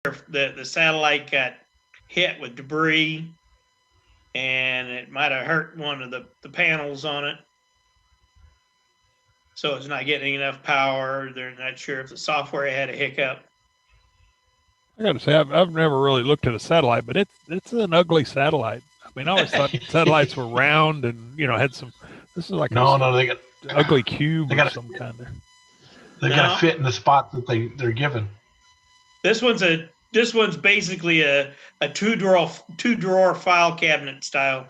the satellite got hit with debris, and it might have hurt one of the panels on it. So it's not getting enough power. They're not sure if the software had a hiccup. I got to say, I've never really looked at a satellite, but it's an ugly satellite. I mean, I always thought satellites were round and, you know, had some. This is like no, they got ugly cube of some kind. They got to fit in the spot that they're given. This one's basically a two drawer file cabinet style.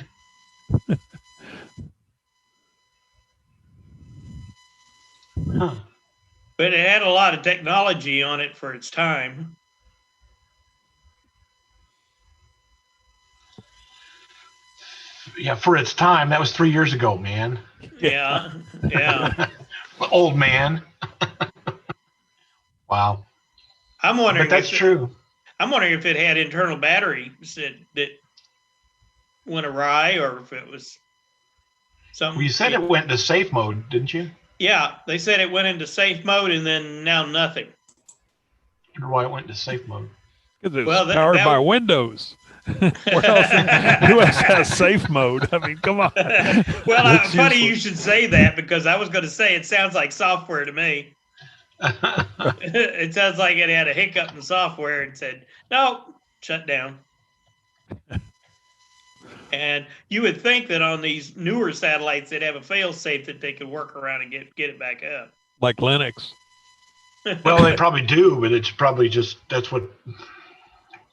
Huh. But it had a lot of technology on it for its time. Yeah, for its time. That was 3 years ago, man. Yeah. Old man. Wow. I'm wondering. But that's true. I'm wondering if it had internal batteries that went awry, or if it was something. Well, you said it went into safe mode, didn't you? Yeah, they said it went into safe mode and then now nothing. I wonder why it went into safe mode. Because it was powered by Windows. Who else has safe mode? I mean, come on. Well, funny you should say that, because I was going to say it sounds like software to me. It sounds like it had a hiccup in the software and said, no, shut down. And you would think that on these newer satellites, they'd have a fail-safe that they could work around and get it back up. Like Linux. Well, they probably do, but it's probably just, that's what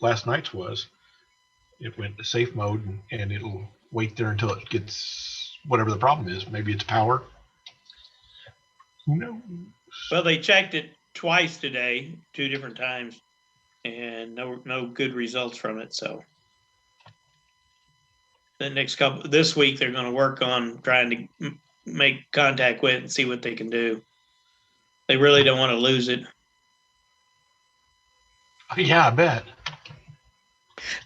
last night's was. It went to safe mode, and it'll wait there until it gets whatever the problem is. Maybe it's power. Who knows? Well, they checked it twice today, 2 different times, and no good results from it. So this week they're going to work on trying to make contact with it and see what they can do. They really don't want to lose it. Yeah, I bet.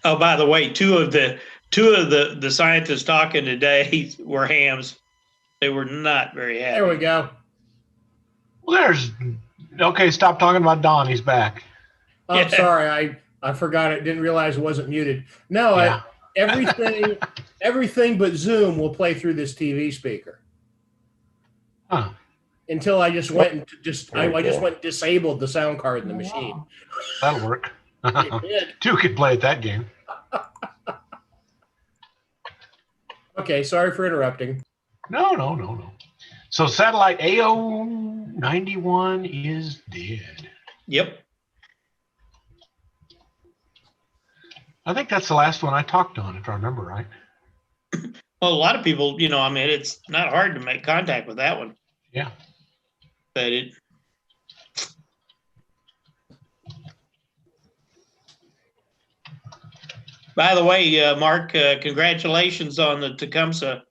Oh, by the way, two of the scientists talking today were hams. They were not very happy. There we go. Well, okay. Stop talking about Don. He's back. Oh, I'm sorry. I forgot it. Didn't realize it wasn't muted. No, yeah. Everything but Zoom will play through this TV speaker. Huh. Until I just went and I just went and disabled the sound card in the machine. That'll work. Two could play at that game. Okay, sorry for interrupting. No. So satellite AO91 is dead. Yep. I think that's the last one I talked on, if I remember right. Well, a lot of people, I mean, it's not hard to make contact with that one. Yeah. But it. By the way, Mark, congratulations on the Tecumseh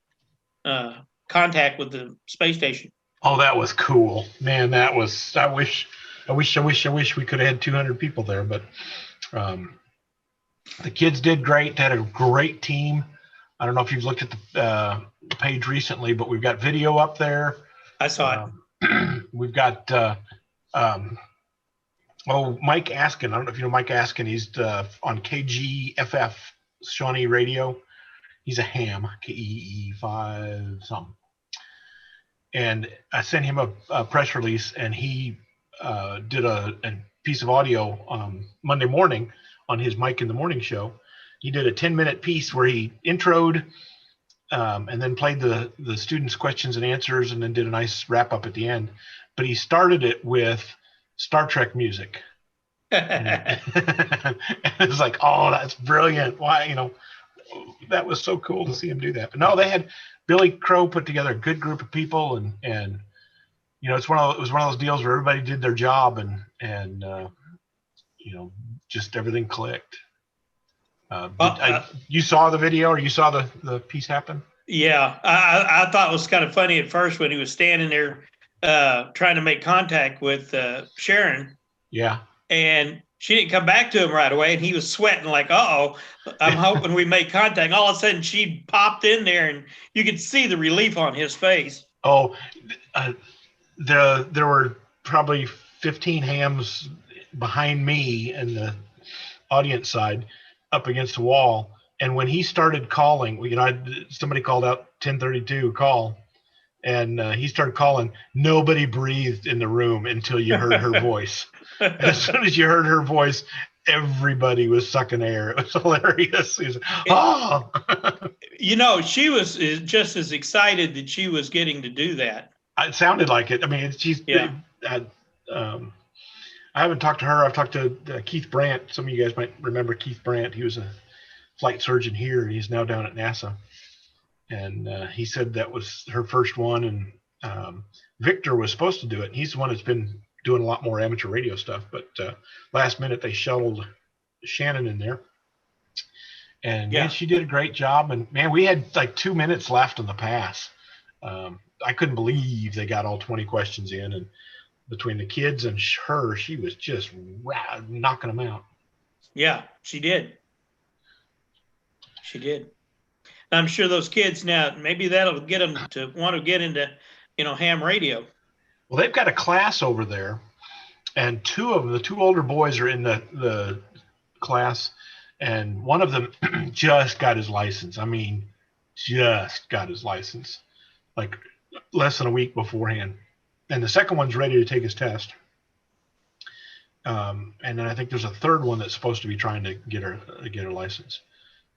contact with the space station. Oh, that was cool, man. That was. I wish we could have had 200 people there, but the kids did great. They had a great team. I don't know if you've looked at the page recently, but we've got video up there. I saw it. We've got Mike Askin. I don't know if you know Mike Askin. He's on KGFF Shawnee Radio. He's a ham, KEE5 something. And I sent him a press release, and he did a piece of audio Monday morning on his Mike in the Morning show. He did a 10-minute piece where he introed and then played the students' questions and answers, and then did a nice wrap up at the end. But he started it with Star Trek music. And it was like, oh, that's brilliant. Why, that was so cool to see him do that. But no, they had Billy Crow put together a good group of people, and it was one of those deals where everybody did their job, and just everything clicked. You saw the video, or you saw the piece happen? Yeah, I thought it was kind of funny at first when he was standing there trying to make contact with Sharon. Yeah. And she didn't come back to him right away, and he was sweating like, uh-oh, I'm hoping we make contact. All of a sudden, she popped in there, and you could see the relief on his face. Oh, there were probably 15 hams behind me, and audience side up against the wall. And when he started calling, somebody called out 1032 call, and he started calling. Nobody breathed in the room until you heard her voice. And as soon as you heard her voice, everybody was sucking air. It was hilarious. He was, oh. She was just as excited that she was getting to do that. It sounded like it. I mean, I haven't talked to her. I've talked to Keith Brandt. Some of you guys might remember Keith Brandt. He was a flight surgeon here. He's now down at NASA. And he said that was her first one. And Victor was supposed to do it. He's the one that's been doing a lot more amateur radio stuff. But last minute, they shuttled Shannon in there. And man, she did a great job. And man, we had like 2 minutes left in the pass. I couldn't believe they got all 20 questions in. And between the kids and her, she was just knocking them out. Yeah, she did. She did. I'm sure those kids now, maybe that'll get them to want to get into, ham radio. Well, they've got a class over there, and the two older boys are in the class, and one of them just got his license. I mean, just got his license, like less than a week beforehand. And the second one's ready to take his test. And then I think there's a third one that's supposed to be trying to get her license.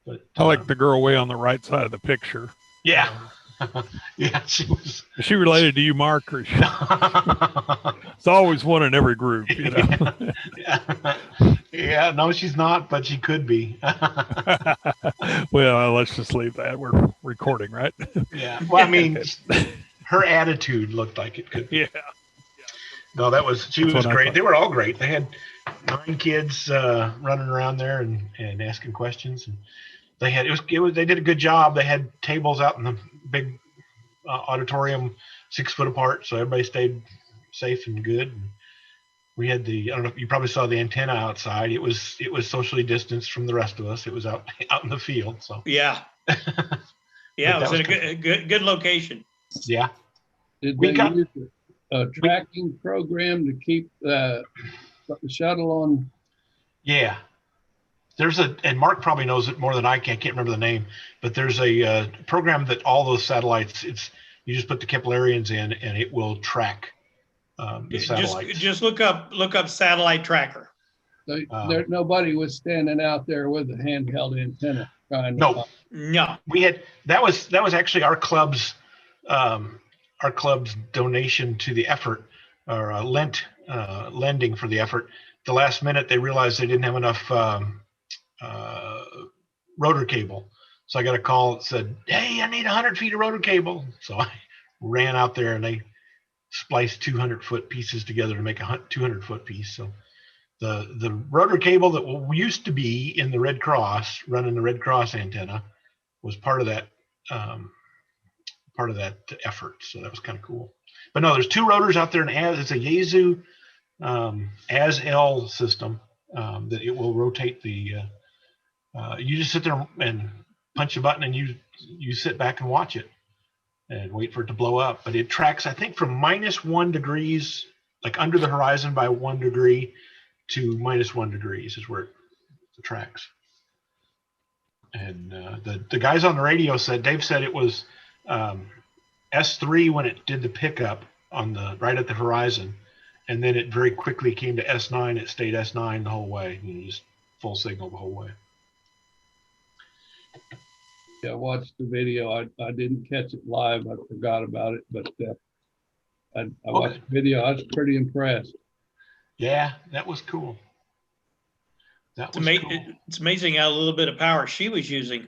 But I like the girl way on the right side of the picture. Yeah. Yeah, she was. Is she related to you, Mark? Or it's always one in every group, Yeah, no, she's not, but she could be. Well, let's just leave that. We're recording, right? Yeah. Well, I mean, her attitude looked like it could be. Yeah. No, she was great. They were all great. They had 9 kids running around there and asking questions, and they did a good job. They had tables out in the big auditorium 6 foot apart, so everybody stayed safe and good. And we had I don't know if you probably saw the antenna outside. It was socially distanced from the rest of us. It was out in the field. So yeah. Yeah, it was in a good location. Yeah. Did they use a tracking program to keep the shuttle on? Yeah. And Mark probably knows it more than I can. I can't remember the name, but there's a program that all those satellites, you just put the Keplerians in and it will track the satellites. Just look up satellite tracker. Nobody was standing out there with a handheld antenna trying to. No. We had that was actually our club's donation to the effort, or lending for the effort. The last minute they realized they didn't have enough rotor cable, so I got a call that said, "Hey, I need 100 feet of rotor cable." So I ran out there and they spliced 200-foot pieces together to make a 200-foot piece. So the rotor cable that used to be in the Red Cross, running the Red Cross antenna, was part of that effort. So that was kind of cool. But no, there's 2 rotors out there, and it's a Yaesu AS-L system that it will rotate the. You just sit there and punch a button, and you sit back and watch it and wait for it to blow up. But it tracks, I think, from -1 degrees, like under the horizon by 1 degree, to -1 degrees is where it tracks. And the guys on the radio said, Dave said it was S3 when it did the pickup right at the horizon, and then it very quickly came to S9. It stayed S9 the whole way, just full signal the whole way. Yeah, I watched the video. I didn't catch it live. I forgot about it, but I watched the video. I was pretty impressed. Yeah, that was cool. It's amazing how little bit of power she was using.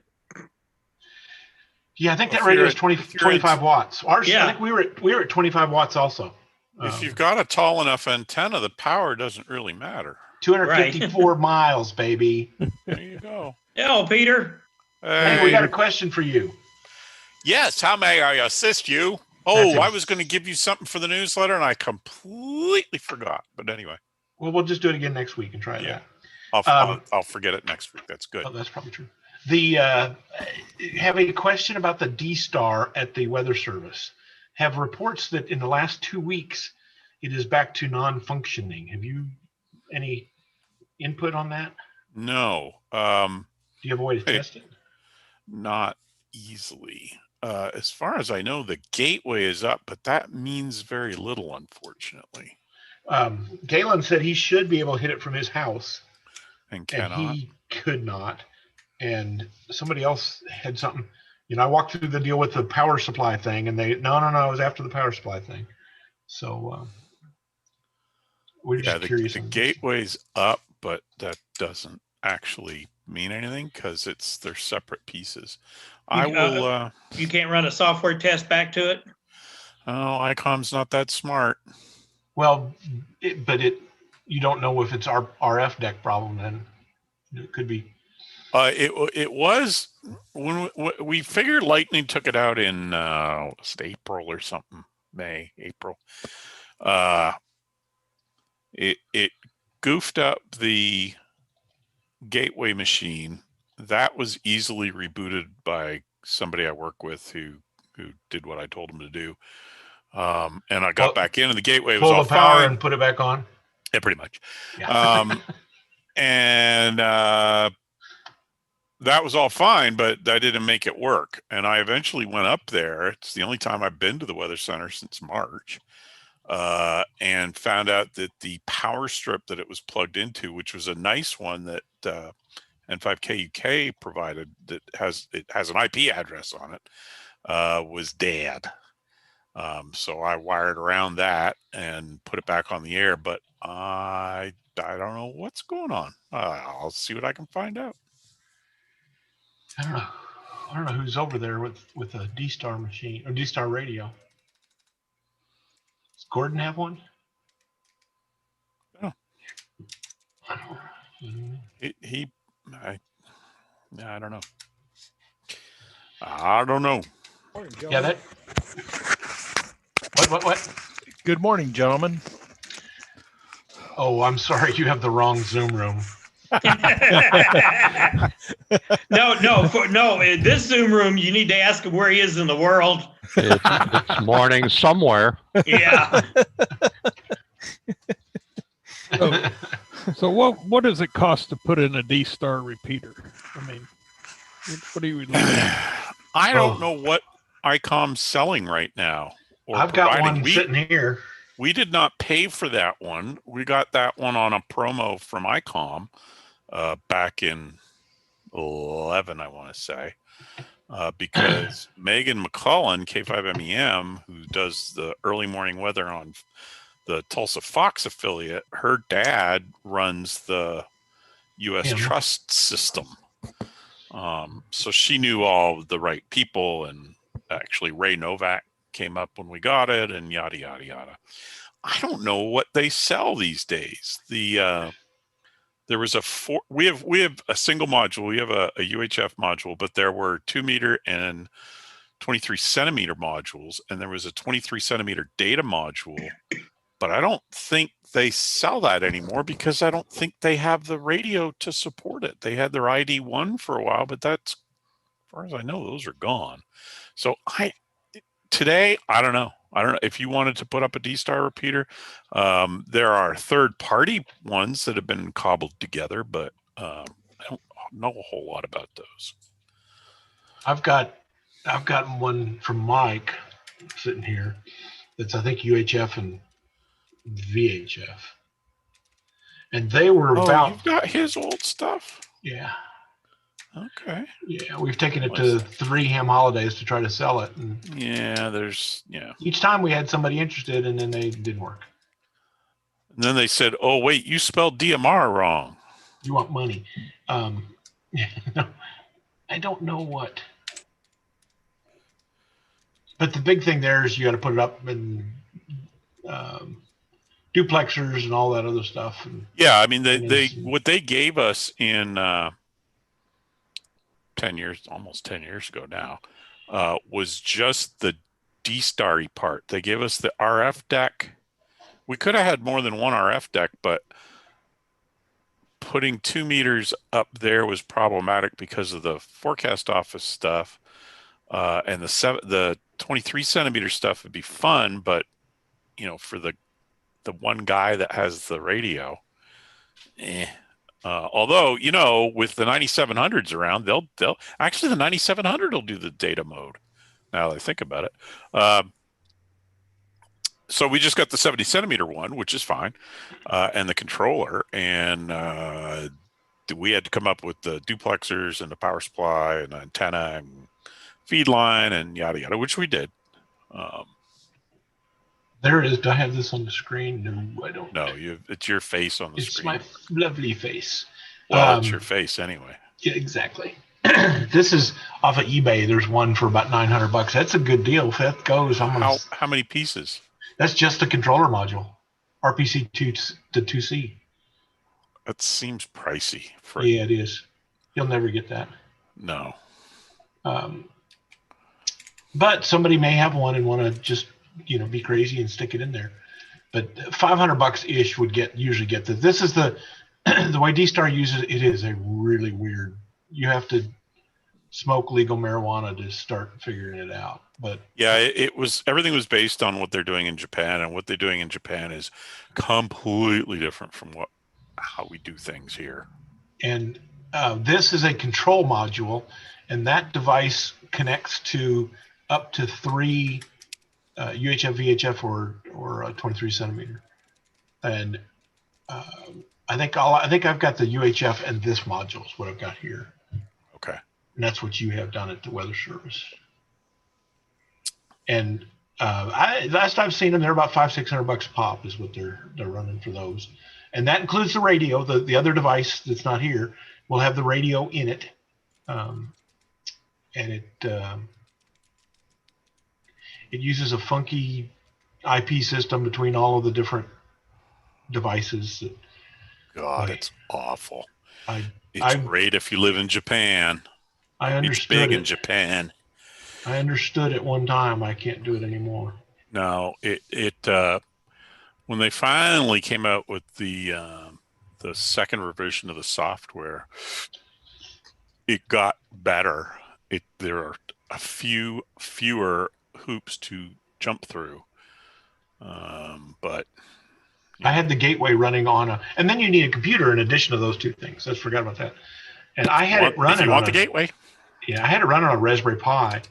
Yeah, I think that radio is 25 watts. Ours, yeah. I think we were at 25 watts also. If you've got a tall enough antenna, the power doesn't really matter. 254 miles, baby. There you go. Hello, Peter. Hey, we got a question for you. Yes, how may I assist you? Oh, I was going to give you something for the newsletter, and I completely forgot. But anyway. Well, we'll just do it again next week and try it out. I'll forget it next week. That's good. Oh, that's probably true. Have a question about the D-Star at the Weather Service. Have reports that in the last 2 weeks, it is back to non-functioning. Have you any input on that? No. Do you have a way to test it? Not easily. As far as I know, the gateway is up, but that means very little, unfortunately. Gayland said he should be able to hit it from his house, And and cannot. he could not. And somebody else had something. I walked through the deal with the power supply thing, and no, it was after the power supply thing. So we're just curious. The gateway's up, but that doesn't actually mean anything because they're separate pieces. You can't run a software test back to it? Oh, ICOM's not that smart. Well, you don't know if it's our RF deck problem. Then it could be. It was when we figured lightning took it out in April or something, April. It goofed up the gateway machine. That was easily rebooted by somebody I work with who did what I told him to do. And I got back in, and the gateway was all full of power fine. and put it back on. Yeah, pretty much. Yeah. And that was all fine, but I didn't make it work. And I eventually went up there. It's the only time I've been to the Weather Center since March, and found out that the power strip that it was plugged into, which was a nice one that N5KUK provided, that has an IP address on it, was dead. So I wired around that and put it back on the air, but I don't know what's going on. I'll see what I can find out. I don't know who's over there with a D-Star machine or D-Star radio. Does Gordon have one? No. I don't know. I don't know. I don't know. Yeah, that. What? Good morning, gentlemen. Oh, I'm sorry. You have the wrong Zoom room. No. In this Zoom room, you need to ask him where he is in the world. It's morning somewhere. Yeah. So what does it cost to put in a D-Star repeater? I mean, what are you looking at? I don't know what ICOM's selling right now. I've got one sitting here. We did not pay for that one. We got that one on a promo from ICOM back in 11, I want to say, because Megan McCullen, K5MEM, who does the early morning weather on the Tulsa Fox affiliate, her dad runs the U.S. Trust system. So she knew all the right people, and actually Ray Novak came up when we got it, and yada, yada, yada. I don't know what they sell these days. There was we have a single module. We have a UHF module, but there were 2 meter and 23 centimeter modules, and there was a 23 centimeter data module, but I don't think they sell that anymore because I don't think they have the radio to support it. They had their ID1 for a while, but that's, as far as I know, those are gone. So today, I don't know. If you wanted to put up a D-Star repeater, there are third-party ones that have been cobbled together, but I don't know a whole lot about those. I've got one from Mike sitting here. That's, I think, UHF and VHF, and they were about. You've got his old stuff. Yeah. Okay. Yeah, we've taken it to 3 ham holidays to try to sell it. And each time we had somebody interested, and then they didn't work. And then they said, "Oh, wait, you spelled DMR wrong. You want money?" I don't know what. But the big thing there is you got to put it up in duplexers and all that other stuff. And, yeah, I mean, what they gave us in almost 10 years ago now, was just the D-Starry part. They gave us the RF deck. We could have had more than one RF deck, but putting 2 meters up there was problematic because of the forecast office stuff, and the 23 centimeter stuff would be fun, but for the one guy that has the radio, Although, you know, with the 9700s around, they'll actually the 9700 will do the data mode. Now that I think about it. So we just got the 70 centimeter one, which is fine, and the controller, and we had to come up with the duplexers and the power supply and the antenna and feed line and yada yada, which we did. There it is. Do I have this on the screen? No, I don't. No, it's your face on the screen. It's my lovely face. Well, it's your face anyway. Yeah, exactly. This is off of eBay. There's one for about $900. That's a good deal. If that goes, How many pieces? That's just the controller module, RPC 2 to 2C. That seems pricey. Yeah, it is. You'll never get that. No. But somebody may have one and want to just, you know, be crazy and stick it in there. But $500 ish would usually get this. This is the way D-Star uses it. It is a really weird. You have to smoke legal marijuana to start figuring it out. But yeah, everything was based on what they're doing in Japan, and what they're doing in Japan is completely different from how we do things here. And this is a control module, and that device connects to up to 3 UHF, VHF, or 23 centimeter. And I think I've got the UHF and this module is what I've got here. Okay. And that's what you have done at the Weather Service. And last I've seen them, they're about $500-600 a pop is what they're running for those. And that includes the radio. The other device that's not here will have the radio in it, and it uses a funky IP system between all of the different devices. God, it's awful. It's great if you live in Japan. I understood it's big in Japan. I understood at one time. I can't do it anymore. No, when they finally came out with the second revision of the software, it got better. There are a fewer hoops to jump through, but I had the gateway running on and then you need a computer in addition to those two things. I forgot about that. And I had it running. If you want the gateway, yeah, I had it running on a Raspberry Pi,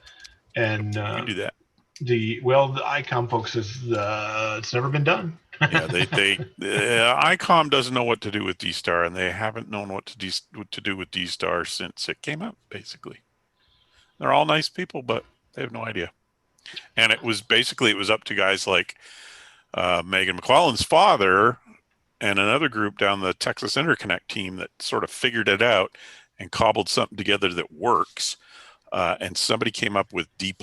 and you can do that. The ICOM folks says it's never been done. Yeah, ICOM doesn't know what to do with D-Star, and they haven't known what to do with D-Star since it came out. Basically, they're all nice people, but they have no idea. And it was up to guys like Megan McClellan's father and another group down the Texas Interconnect team that sort of figured it out and cobbled something together that works. And somebody came up with D+,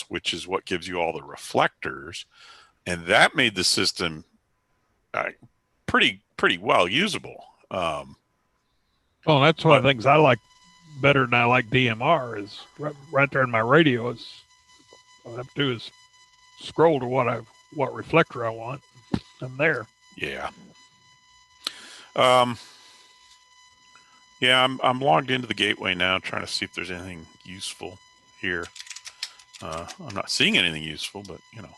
which is what gives you all the reflectors, and that made the system pretty well usable. Well, that's one of the things I like better than I like DMR is right there in my radio. All I have to do is scroll to what reflector I want. I'm there. Yeah. Yeah, I'm logged into the gateway now, trying to see if there's anything useful here. I'm not seeing anything useful, but you know,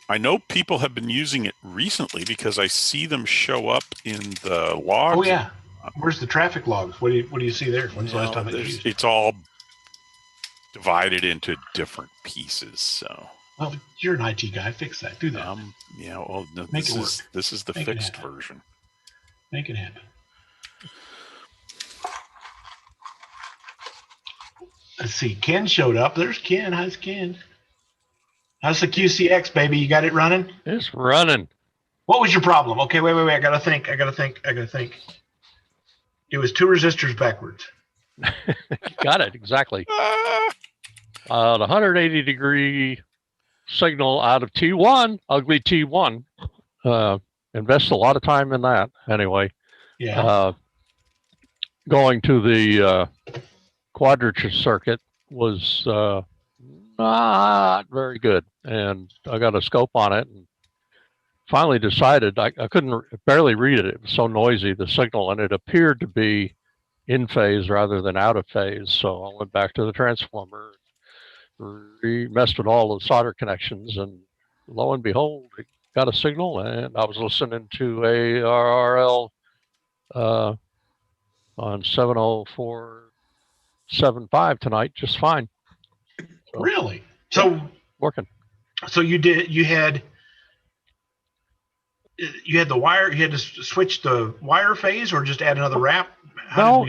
I know people have been using it recently because I see them show up in the logs. Oh yeah, where's the traffic logs? What do you see there? When's the last time it used? It's all divided into different pieces. So. Well, you're an IT guy. Fix that. Do that. Yeah. Well, no, Make it work. This is the fixed version. Make it happen. Let's see. Ken showed up. There's Ken. How's Ken? How's the QCX, baby? You got it running? It's running. What was your problem? Okay, wait. I gotta think. It was 2 resistors backwards. Got it exactly. The 180-degree signal out of T1, ugly T1. Invest a lot of time in that anyway. Yeah. Going to the quadrature circuit was not very good, and I got a scope on it and finally decided I couldn't barely read it. It was so noisy, the signal, and it appeared to be in phase rather than out of phase. So I went back to the transformer, messed with all the solder connections, and lo and behold, it got a signal, and I was listening to ARRL on 70475 tonight, just fine. So, really? So working. So you had the wire. You had to switch the wire phase, or just add another wrap. I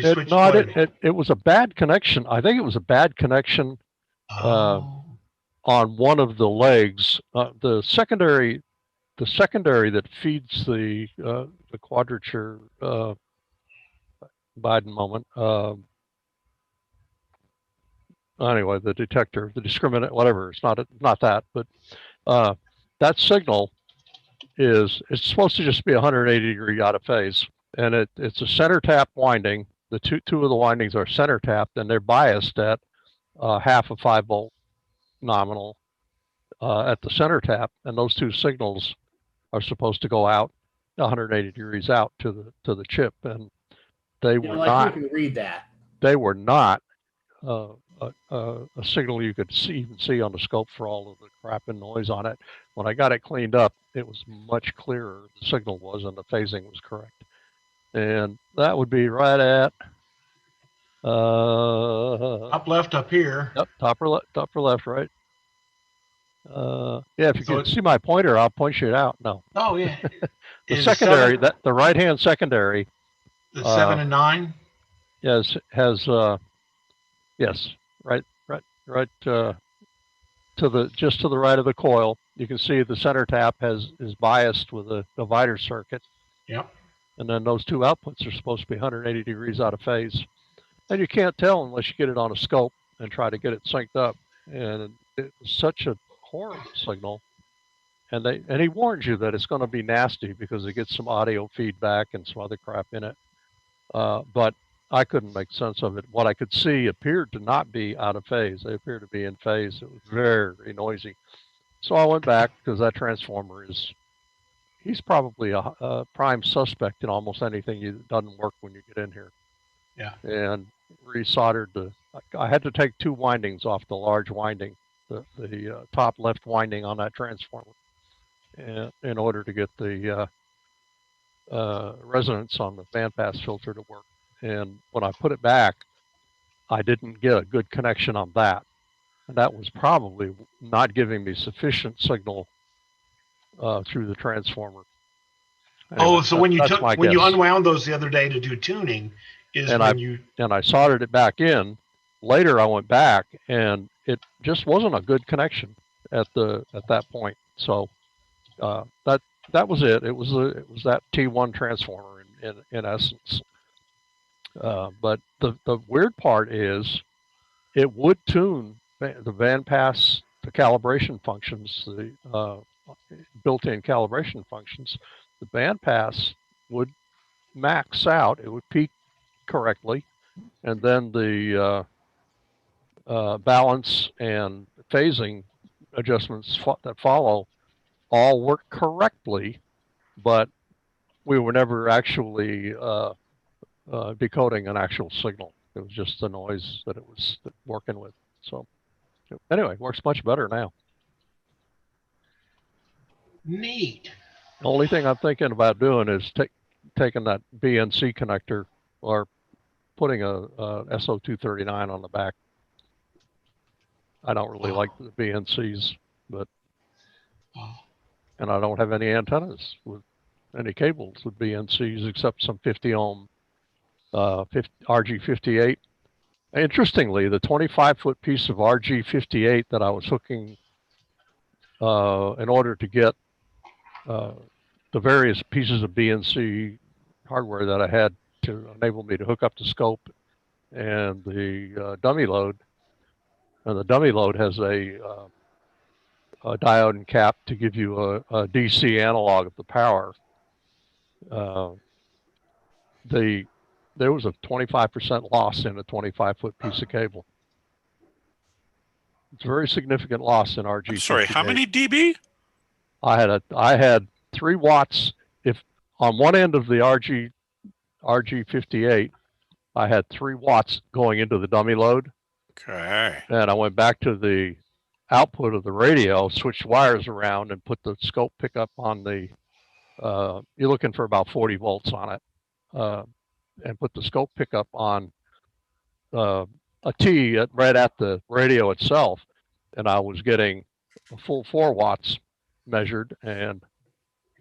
didn't. It was a bad connection. I think it was a bad connection on one of the legs. The secondary that feeds the quadrature Biden moment. Anyway, the detector, the discriminant, whatever. It's not that, but that signal it's supposed to just be 180 degree out of phase, and it's a center tap winding. The two of the windings are center tapped, and they're biased at half a 5-volt nominal at the center tap, and those two signals are supposed to go out 180 degrees out to the chip, and they were not. You can read that. They were not a signal you could even see on the scope for all of the crap and noise on it. When I got it cleaned up, it was much clearer. The signal was, and the phasing was correct. And that would be right at top left up here. Yep, upper left, right. Yeah, if you can see my pointer, I'll point you it out. No. Oh yeah. The secondary, the right hand secondary. The 7 and 9. Yes, has yes, right just to the right of the coil. You can see the center tap is biased with a divider circuit. Yep. And then those two outputs are supposed to be 180 degrees out of phase. And you can't tell unless you get it on a scope and try to get it synced up. And it was such a horrible signal. And he warns you that it's going to be nasty because it gets some audio feedback and some other crap in it. But I couldn't make sense of it. What I could see appeared to not be out of phase. They appeared to be in phase. It was very noisy. So I went back because that transformer he's probably a prime suspect in almost anything that doesn't work when you get in here. Yeah. And resoldered I had to take 2 windings off the large winding, the top left winding on that transformer, in order to get the resonance on the bandpass filter to work. And when I put it back, I didn't get a good connection on that. And that was probably not giving me sufficient signal through the transformer. Anyway, so when you unwound those the other day to do tuning, I soldered it back in. Later, I went back, and it just wasn't a good connection at that point. So that was it. It was that T1 transformer in essence. But the weird part is, it would tune the bandpass, the calibration functions, the built-in calibration functions. The bandpass would max out. It would peak correctly, and then the balance and phasing adjustments that follow all work correctly, but we were never actually decoding an actual signal. It was just the noise that it was working with. So anyway, it works much better now. Neat. The only thing I'm thinking about doing is taking that BNC connector or putting a SO239 on the back. I don't really like the BNCs, but and I don't have any antennas with any cables with BNCs except some 50 ohm RG58. Interestingly, the 25-foot piece of RG58 that I was hooking in order to get the various pieces of BNC hardware that I had to enable me to hook up the scope and the dummy load. And the dummy load has a diode and cap to give you a DC analog of the power. There was a 25% loss in a 25-foot piece of cable. It's a very significant loss in RG. Sorry, how many dB? I had 3 watts. If on one end of the RG58, I had 3 watts going into the dummy load. Okay. And I went back to the output of the radio, switched wires around, and put the scope pickup on the. You're looking for about 40 volts on it, and put the scope pickup on a T right at the radio itself, and I was getting a full 4 watts measured, and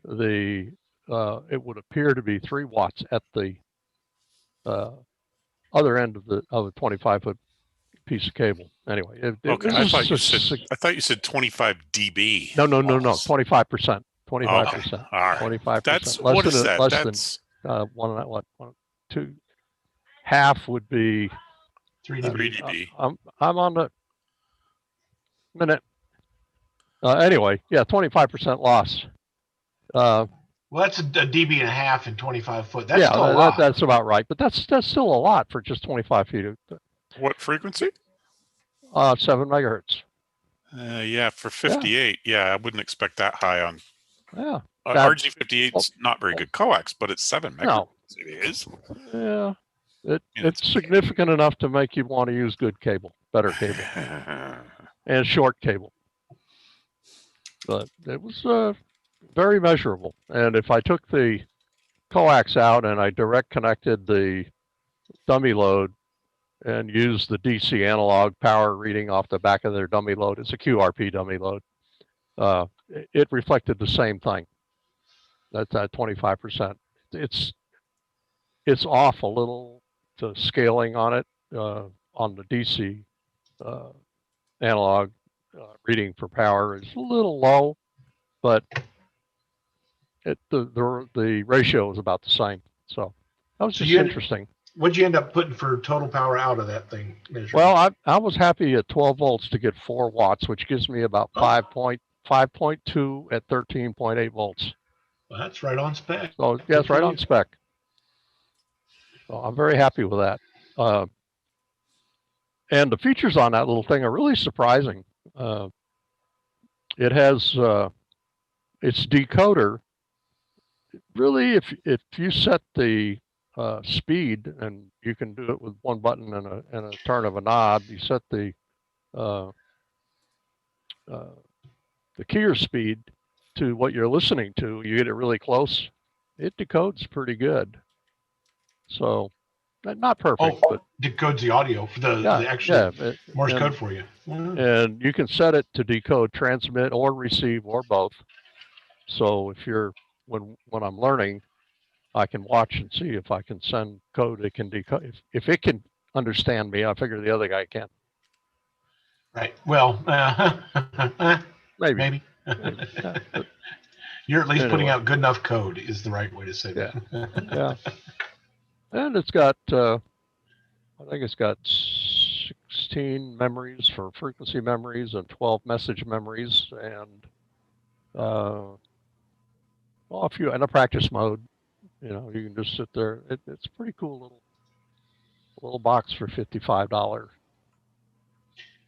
the it would appear to be 3 watts at the other end of the 25-foot piece of cable. Anyway, Okay, I thought you said 25 dB. No, 25%. 25%. All right. 25%. That's what is that? That's two. Half would be 3 dB. I'm on the minute. Anyway, yeah, 25% loss. Well, that's a dB and a half in 25 foot. That's yeah, still a lot. That's about right. But that's still a lot for just 25 feet. What frequency? 7 megahertz. Yeah, for 58. Yeah, I wouldn't expect that high on. Yeah. RG58's not very good coax, but it's 7 megahertz. No. It is. Yeah. It's significant enough to make you want to use good cable, better cable, and short cable. But it was very measurable. And if I took the coax out and I direct connected the dummy load and used the DC analog power reading off the back of their dummy load, it's a QRP dummy load, it reflected the same thing. That's at 25%. It's off a little to scaling on it on the DC analog reading for power is a little low, but the ratio is about the same. So that was just interesting. What'd you end up putting for total power out of that thing? Well, I was happy at 12 volts to get 4 watts, which gives me about 5.2 at 13.8 volts. Well, that's right on spec. So yeah, it's right on spec. So I'm very happy with that. And the features on that little thing are really surprising. It has its decoder. Really, if you set the speed, and you can do it with one button and a turn of a knob, you set the keyer speed to what you're listening to, you get it really close, it decodes pretty good. So not perfect, but decodes the audio for the actual Morse code for you. And you can set it to decode transmit or receive or both. So if you're when I'm learning, I can watch and see if I can send code it can decode. If it can understand me, I figure the other guy can. Right. Well, maybe. You're at least putting out good enough code is the right way to say that. Yeah. And it's got, I think it's got 16 memories for frequency memories and 12 message memories, and a few in a practice mode. You know, you can just sit there. It's a pretty cool little box for $55.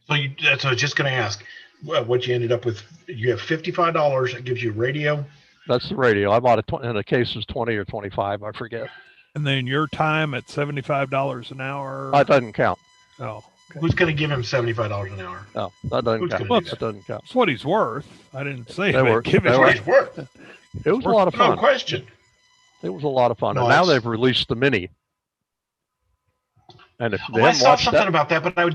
So that's what I was just going to ask. What you ended up with? You have $55. It gives you radio. That's the radio. I bought it in the case was 20 or 25. I forget. And then your time at $75 an hour. That doesn't count. Oh, okay. Who's going to give him $75 an hour? No, that doesn't count. Well, that doesn't count. That's what he's worth. I didn't say give it. That's what he's worth. It was a lot of fun. No question. It was a lot of fun. No, and now they've released the mini. And if I saw something about that, but I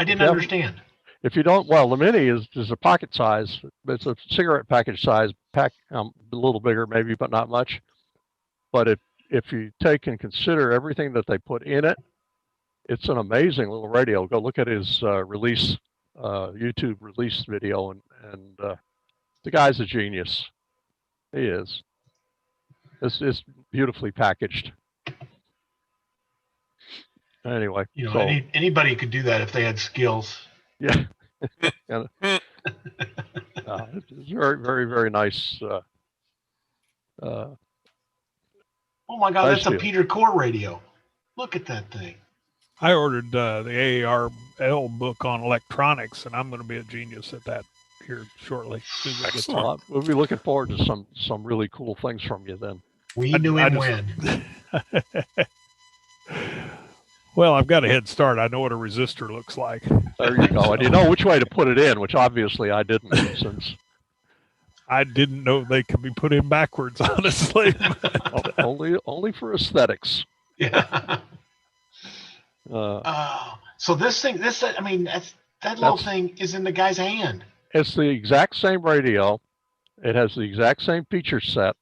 didn't understand. If you don't, the mini is a pocket size. It's a cigarette package size pack, a little bigger maybe, but not much. But if you take and consider everything that they put in it, it's an amazing little radio. Go look at his release, YouTube release video, and the guy's a genius. He is. It's beautifully packaged. Anyway, you know, anybody could do that if they had skills. Yeah. It's very, very, very nice. Oh my God, that's a Peter Core radio. Look at that thing. I ordered the AARL book on electronics, and I'm going to be a genius at that here shortly. We'll be looking forward to some really cool things from you then. We knew him when. Well, I've got a head start. I know what a resistor looks like. There you go. And you know which way to put it in, which obviously I didn't, since I didn't know they could be put in backwards, honestly. only for aesthetics. Yeah. So this thing, I mean, that little thing is in the guy's hand. It's the exact same radio. It has the exact same feature set.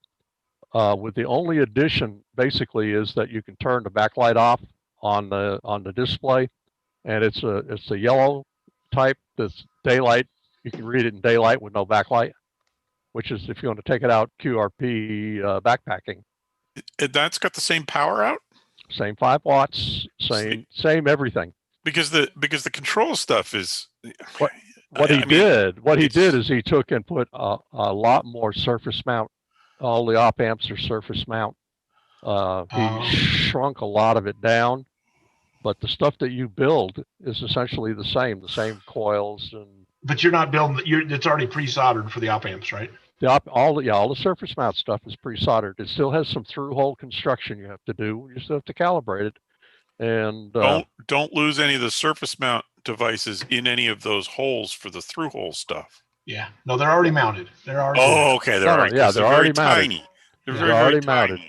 With the only addition, basically, is that you can turn the backlight off on the display, and it's a yellow type that's daylight. You can read it in daylight with no backlight, which is if you want to take it out QRP backpacking. That's got the same power out. Same 5 watts. Same everything. Because the control stuff is what he did is he took and put a lot more surface mount. All the op amps are surface mount. He shrunk a lot of it down, but the stuff that you build is essentially the same coils and. But you're not building. It's already pre-soldered for the op amps, right? All the surface mount stuff is pre-soldered. It still has some through-hole construction you have to do. You still have to calibrate it, and don't lose any of the surface mount devices in any of those holes for the through-hole stuff. Yeah, no, they're already mounted. They're already. Oh, okay. They're already. Yeah, they're already mounted. Tiny. They're already very mounted.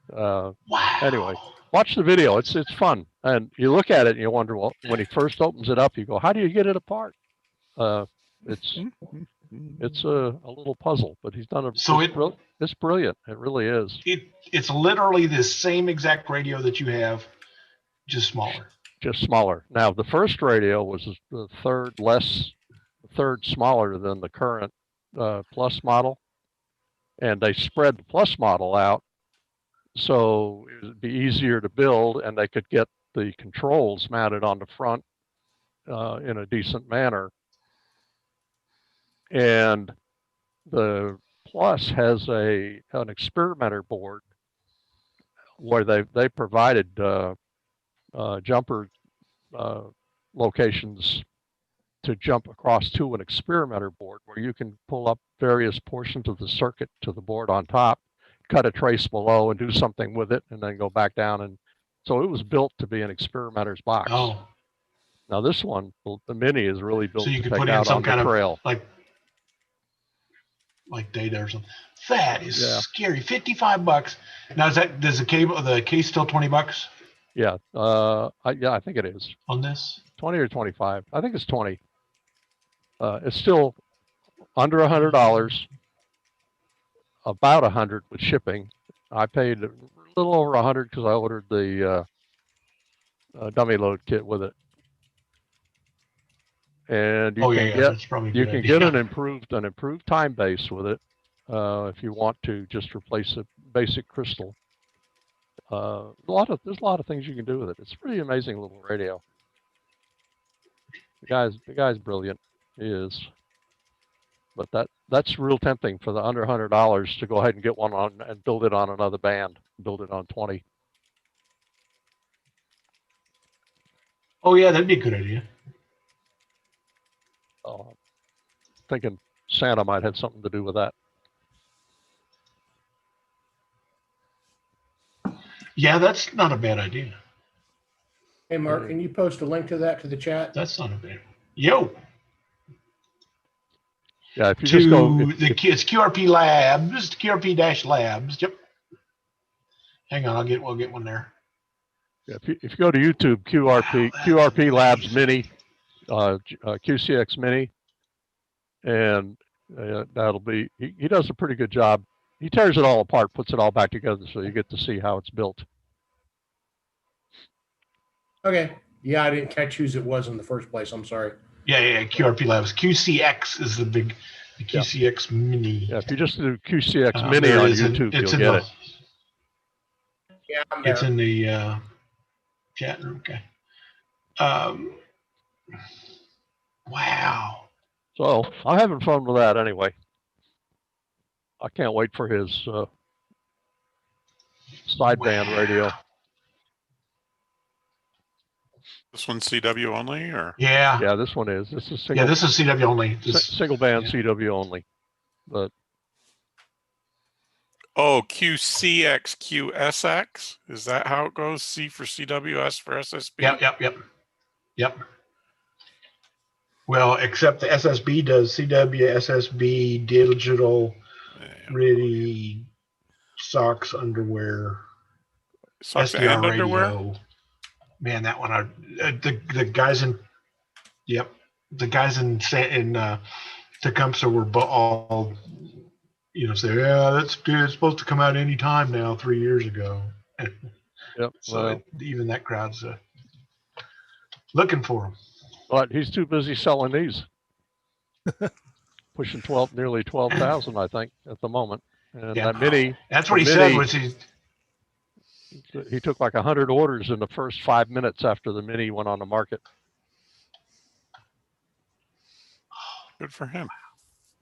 Wow. Anyway, watch the video. It's fun, and you look at it and you wonder, well, when he first opens it up, you go, how do you get it apart? It's a little puzzle, but he's done it's brilliant. It really is. It's literally the same exact radio that you have, just smaller. Just smaller. Now the first radio was the third smaller than the current Plus model, and they spread the Plus model out so it would be easier to build, and they could get the controls mounted on the front in a decent manner. And the Plus has an experimenter board where they provided jumper locations to jump across to an experimenter board where you can pull up various portions of the circuit to the board on top, cut a trace below and do something with it, and then go back down. And so it was built to be an experimenter's box. Oh. Now this one, the Mini, is really built so you to can take put in out some on kind the trail. of like data or something. That is scary. $55. Now does the case still $20? Yeah. I think it is. On this? 20 or 25. I think it's 20. It's still under $100, about 100 with shipping. I paid a little over 100 because I ordered the dummy load kit with it. And you can get an improved time base with it if you want to just replace a basic crystal. There's a lot of things you can do with it. It's a pretty amazing little radio. The guy's brilliant. He is. But that's real tempting for the under $100 to go ahead and get one on and build it on another band. Build it on 20. Oh yeah, that'd be a good idea. Thinking Santa might have something to do with that. Yeah, that's not a bad idea. Hey, Mark, can you post a link to that to the chat? That's not a bad. Yo. Yeah, if you just go, it's QRP Labs, QRP-Labs. Yep. Hang on, we'll get one there. Yeah, if you go to YouTube, QRP Labs Mini, QCX Mini, and that'll be. He does a pretty good job. He tears it all apart, puts it all back together, so you get to see how it's built. Okay. Yeah, I didn't catch whose it was in the first place. I'm sorry. Yeah, QRP Labs. QCX is the QCX Mini. Yeah, if you just do QCX Mini on YouTube, you'll get it. Yeah, I'm there. It's in the chat room. Okay. Wow. So I'm having fun with that anyway. I can't wait for his sideband radio. This one's CW only, or yeah, this one is. This is single. Yeah, this is CW only. Single band CW only. But Oh, QCXQSX? Is that how it goes? C for CWS for SSB? Yep. Well, except the SSB does CWSSB, digital, really socks, underwear, Socks SDR and radio. underwear? Man, that one, the guys in, the guys in Tecumseh were all, say, yeah, it's supposed to come out any time now, 3 years ago. Yep. So even that crowd's looking for him. But he's too busy selling these. Pushing nearly 12,000, I think, at the moment. And that Mini. That's what he said was he took like 100 orders in the first 5 minutes after the Mini went on the market. Good for him.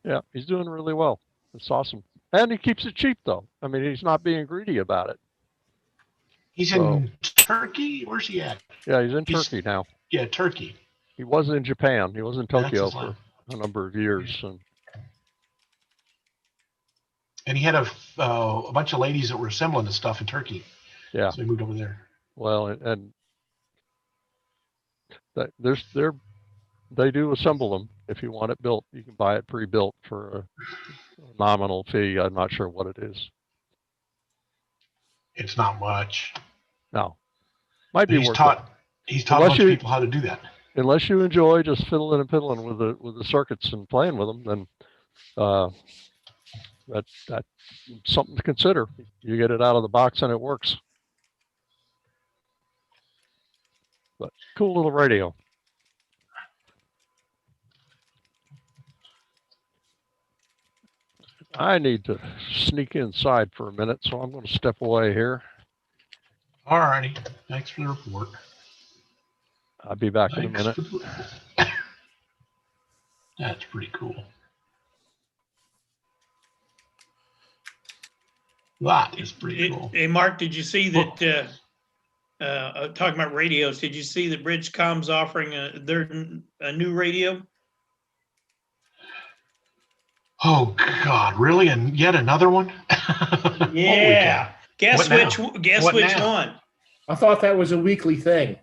Yeah, he's doing really well. It's awesome. And he keeps it cheap, though. I mean, he's not being greedy about it. He's in Turkey? Where's he at? Yeah, he's in Turkey now. Yeah, Turkey. He was in Japan. He was in Tokyo for a number of years. And he had a bunch of ladies that were assembling the stuff in Turkey. Yeah. So he moved over there. Well, and they do assemble them. If you want it built, you can buy it pre-built for a nominal fee. I'm not sure what it is. It's not much. No. Might be worth it. He's taught a bunch of people how to do that. Unless you enjoy just fiddling and piddling with the circuits and playing with them, then that's something to consider. You get it out of the box and it works. But cool little radio. I need to sneak inside for a minute, so I'm going to step away here. All righty. Thanks for the report. I'll be back in a minute. That's pretty cool. That is pretty cool. Hey, Mark, did you see that, talking about radios, did you see that Bridgecom's offering a new radio? Oh, God, really? And yet another one? Yeah. Guess which one? I thought that was a weekly thing.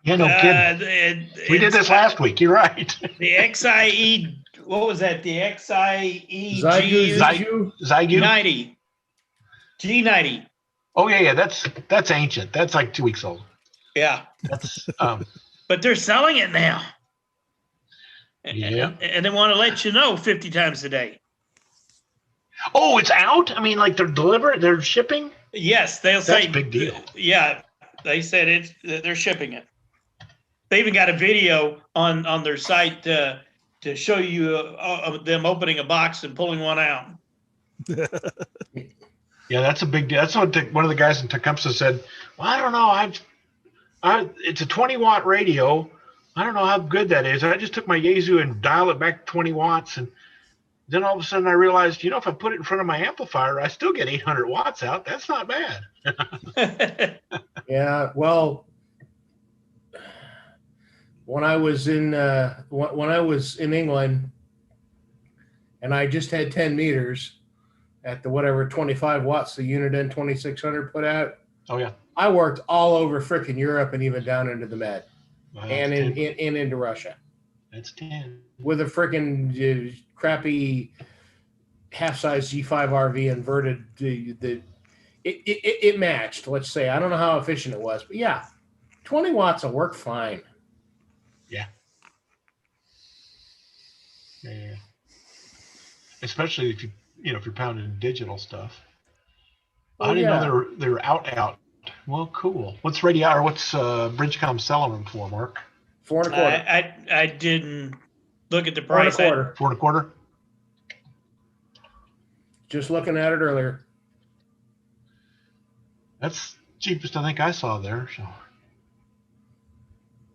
Yeah, no kidding. We did this last week. You're right. The XIE, what was that? The XIE Xeigu G90. G90. Oh yeah, that's ancient. That's like 2 weeks old. Yeah. That's but they're selling it now. Yeah. And they want to let you know 50 times a day. Oh, it's out? I mean, like they're shipping? Yes, they'll say. That's a big deal. Yeah, they said they're shipping it. They even got a video on their site to show you them opening a box and pulling one out. Yeah, that's a big deal. That's what one of the guys in Tecumseh said. Well, I don't know. It's a 20-watt radio. I don't know how good that is. I just took my Yaesu and dialed it back to 20 watts, and then all of a sudden I realized, if I put it in front of my amplifier, I still get 800 watts out. That's not bad. Yeah, well, when I was in England, and I just had 10 meters at the 25 watts the Uniden 2600 put out. Oh yeah. I worked all over frickin' Europe and even down into the Med. Wow, and into Russia. That's 10. With a freaking crappy half-size G5 RV inverted. It matched, let's say. I don't know how efficient it was, but yeah, 20 watts will work fine. Yeah. Yeah. Especially if you're pounding digital stuff. I didn't know they're out. Well, cool. What's Bridgecom selling them for, Mark? 4 1/4. I didn't look at the price. 4 1/4. Just looking at it earlier. That's cheapest I think I saw there. So,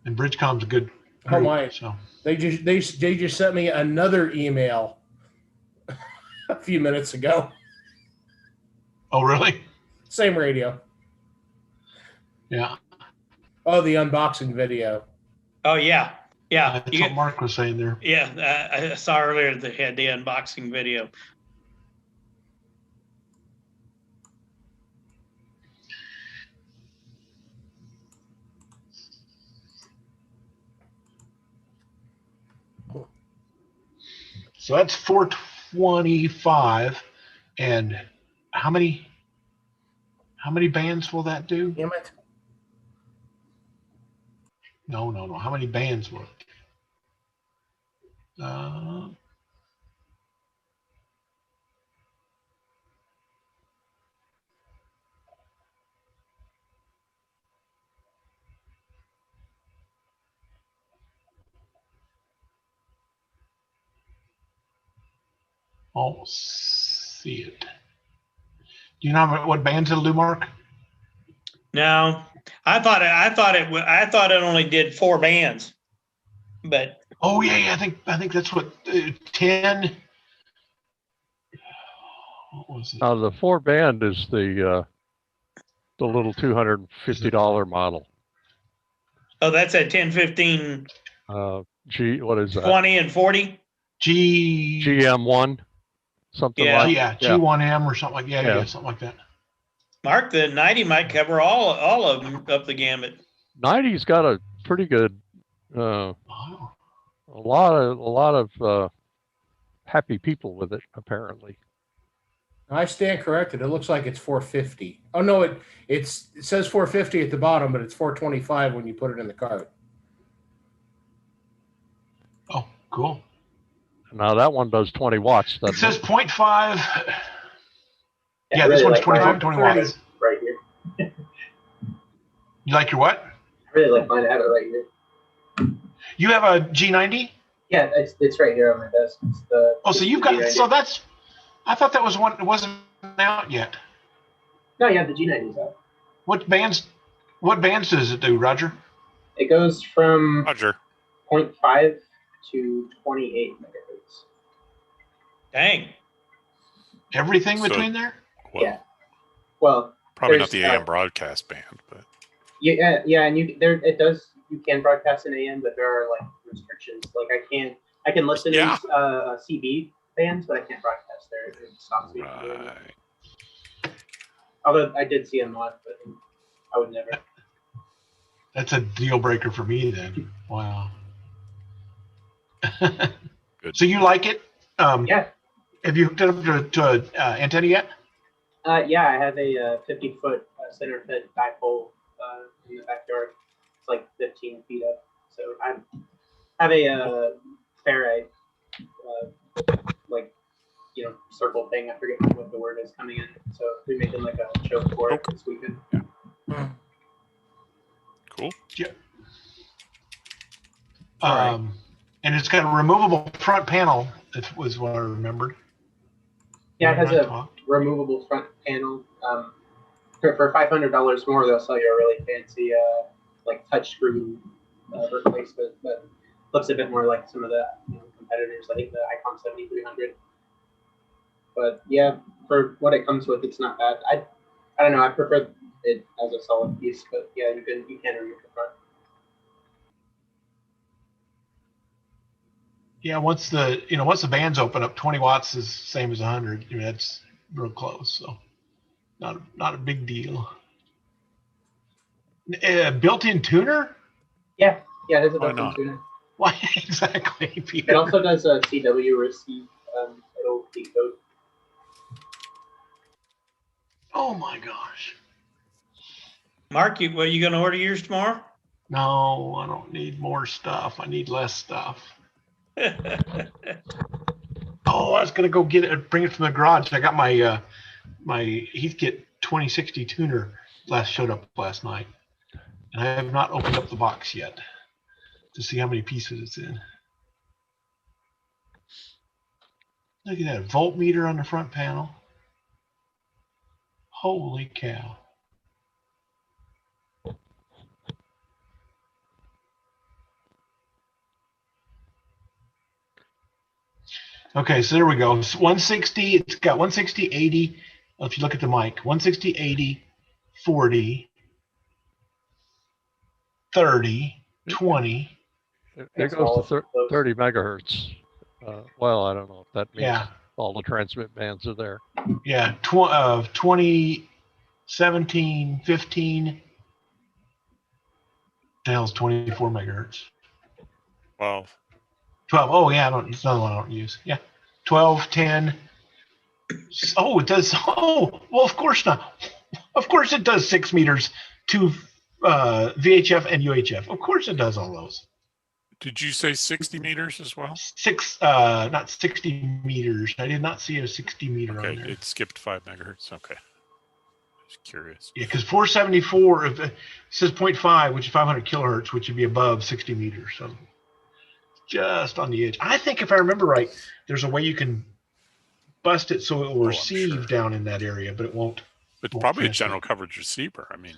and Bridgecom's a good group. Oh my! So they just sent me another email a few minutes ago. Oh really? Same radio. Yeah. Oh, the unboxing video. Oh yeah. That's what Mark was saying there. Yeah, I saw earlier they had the unboxing video. So that's 425. And how many bands will that do? Damn it. No. How many bands will it? I'll see it. Do you know what bands it'll do, Mark? No, I thought it only did 4 bands, but Oh yeah, I think that's what 10. What was it? The 4-band is the little $250 model. oh, that's at 10, 15, What is that? 20, and 40. GM1, something Yeah. like G1M or something like yeah, something like that. Mark, the 90 might cover all of them up the gamut. 90's got a pretty good, a lot of happy people with it apparently. I stand corrected. It looks like it's 450. Oh no, it says 450 at the bottom, but it's 425 when you put it in the cart. Oh, cool. Now that one does 20 watts. It says 0.5. Yeah, really this one's like 20 watts. Right here. You like your what? I really like mine. I have it right here. You have a G90? Yeah, it's right here on my desk. It's the. Oh, so you've got G90. so that's. I thought that was one. It wasn't out yet. No, yeah, the G90's out. What bands does it do, Roger? It goes from Roger. 0.5 to 28 megahertz. Dang. Everything So- between there? Well, Yeah. Well, probably not there's, the AM broadcast band, but yeah, and you can broadcast in AM, but there are like restrictions. Like I can listen Yeah. to CB bands, but I can't broadcast there. It stops me from doing it. right. Although I did see them live, but I would never. That's a deal breaker for me then. Wow. Good. So you like it? Yeah. Have you hooked it up to an antenna yet? Yeah, I have a 50-foot center fit dipole in the backyard. It's like 15 feet up. So I have a ferrite, circle thing. I forget what the word is coming in. So we're making like a choke for it this weekend. Cool. Yeah. And it's got a removable front panel. That was what I remembered. Yeah, it has a removable front panel. For $500 more, they'll sell you a really fancy touch screw replacement that looks a bit more like some of the competitors. I think the Icom 7300. But yeah, for what it comes with, it's not bad. I don't know. I prefer it as a solid piece, but yeah, you can remove the front. Yeah, once the bands open up, 20 watts is the same as 100. That's real close, so not a big deal. Built-in tuner? Yeah, there's a Why built-in not? tuner. Why exactly? It also does a CW receive. It'll decode. Oh my gosh! Mark, you going to order yours tomorrow? No, I don't need more stuff. I need less stuff. Oh, I was gonna go get it, bring it from the garage. I got my my Heathkit 2060 tuner showed up last night, and I have not opened up the box yet to see how many pieces it's in. Look at that voltmeter on the front panel. Holy cow! Okay, so there we go. 160, it's got 160, 80. If you look at the mic, 160, 80, 40, 30, 20. It goes to 30 megahertz. Well, I don't know if that means Yeah. all the transmit bands are there. Yeah, 20, 17, 15. The hell's 24 megahertz? 12. 12. Oh, yeah, it's another one I don't use. Yeah. 12, 10. Oh, it does. Oh, well, of course not. Of course it does 6 meters to VHF and UHF. Of course it does all those. Did you say 60 meters as well? Not 60 meters. I did not see a 60 meter on Okay, there. it skipped 5 megahertz. Okay. Just curious. Yeah, because 474 it says 0.5, which is 500 kilohertz, which would be above 60 meters. So just on the edge. I think if I remember right, there's a way you can bust it so it will receive down in that area, but it won't. It's probably a general coverage receiver. I mean,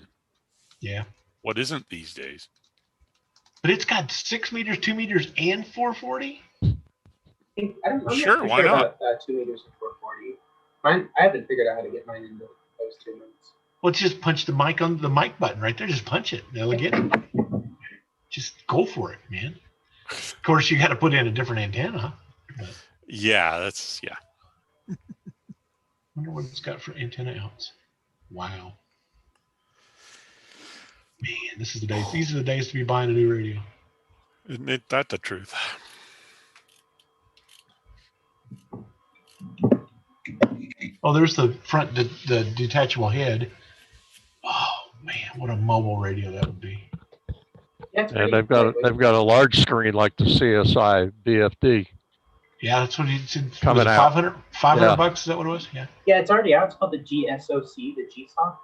yeah. What isn't these days? But it's got 6 meters, 2 meters, and 440. I'm Sure, not why sure not? about 2 meters and 440. Mine, I haven't figured out how to get mine into those 2 minutes. Well, just punch the mic on the mic button right there. Just punch it. They'll get it. Just go for it, man. Of course, you got to put in a different antenna. But Yeah, that's I wonder what it's got for antenna outs. Wow. Man, this is the days. These are the days to be buying a new radio. Isn't that the truth? Oh, there's the front, the detachable head. Oh man, what a mobile radio that would be. Yeah, And they've got a large screen like the CSI BFD. Yeah, that's what he said. Coming was it out. 500 Yeah. bucks. Is that what it was? Yeah. Yeah, it's already out. It's called the GSOC, the GSOC.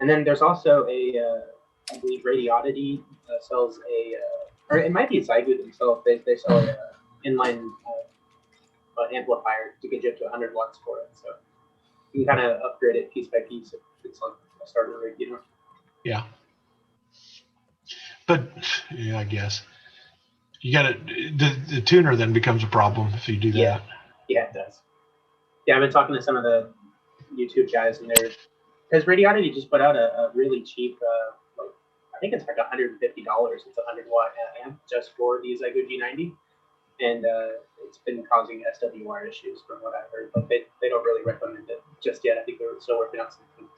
And then there's also I believe Radioddity sells or it might be Xeigu themselves. They sell an inline amplifier to get you up to 100 watts for it. So you can kind of upgrade it piece by piece. It's like a starter rig, you know. Yeah. But yeah, I guess you got to the tuner then becomes a problem if you do that. Yeah. Yeah, it does. Yeah, I've been talking to some of the YouTube guys, and they're because Radioddity just put out a really cheap, I think it's like $150. It's a 100-watt amp just for the Xeigu G90, and it's been causing SWR issues from what I've heard. But they don't really recommend it just yet. I think they're still working out some things.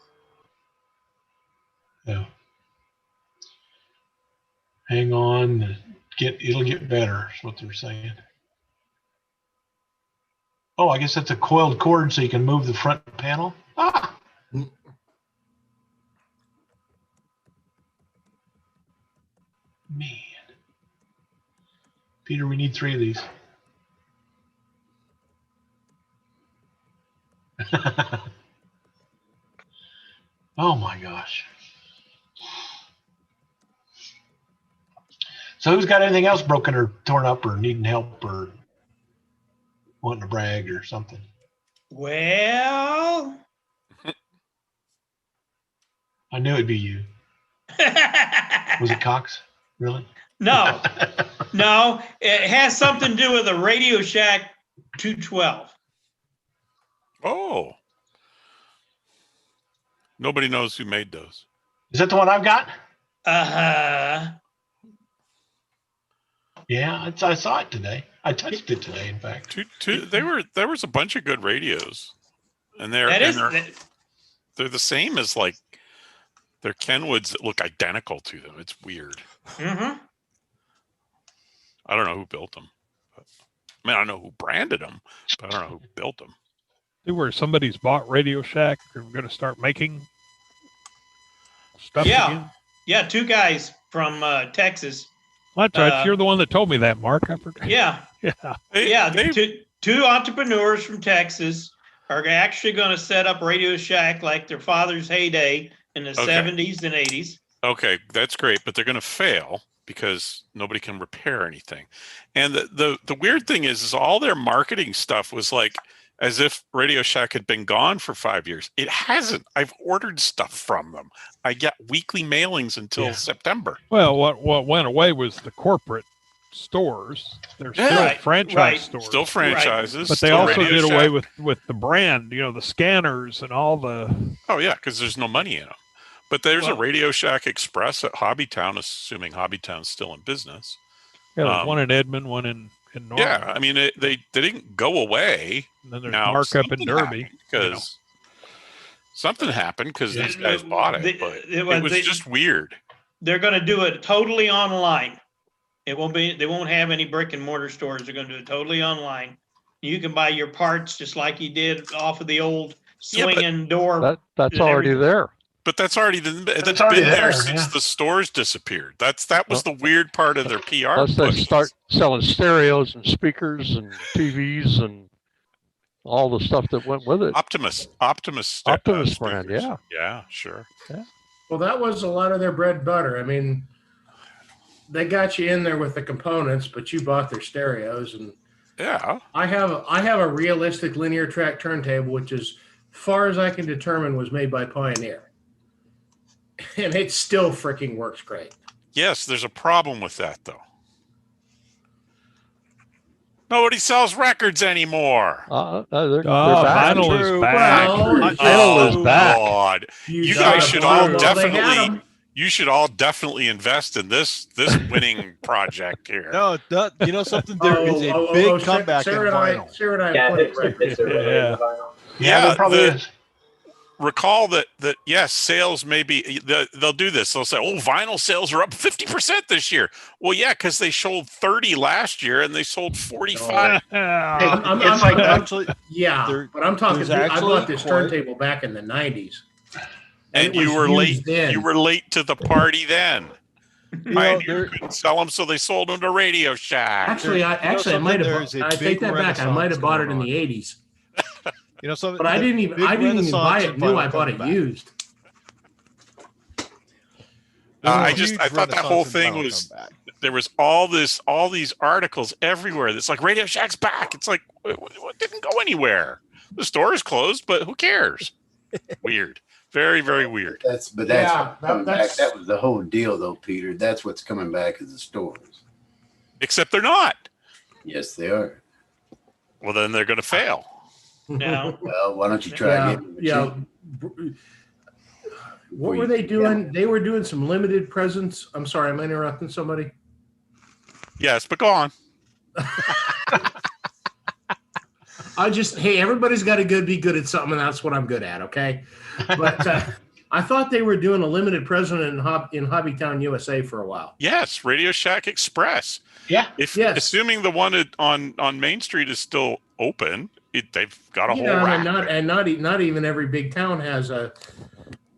Yeah. Hang on, it'll get better. Is what they're saying. Oh, I guess that's a coiled cord, so you can move the front panel. Ah. Man. Peter, we need 3 of these. Oh my gosh. So who's got anything else broken or torn up or needing help or wanting to brag or something? Well, I knew it'd be you. Was it Cox? Really? No, no. It has something to do with a Radio Shack 212. Oh. Nobody knows who made those. Is that the one I've got? Uh-huh. Yeah, I saw it today. I touched it today, in fact. There was a bunch of good radios, and they're the same as like they're Kenwoods that look identical to them. It's weird. Mm-hmm. I don't know who built them. I mean, I know who branded them, but I don't know who built them. Where somebody's bought Radio Shack, they're going to start making stuff Yeah. again. Yeah, 2 guys from Texas. Well, that's right. You're the one that told me that, Mark. I forgot. Yeah. Yeah. Two entrepreneurs from Texas are actually going to set up Radio Shack like their father's heyday in the 70s and 80s. Okay, that's great, but they're going to fail because nobody can repair anything. And the weird thing is all their marketing stuff was like as if Radio Shack had been gone for 5 years. It hasn't. I've ordered stuff from them. I get weekly mailings until September. Well, what went away was the corporate stores. They're still franchise stores. Still franchises. But they still also Radio did Shack. away with the brand, the scanners and all the... Oh, yeah, because there's no money in them. But there's a Radio Shack Express at Hobbytown, assuming Hobbytown's still in business. Yeah, there's one in Edmond, one in Norman. Yeah, I mean, they didn't go away. And then there's now, Mark up in Derby. Because something happened because these guys bought it. But it was just weird. They're going to do it totally online. It won't be. They won't have any brick and mortar stores. They're going to do it totally online. You can buy your parts just like you did off of the old swinging door. That's already there. But that's already been already there there, since yeah. the stores disappeared. That was the weird part of their PR. Unless they push. start selling stereos and speakers and TVs and all the stuff that went with it. Optimus brand, speakers. yeah. Yeah, sure. Yeah. Well, that was a lot of their bread and butter. I mean, they got you in there with the components, but you bought their stereos. And Yeah. I have a realistic linear track turntable, which, as far as I can determine, was made by Pioneer, and it still freaking works great. Yes, there's a problem with that though. Nobody sells records anymore. They're back. Vinyl is back. Vinyl is back. God. You guys should all definitely. You should all definitely invest in this winning project here. No, you know something? There is a big comeback in vinyl. Sarah and I Yeah, put it right it's really Yeah. the vinyl. Yeah, there probably is. Recall that yes, sales may be they'll do this. They'll say, "Oh, vinyl sales are up 50% this year." Well, yeah, because they sold 30 last year and they sold 45. Actually, Yeah, but I'm talking. I bought this turntable back in the '90s, and you were late. You were late to the party then. Pioneer couldn't sell them, so they sold them to Radio Shack. Actually, I might have. I take that back. I might have bought it in the '80s. You know something? But I didn't even buy it new. I bought it used. I thought that whole thing was there was all these articles everywhere. That's like Radio Shack's back. It's like what didn't go anywhere. The store is closed, but who cares? Weird. Very, very weird. That was the whole deal, though, Peter. That's what's coming back is the stores. Except they're not. Yes, they are. Well, then they're going to fail. No. Well, why don't you try again? Yeah. What were they doing? They were doing some limited presence. I'm sorry, I'm interrupting somebody. Yes, but go on. Hey, everybody's got to be good at something, and that's what I'm good at, okay? But I thought they were doing a limited presence in Hobbytown, USA for a while. Yes, Radio Shack Express. Yeah. Assuming the one on Main Street is still open, they've got a whole rack. And not even every big town has a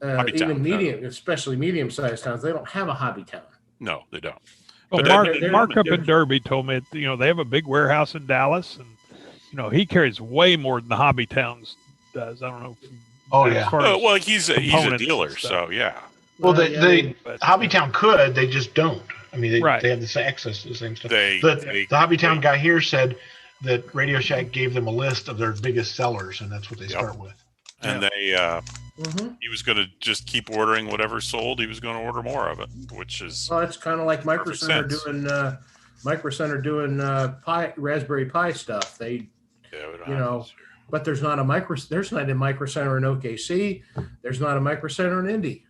Hobbytown, medium, especially medium-sized towns. They don't have a Hobbytown. No, they don't. Well, Mark up in Derby told me, they have a big warehouse in Dallas, and he carries way more than the Hobby Towns does. I don't know. Oh yeah. Well, he's a dealer, so yeah. Well, Hobbytown could, they just don't. I mean, they have this access to the same stuff. The Hobbytown guy here said that Radio Shack gave them a list of their biggest sellers, and that's what they start with. And he was going to just keep ordering whatever sold. He was going to order more of it, which is it's kind of like Microcenter doing Raspberry Pi stuff. They, but there's not a Microcenter in OKC. There's not a Microcenter in Indy.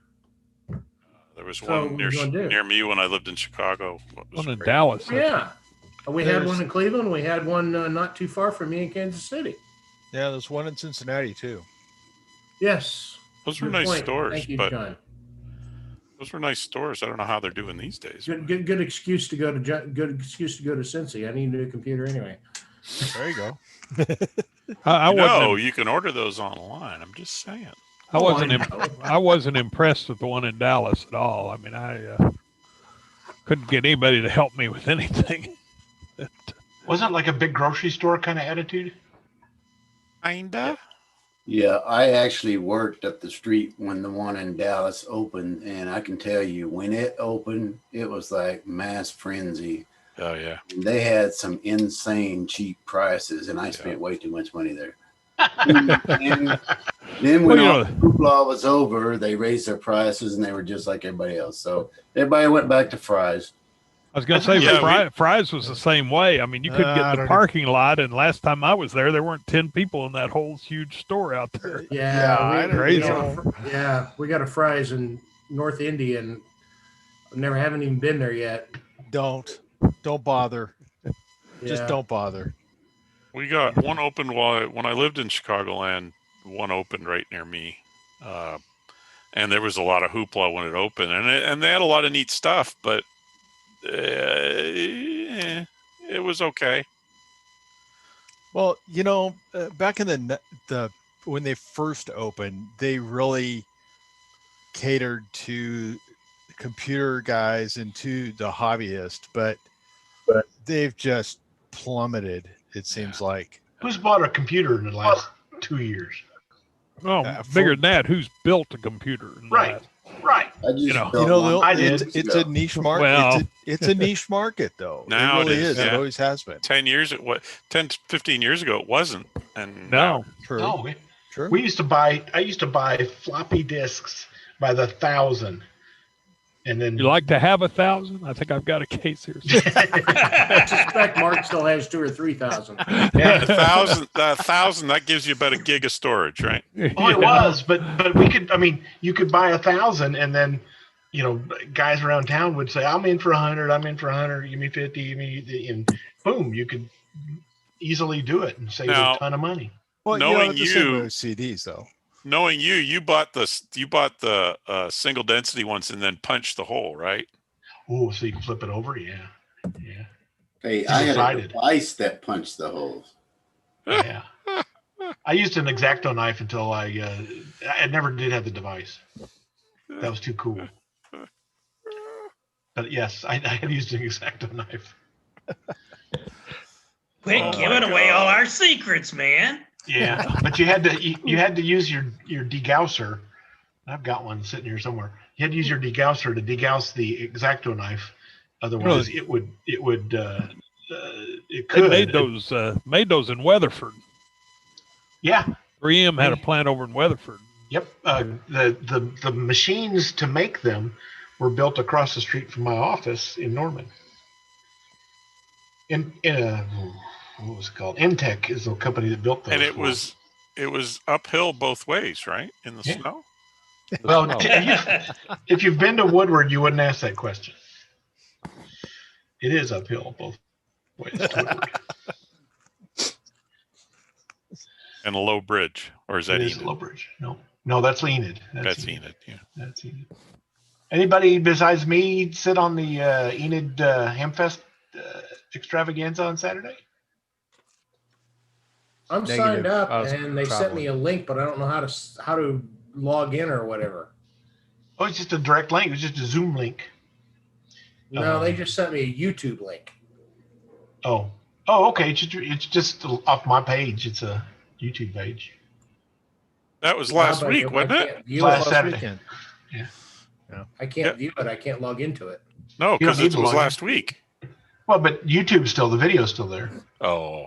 There was one near me when I lived in Chicago. One in Dallas. Yeah. We had one in Cleveland. We had one not too far from me in Kansas City. Yeah, there's one in Cincinnati too. Yes. Those were nice stores. Thank you, but John. Those were nice stores. I don't know how they're doing these days. Good excuse to go to Cincy. I need a new computer anyway. There you go. You can order those online. I'm just saying. I wasn't impressed with the one in Dallas at all. I mean, I couldn't get anybody to help me with anything. Wasn't it like a big grocery store kind of attitude? Kinda. Yeah, I actually worked up the street when the one in Dallas opened, and I can tell you, when it opened, it was like mass frenzy. Oh, yeah. And they had some insane cheap prices, and I spent way too much money there. and then when all the hoopla was over, they raised their prices, and they were just like everybody else. So everybody went back to Fry's. I was going to say, Fry's was the same way. I mean, you couldn't get in the parking lot, and last time I was there weren't 10 people in that whole huge store out there. We got a Fry's in North Indy, and haven't even been there yet. Don't bother. Just don't bother. We got one open when I lived in Chicagoland. One opened right near me, and there was a lot of hoopla when it opened, and they had a lot of neat stuff, but it was okay. Well, back in the when they first opened, they really catered to computer guys and to the hobbyist, but they've just plummeted. It seems like. Who's bought a computer in the last 2 years? Oh, bigger than that, who's built a computer? Right. I just I did. It's a niche market. Well, it's a niche market, though. Now it really it is, is. yeah. It always has been. 10, 15 years ago, it wasn't. And no, true. No, True. I used to buy floppy disks by the 1,000. And then you like to have 1,000? I think I've got a case here. I suspect Mark still has 2,000 or 3,000. Yeah, 1,000, that gives you about a gig of storage, right? Oh, it was, but we could. I mean, you could buy 1,000, and then, guys around town would say, "I'm in for 100. I'm in for 100. Give me 50. Give me," and boom, you could easily do it and save a ton of money. Well, knowing the same with CDs though. Knowing you bought the single density ones and then punched the hole, right? Oh, so you can flip it over, yeah. Hey, I had a device that punched the holes. Yeah. I used an X-Acto knife until I never did have the device. That was too cool. But yes, I had used an X-Acto knife. Quit giving away all our secrets, man. Yeah, but you had to use your degausser. I've got one sitting here somewhere. You had to use your degausser to degauss the X-Acto knife. Otherwise, it could. They made those in Weatherford. Yeah. 3M had a plant over in Weatherford. Yep. The machines to make them were built across the street from my office in Norman. What was it called? Intech is the company that built those. And it was uphill both ways, right? In the snow. Well, if you've been to Woodward, you wouldn't ask that question. It is uphill both ways to Woodward. And a low bridge, or is that Enid? It is a low bridge. No, that's Enid. That's Enid. Yeah, that's Enid. Anybody besides me sit on the Enid Hamfest extravaganza on Saturday? I'm signed up, and they sent me a link, but I don't know how to log in or whatever. Oh, it's just a direct link. It's just a Zoom link. No, they just sent me a YouTube link. Oh, okay. It's just off my page. It's a YouTube page. That was last week, wasn't it? Last Saturday. Yeah. I can't view it. I can't log into it. No, because it was last week. Well, but YouTube's still, the video's still there. Oh.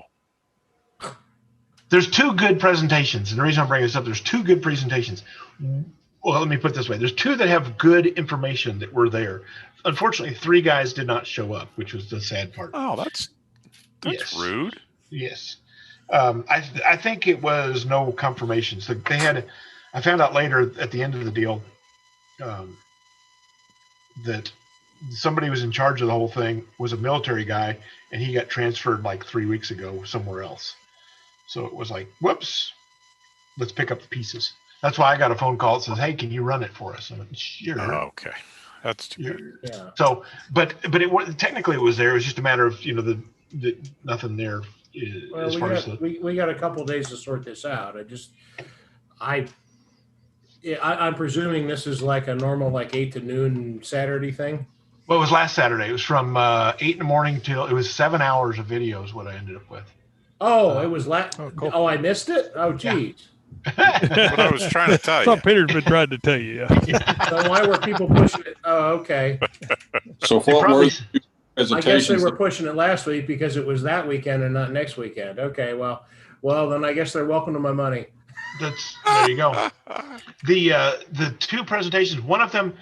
There's two good presentations. And the reason I'm bringing this up, there's two good presentations. Well, let me put it this way. There's two that have good information that were there. Unfortunately, 3 guys did not show up, which was the sad part. Oh, that's rude. Yes. I think it was no confirmation. So they had, I found out later at the end of the deal that somebody was in charge of the whole thing, was a military guy, and he got transferred like 3 weeks ago somewhere else. So it was like, whoops, let's pick up the pieces. That's why I got a phone call that says, "Hey, can you run it for us?" I'm like, "Sure." Oh, okay, that's too good. Yeah. So, but it was technically it was there. It was just a matter of the nothing there. Well, we got a couple of days to sort this out. I'm presuming this is like a normal 8 to noon Saturday thing. Well, it was last Saturday. It was from 8 in the morning till it was 7 hours of videos. What I ended up with. Oh, it was cool. Oh, I missed it. Oh, geez. What I was trying to tell you. That's what Peter's been trying to tell you. So why were people pushing it? Oh, okay. So what I guess they were pushing it last week because it was that weekend and not next weekend. Okay, well, then I guess they're welcome to my money. There you go. The two presentations. One of them,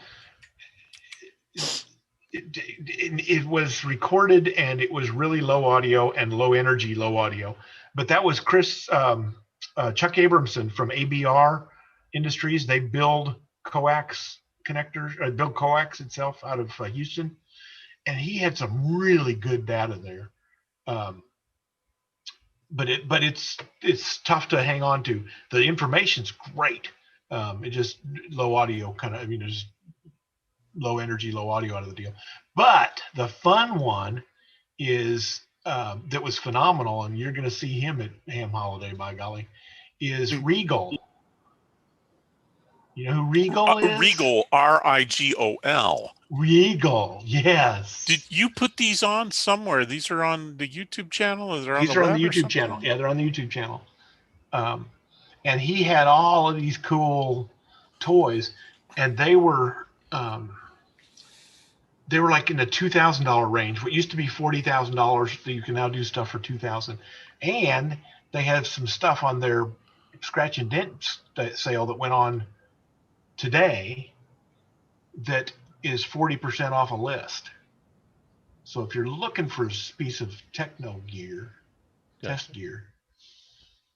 it was recorded and it was really low audio and low energy, low audio. But that was Chuck Abramson from ABR Industries. They build coax connectors, build coax itself out of Houston, and he had some really good data there. But it's tough to hang on to. The information's great. It just low audio kind of. I mean, there's low energy, low audio out of the deal. But the fun one is that was phenomenal, and you're going to see him at Ham Holiday, by golly, is Regal. You know who Regal is? Regal, R-I-G-O-L. Regal, yes. Did you put these on somewhere? These are on the YouTube channel? Or These are on the YouTube channel. Yeah, they're on the YouTube channel. And he had all of these cool toys, and they were like in the $2,000 range. What used to be $40,000, you can now do stuff for $2,000. And they have some stuff on their scratch and dent sale that went on today that is 40% off a list. So if you're looking for a piece of techno gear, test gear,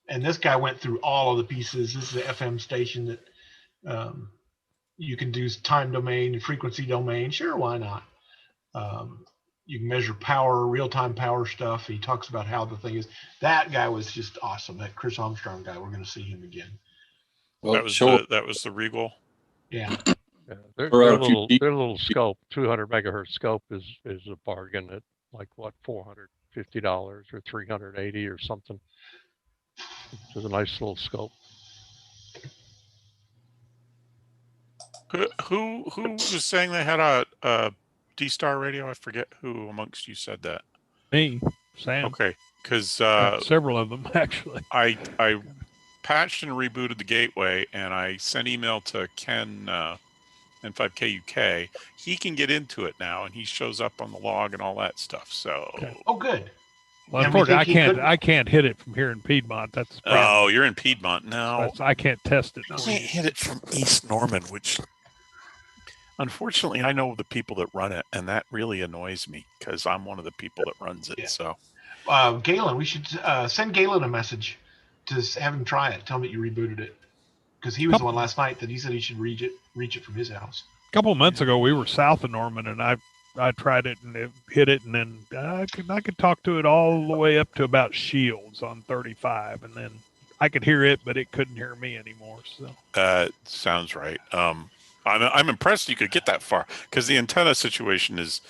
and this guy went through all of the pieces. This is an FM station that you can do time domain and frequency domain. Sure, why not? You can measure power, real-time power stuff. He talks about how the thing is. That guy was just awesome. That Chris Armstrong guy. We're going to see him again. Well, that was the Regal. Yeah. Their little scope, 200 megahertz scope is a bargain at like what, $450 or $380 or something. It's a nice little scope. Who was saying they had a D-Star radio? I forget who amongst you said that. Me, Sam. Okay, because several of them actually. I patched and rebooted the gateway, and I sent email to Ken N5KUK. He can get into it now, and he shows up on the log and all that stuff. So, oh, good. Well, unfortunately, I can't hit it from here in Piedmont. That's the problem. Oh, you're in Piedmont now. I can't test it. I can't hit it from East Norman, which unfortunately I know the people that run it, and that really annoys me because I'm one of the people that runs it. Yeah. So, Gayland, we should send Gayland a message to have him try it. Tell him that you rebooted it, because he was the one last night that he said he should reach it from his house. A couple of months ago, we were south of Norman, and I tried it and it hit it, and then I could talk to it all the way up to about Shields on 35, and then I could hear it, but it couldn't hear me anymore. So sounds right. I'm impressed you could get that far, because the antenna situation is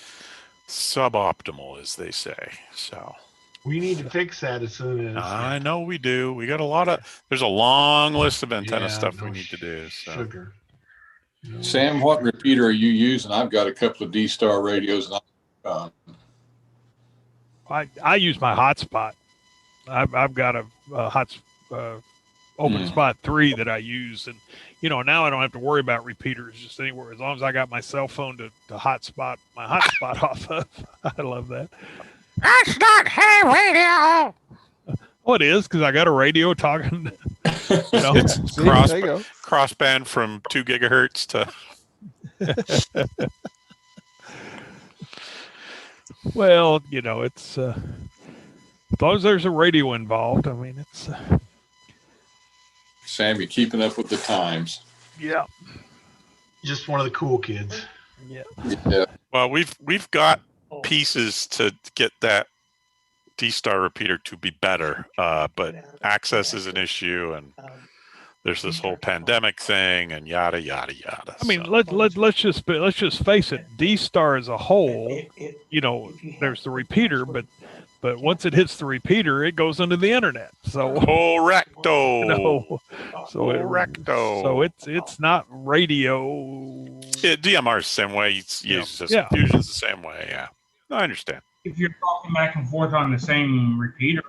suboptimal, as they say. So we need to fix that as soon as. I know we do. We got there's a long list of antenna stuff we need to do. So. Sugar. No. Sam, what repeater are you using? I've got a couple of D-Star radios. And I use my hotspot. I've got a open spot 3 that I use, and now I don't have to worry about repeaters just anywhere, as long as I got my cell phone to hotspot my hotspot off of. I love that. That's not ham radio. Oh, it is, because I got a radio talking. It's crossband from 2 gigahertz to. Well, it's as long as there's a radio involved. I mean, it's. Sam, you're keeping up with the times. Yeah. Just one of the cool kids. Yeah. Well, we've got pieces to get that D-Star repeater to be better, but access is an issue, and there's this whole pandemic thing, and yada yada yada. I mean, let's just face it. D-Star as a whole, there's the repeater, but once it hits the repeater, it goes into the internet. So correcto. So it's not radio. Yeah, DMR is the same way. Fusion's the same way. Yeah, I understand. If you're talking back and forth on the same repeater,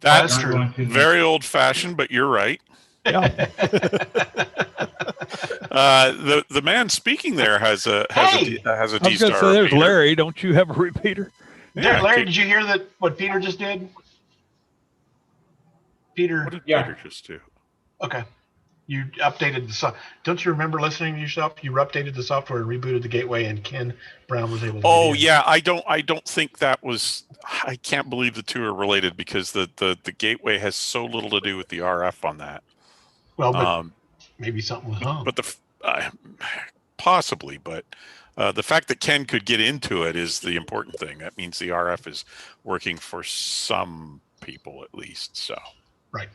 that's true. Very old fashioned, but you're right. Yeah. The man speaking there has a D-Star. So there's Larry. Don't you have a repeater? Yeah, Larry, did you hear what Peter just did? Peter. What did Peter just do? Okay. You updated the software. Don't you remember listening to yourself? You updated the software and rebooted the gateway, and Ken Brown was able to. Oh yeah, I don't think that was. I can't believe the two are related, because the gateway has so little to do with the RF on that. Well, but maybe something was wrong. But possibly, but the fact that Ken could get into it is the important thing. That means the RF is working for some people at least. So right.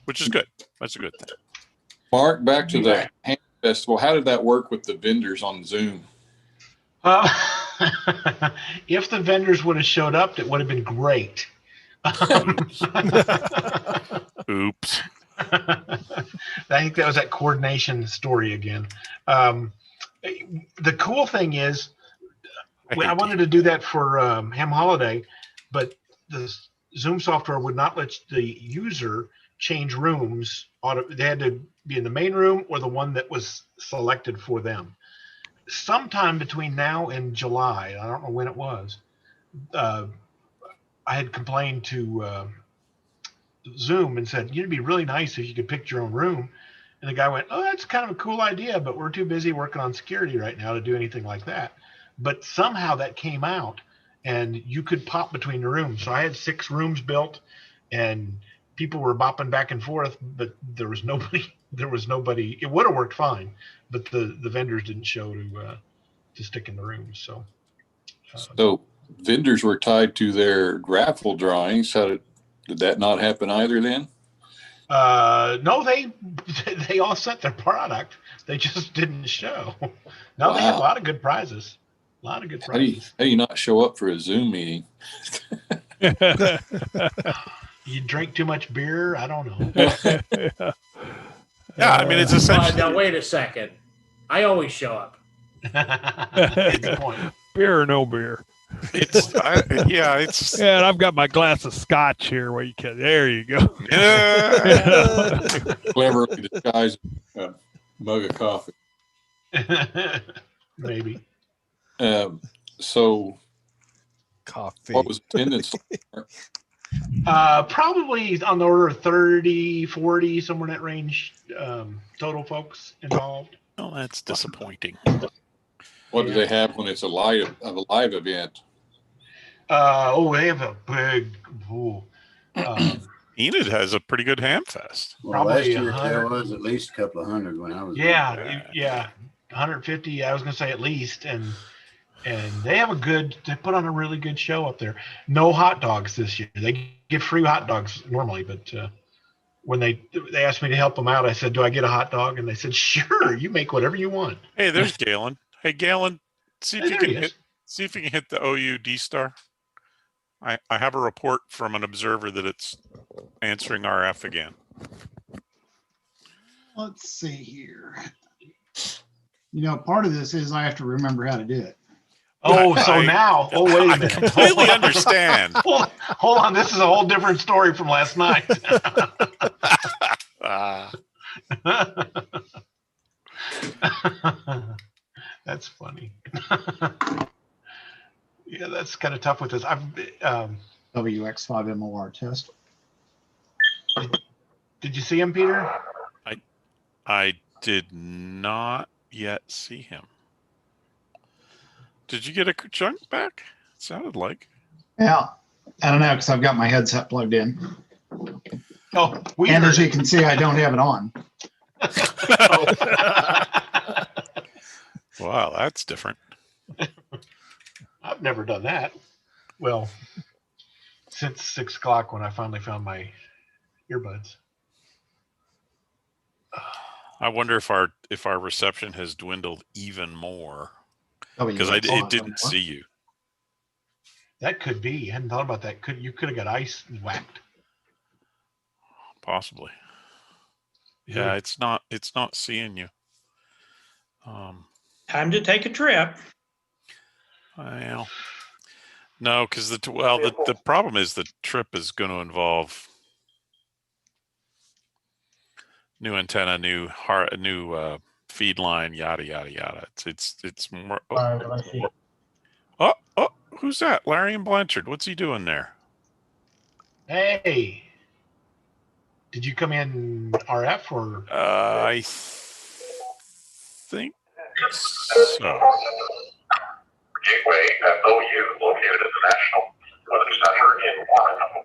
Which is good. That's a good thing. Mark, back to the ham festival. How did that work with the vendors on Zoom? If the vendors would have showed up, it would have been great. Oops. I think that was that coordination story again. The cool thing is, I wanted to do that for Ham Holiday, but the Zoom software would not let the user change rooms. They had to be in the main room or the one that was selected for them. Sometime between now and July, I don't know when it was, I had complained to Zoom and said, it'd be really nice if you could pick your own room. And the guy went, oh, that's kind of a cool idea, but we're too busy working on security right now to do anything like that. But somehow that came out and you could pop between the rooms. So I had 6 rooms built and people were bopping back and forth, but there was nobody. It would have worked fine, but the vendors didn't show to stick in the rooms. So vendors were tied to their raffle drawings. Did that not happen either then? No, they all sent their product. They just didn't show. No, They had a lot of good prizes. A lot of good prizes. How do you not show up for a Zoom meeting? You drink too much beer? I don't know. Yeah, I mean, it's essentially. Now, wait a second. I always show up. Good point. Beer or no beer. It's Yeah, and I've got my glass of scotch here where you can. There you go. Yeah. Cleverly disguised mug of coffee. Maybe. So, Coffee. what was attendance? Probably on the order of 30, 40, somewhere in that range, total folks involved. Oh, that's disappointing. What do they have when it's a live event? They have a big. Enid has a pretty good ham fest. Well, Probably last year 100. there was at least a couple of hundred when I was. Yeah, 150. I was gonna say at least, and they have they put on a really good show up there. No hot dogs this year. They give free hot dogs normally, but when they asked me to help them out, I said, "Do I get a hot dog?" And they said, "Sure, you make whatever you want." Hey, there's Gayland. Hey, Gayland, see if Hey, you there can he is. see if you can hit the OU D star. I have a report from an observer that it's answering RF again. Let's see here. Part of this is I have to remember how to do it. Oh, wait a minute. I completely understand. Hold on, this is a whole different story from last night. That's funny. Yeah, that's kind of tough with this. WX5MOR test. Did you see him, Peter? I did not yet see him. Did you get a chunk back? It sounded like. Yeah, I don't know because I've got my headset plugged in. Oh, weird. And as you can see, I don't have it on. Wow, that's different. I've never done that. Well, since 6 o'clock when I finally found my earbuds. I wonder if our reception has dwindled even more because it didn't see you. That could be. I hadn't thought about that. You could have got ice whacked. Possibly. Yeah, it's not seeing you. Time to take a trip. Well, no, because the problem is the trip is going to involve new antenna, new feed line, yada yada yada. It's more. Oh, who's that? Larry and Blanchard. What's he doing there? Hey, did you come in RF or? I think so. Gateway at OU, located at the National Weather Center in Washington.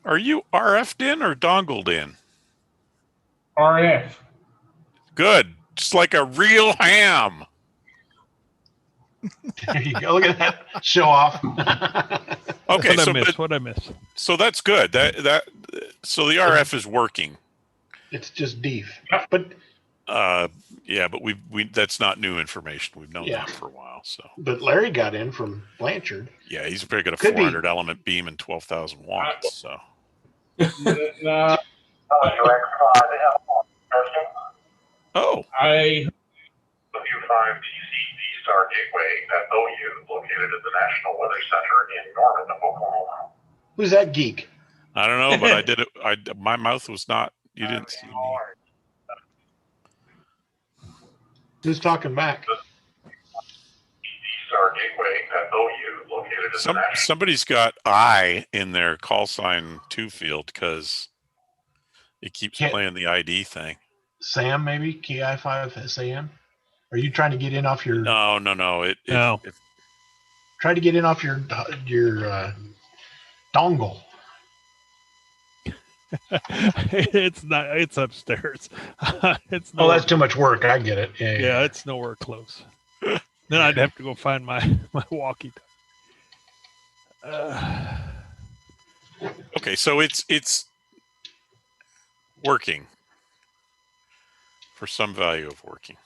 Are you RF'd in or dongled in? RF. Good. Just like a real ham. There you go. Look at that show off. Okay, What I miss? So that's good. So the RF is working. It's just deef. But Yeah, but we that's not new information. We've known Yeah. that for a while. So, But Larry got in from Blanchard. yeah, he's probably got a Could be. 400 element beam and 12,000 watts. So, No, oh, I The U5 TC D-Star Gateway at OU, located at the National Weather Center in Norman, Oklahoma. Who's that geek? I don't know, but I did it. My mouth was not. You didn't see me. Who's talking back? D-Star Gateway at OU, located at the National. Somebody's got I in their call sign 2 field because it keeps playing the ID thing. Sam, maybe KI5 SAM. Are you trying to get in off your? No. No. Try to get in off your dongle. It's not. It's upstairs. It's Oh, that's too much work. I get it. Yeah, it's nowhere close. Then I'd have to go find my walkie. Okay, so it's working for some value of working.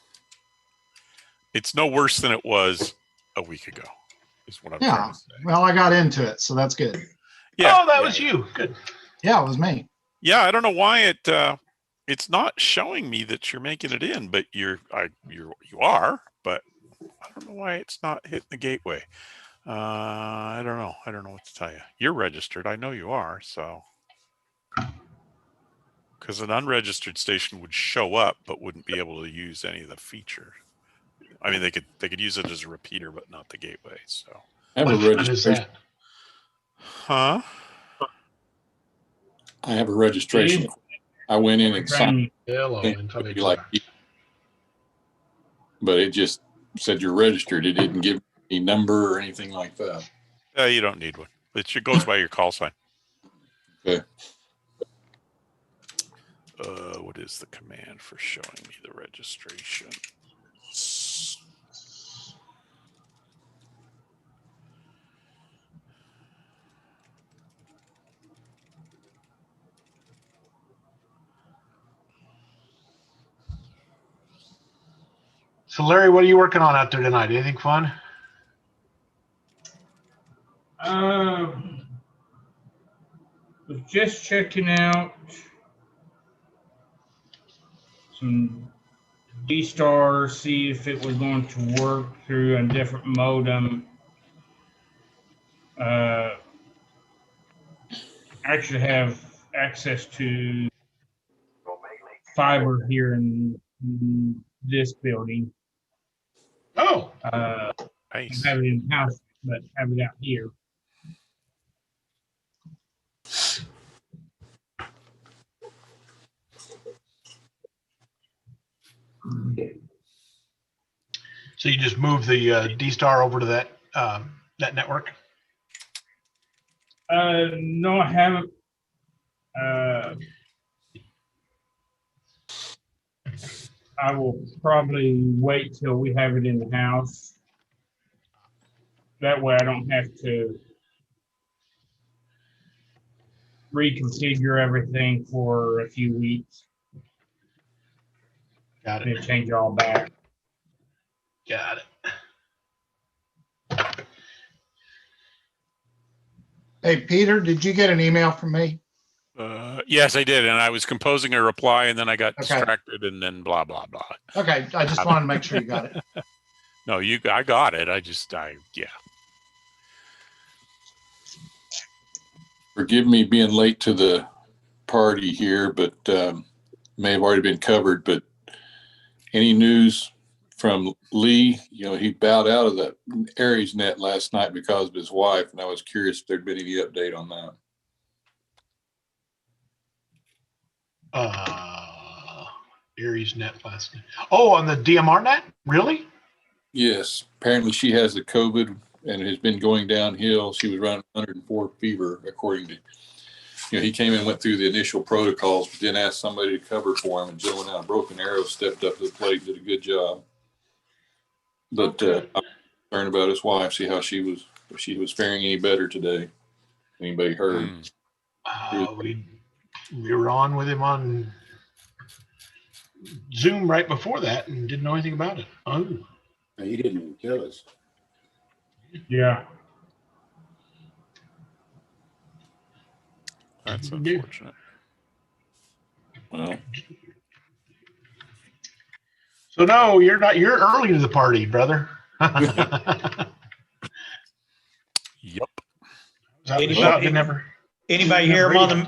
It's no worse than it was a week ago, is what I'm trying to say. Well, I got into it, so that's good. Yeah. Oh, that was you. Good. Yeah, it was me. Yeah, I don't know why it's not showing me that you're making it in, but you are, but I don't know why it's not hitting the gateway. I don't know. I don't know what to tell you. You're registered. I know you are, so. Because an unregistered station would show up, but wouldn't be able to use any of the features. I mean, they could use it as a repeater, but not the gateway. So. I have a registration. Huh? I have a registration. I went in and signed. Hello, But it just said you're registered. It didn't give me a number or anything like that. You don't need one. It goes by your call sign. Okay. What is the command for showing me the registration? So, Larry, what are you working on out there tonight? Anything fun? was just checking out some D-Star, see if it was going to work through a different modem. Actually have access to fiber here in this building. Oh, nice. Have it in house, but have it out here. so you just move the D-Star over to that that network? No, I haven't. I will probably wait till we have it in the house. That way I don't have to reconfigure everything for a few weeks. Got and change it all back. Got it. Hey, Peter, did you get an email from me? Yes, I did, and I was composing a reply, and then I got distracted, and then blah blah blah. Okay, I just wanted to make sure you got it. No, I got it. Yeah. Forgive me being late to the party here, but may have already been covered. But any news from Lee? You know, he bowed out of the Aries net last night because of his wife, and I was curious if there'd been any update on that. Aries net last night. Oh, on the DMR net? Really? Yes. Apparently she has the COVID and has been going downhill. She was running 104 fever, according to, he came in, went through the initial protocols, but then asked somebody to cover for him. And gentleman out of Broken Arrow stepped up to the plate, did a good job. But I'm concerned about his wife, see how she was, if she was faring any better today. Anybody heard? We were on with him on Zoom right before that and didn't know anything about it. Oh. No, you didn't tell us. Yeah. That's unfortunate. Well, So no, you're not. You're early to the party, brother. Yep. Anybody hear him on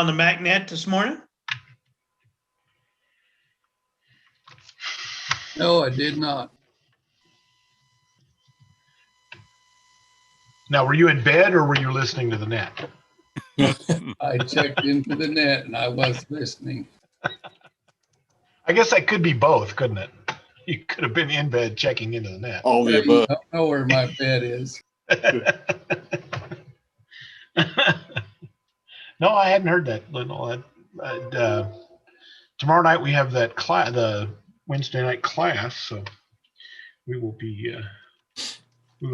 the MacNet this morning? No, I did not. Now, were you in bed or were you listening to the net? I checked into the net and I was listening. I guess that could be both, couldn't it? You could have been in bed checking into the net. All the above. I don't know where my bed is. No, I hadn't heard that, Lyndle. Tomorrow night we have that class, the Wednesday night class, so we will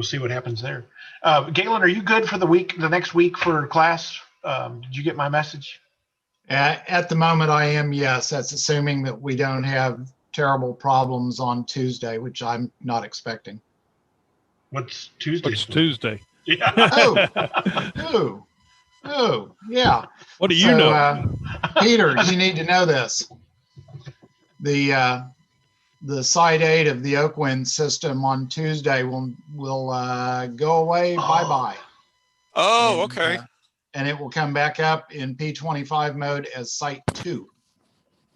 see what happens there. Gayland, are you good for the next week for class? Did you get my message? At the moment, I am, yes. That's assuming that we don't have terrible problems on Tuesday, which I'm not expecting. What's Tuesday? What's Tuesday? Yeah. Oh, yeah. What do you know? Peter, you need to know this. The Site 8 of the Oakwind system on Tuesday will go away. Bye-bye. Oh, okay. And it will come back up in P25 mode as Site 2.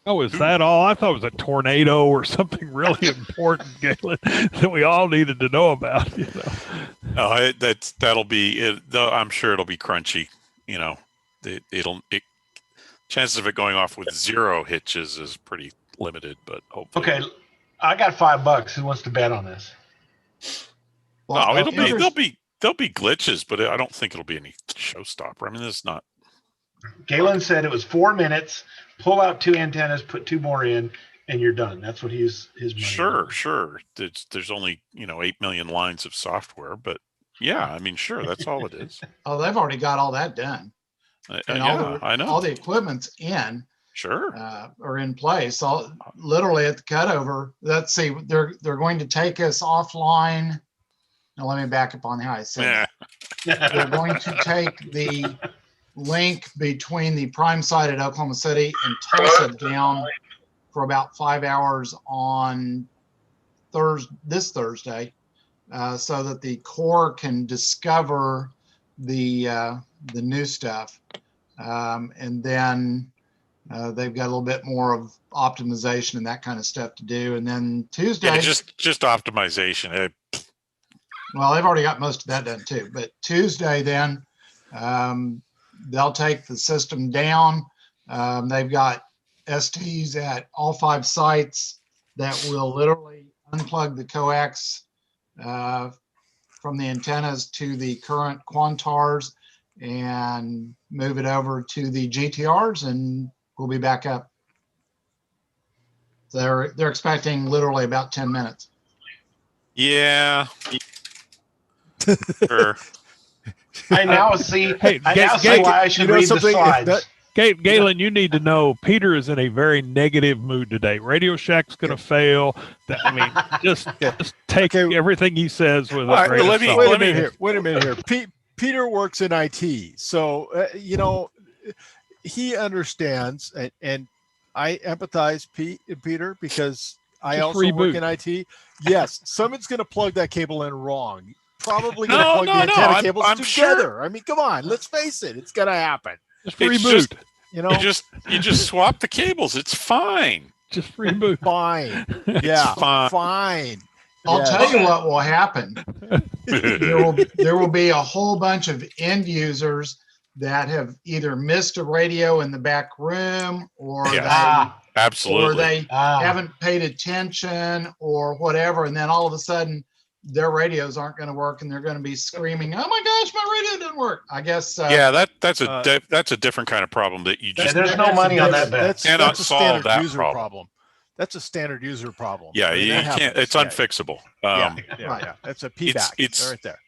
Oh, is that all? I thought it was a tornado or something really important, Gayland, that we all needed to know about. You know? No, that'll be it. Though I'm sure it'll be crunchy. You know, chances of it going off with 0 hitches is pretty limited, but hopefully. Okay, I got $5. Who wants to bet on this? Well, no, there'll be glitches, but I don't think it'll be any showstopper. I mean, it's not. Gayland said it was 4 minutes. Pull out 2 antennas, put 2 more in, and you're done. That's what his money. Sure. There's only 8 million lines of software, but yeah, I mean, sure, that's all it is. Oh, they've already got all that done. And I know. All the equipment's in. Sure. Are in place. So literally at the cutover, let's see, they're going to take us offline. Now let me back up on how I said that. They're going to take the link between the prime site at Oklahoma City and Tulsa down for about 5 hours on this Thursday, so that the core can discover the new stuff, and then they've got a little bit more of optimization and that kind of stuff to do. And then Tuesday, yeah, just optimization. Well, they've already got most of that done too. But Tuesday, then they'll take the system down. They've got STs at all 5 sites that will literally unplug the coax from the antennas to the current Quantars and move it over to the GTRs, and we'll be back up. They're expecting literally about 10 minutes. Yeah. Sure. I now see. Hey, I now see why I should read the slides. Gayland, you need to know Peter is in a very negative mood today. Radio Shack's going to fail. I mean, just take everything he says with a grain of salt. Wait a minute here. Peter works in IT, so he understands, and I empathize, Peter, because I also work in IT. Yes, someone's going to plug that cable in wrong. Probably going to plug the antenna cables together. Sure. I mean, come on, let's face it, it's going to happen. Just reboot. You just swap the cables. It's fine. Just reboot. Fine. Yeah. Fine. I'll tell you what will happen. There will be a whole bunch of end users that have either missed a radio in the back room, or they haven't paid attention or whatever, and then all of a sudden their radios aren't going to work, and they're going to be screaming, "Oh my gosh, my radio didn't work!" I guess. Yeah, that's a different kind of problem that you just. There's no money on that. That's a solve that problem. That's a standard user problem. Yeah, you can't. It's unfixable. Right. That's a PBAC. It's right there.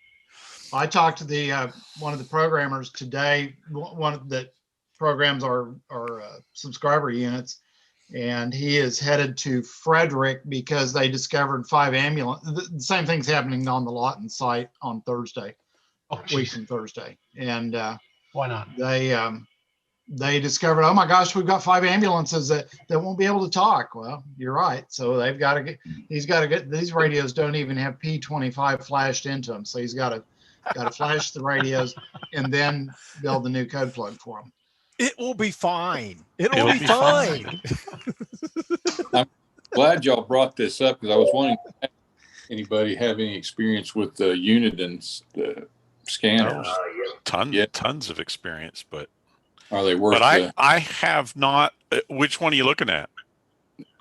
I talked to one of the programmers today. One of the programs are subscriber units, and he is headed to Frederick because they discovered 5 ambulance. The same thing's happening on the Lawton site on Thursday, week from Thursday, and why not? They discovered, oh my gosh, we've got 5 ambulances that won't be able to talk. Well, you're right. So they've got to get, these radios don't even have P25 flashed into them. So he's got to flash the radios and then build the new code plug for them. It will be fine. It'll be fine. I'm glad y'all brought this up because I was wondering if anybody have any experience with the Uniden scanners. Tons of experience, but are they worth? But I have not. Which one are you looking at?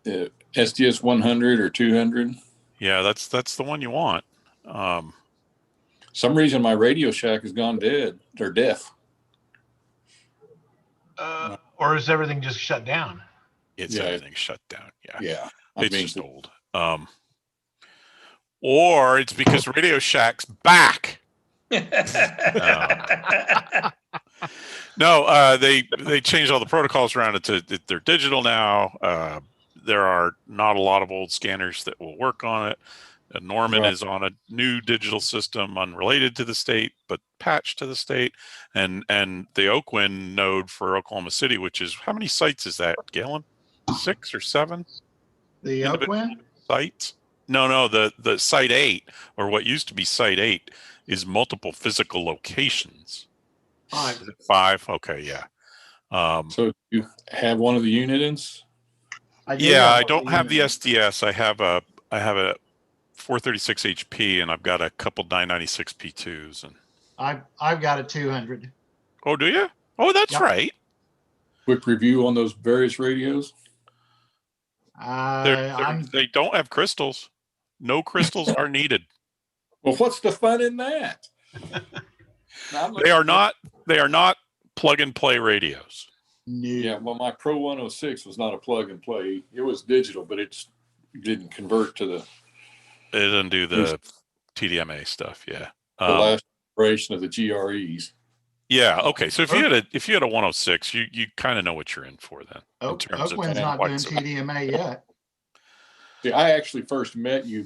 The SDS 100 or 200? Yeah, that's the one you want. Some reason my Radio Shack has gone dead. They're deaf. Or is everything just shut down? Everything's shut down. Yeah. Yeah. It's just old. Or it's because Radio Shack's back. No, they changed all the protocols around it they're digital now. There are not a lot of old scanners that will work on it. Norman is on a new digital system unrelated to the state, but patched to the state. And the Oakwind node for Oklahoma City, which is, how many sites is that, Galen? 6 or 7? The Oakwind? Sites? No, the Site 8, or what used to be Site 8, is multiple physical locations. 5. Is it 5? Okay, yeah. So you have one of the Unidens? I don't have the SDS. I have a 436 HP, and I've got a couple 996 P2s. And I've got a 200. Oh, do you? Oh, that's right. Quick review on those various radios. They don't have crystals. No crystals are needed. Well, what's the fun in that? They are not plug and play radios. Yeah, well, my Pro 106 was not a plug and play. It was digital, but it didn't convert to the. It didn't do the TDMA stuff. Yeah, the last generation of the GREs. Yeah. Okay. So if you had a 106, you kind of know what you're in for then. Oakland's not doing TDMA yet. See, I actually first met you,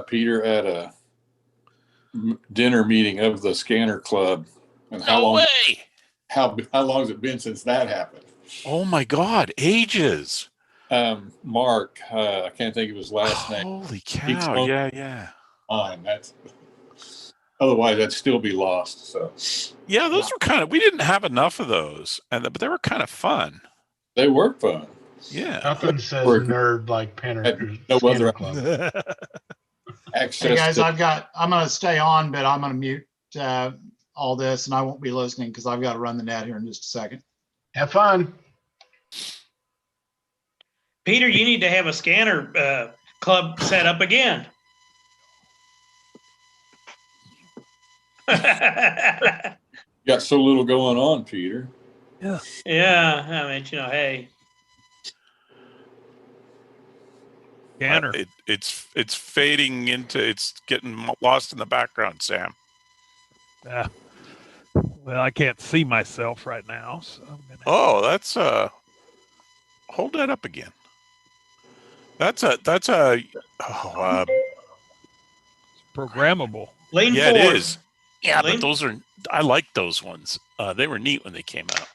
Peter, at a dinner meeting of the Scanner Club. And how long has it been since that happened? Oh my God, ages. Mark, I can't think of his last name. Holy cow! Yeah. Otherwise, that'd still be lost. So yeah, those were kind of. We didn't have enough of those, but they were kind of fun. They were fun. Yeah. Nothing says nerd like Penner. No other access. Hey guys, I'm going to stay on, but I'm going to mute all this, and I won't be listening because I've got to run the net here in just a second. Have fun. Peter, you need to have a scanner club set up again. Got so little going on, Peter. Yeah. Yeah. I mean, hey. Scanner. It's fading into. It's getting lost in the background, Sam. Well, I can't see myself right now, so I'm gonna. Oh, that's hold that up again. That's programmable. Lean yeah, forward. It is. Yeah, but those are. I like those ones. They were neat when they came out.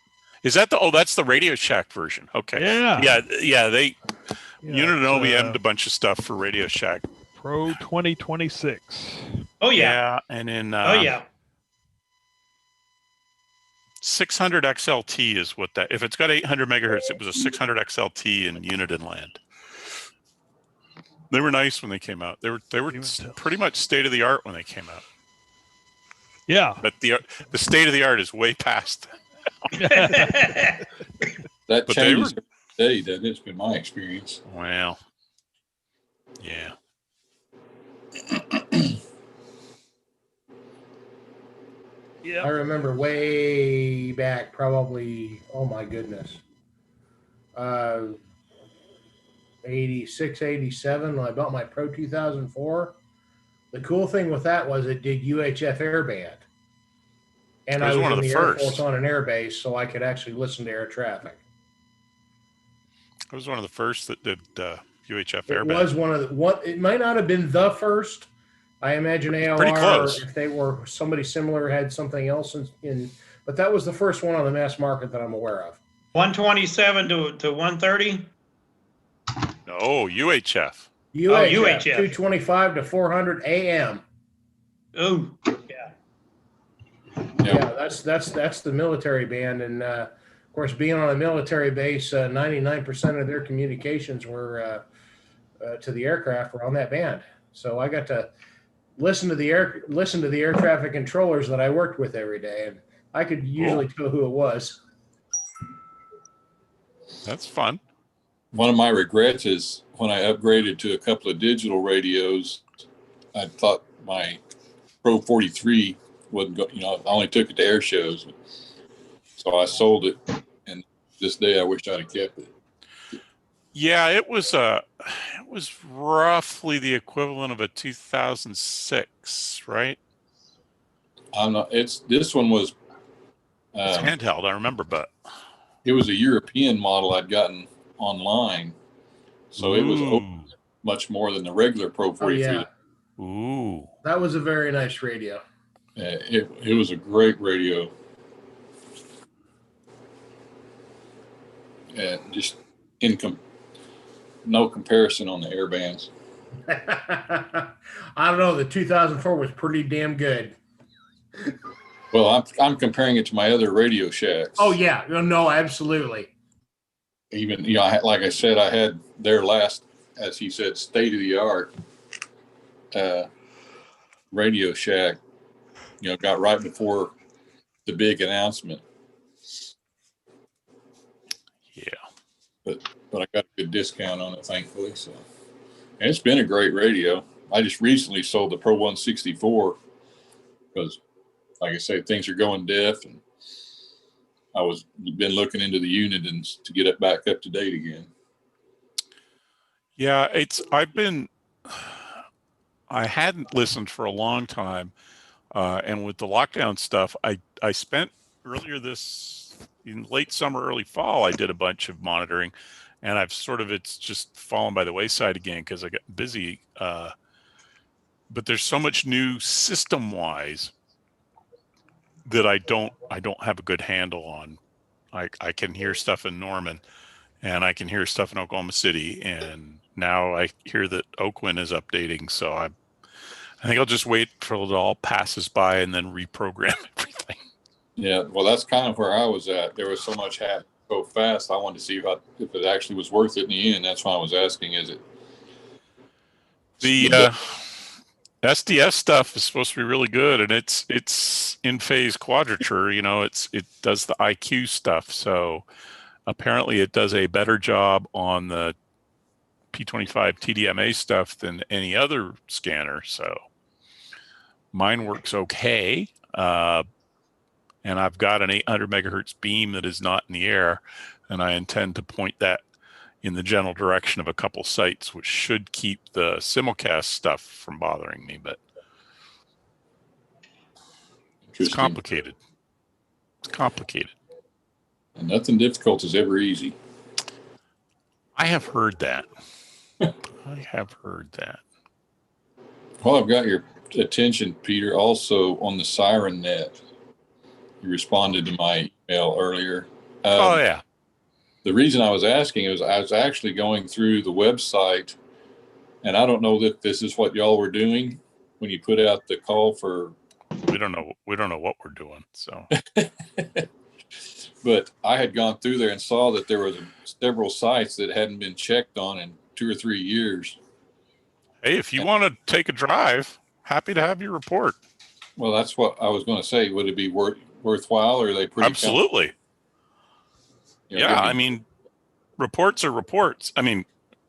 Is that that's the Radio Shack version? Okay. Yeah. They. Uniden OEM'd a bunch of stuff for Radio Shack. Pro 2026. Oh yeah. Yeah, and in 600 XLT is what that. If it's got 800 megahertz, it was a 600 XLT in Uniden land. They were nice when they came out. They were pretty much state of the art when they came out. Yeah, but the state of the art is way past that. That changes every day, doesn't it? It's been my experience. Well, yeah. I remember way back, probably, oh my goodness, 86, 87, when I bought my Pro 2004. The cool thing with that was it did UHF airband. And I was in the Air Force on an air base, so I could actually listen to air traffic. I was one of the first that did UHF It airband. was one of the It might not have been the first. I imagine AOR, pretty close. if they were somebody similar, had something else in. But that was the first one on the mass market that I'm aware of. 127 to 130. No, UHF. UHF 225 to 400 AM. Oh, Yeah, that's the military band, and of course, being on a military base, 99% of their communications were to the aircraft were on that band. So I got to listen to the air traffic controllers that I worked with every day, and I could usually tell who it was. That's fun. One of my regrets is when I upgraded to a couple of digital radios, I thought my Pro 43 wasn't go, I only took it to air shows. So I sold it, and this day I wish I'd have kept it. Yeah, it was roughly the equivalent of a 2006, right? I'm not. This one was. It's handheld, I remember, but it was a European model I'd gotten online, so it was much more than the regular Pro 43. Oh, yeah. Ooh, that was a very nice radio. It was a great radio. Just no comparison on the air bands. I don't know. The 2004 was pretty damn good. Well, I'm comparing it to my other Radio Shacks. Oh yeah, no, absolutely. Even like I said, I had their last, as he said, state of the art Radio Shack. Got right before the big announcement. Yeah, but I got a good discount on it, thankfully. So, and it's been a great radio. I just recently sold the Pro 164 because, like I say, things are going deaf, and I was been looking into the Uniden to get it back up to date again. Yeah, I hadn't listened for a long time, and with the lockdown stuff, I spent earlier in late summer, early fall, I did a bunch of monitoring, and it's just fallen by the wayside again because I got busy. But there's so much new system-wise that I don't have a good handle on. I can hear stuff in Norman, and I can hear stuff in Oklahoma City, and now I hear that Oakland is updating. So I think I'll just wait till it all passes by and then reprogram everything. Yeah, well, that's kind of where I was at. There was so much happening so fast. I wanted to see if it actually was worth it in the end. That's why I was asking, is it? The SDS stuff is supposed to be really good, and it's in phase quadrature. It does the IQ stuff. So apparently it does a better job on the P25 TDMA stuff than any other scanner. So mine works okay. And I've got an 800 megahertz beam that is not in the air, and I intend to point that in the general direction of a couple sites, which should keep the simulcast stuff from bothering me, but it's complicated. It's complicated. And nothing difficult is ever easy. I have heard that. I have heard that. Well, I've got your attention, Peter, also on the Siren Net. You responded to my email earlier. Oh, yeah. The reason I was asking is I was actually going through the website, and I don't know that this is what y'all were doing when you put out the call for. We don't know what we're doing. So, but I had gone through there and saw that there was several sites that hadn't been checked on in 2 or 3 years. Hey, if you want to take a drive, happy to have your report. Well, that's what I was going to say. Would it be worthwhile, or are they pretty? Absolutely. Yeah, I mean, reports are reports. I mean,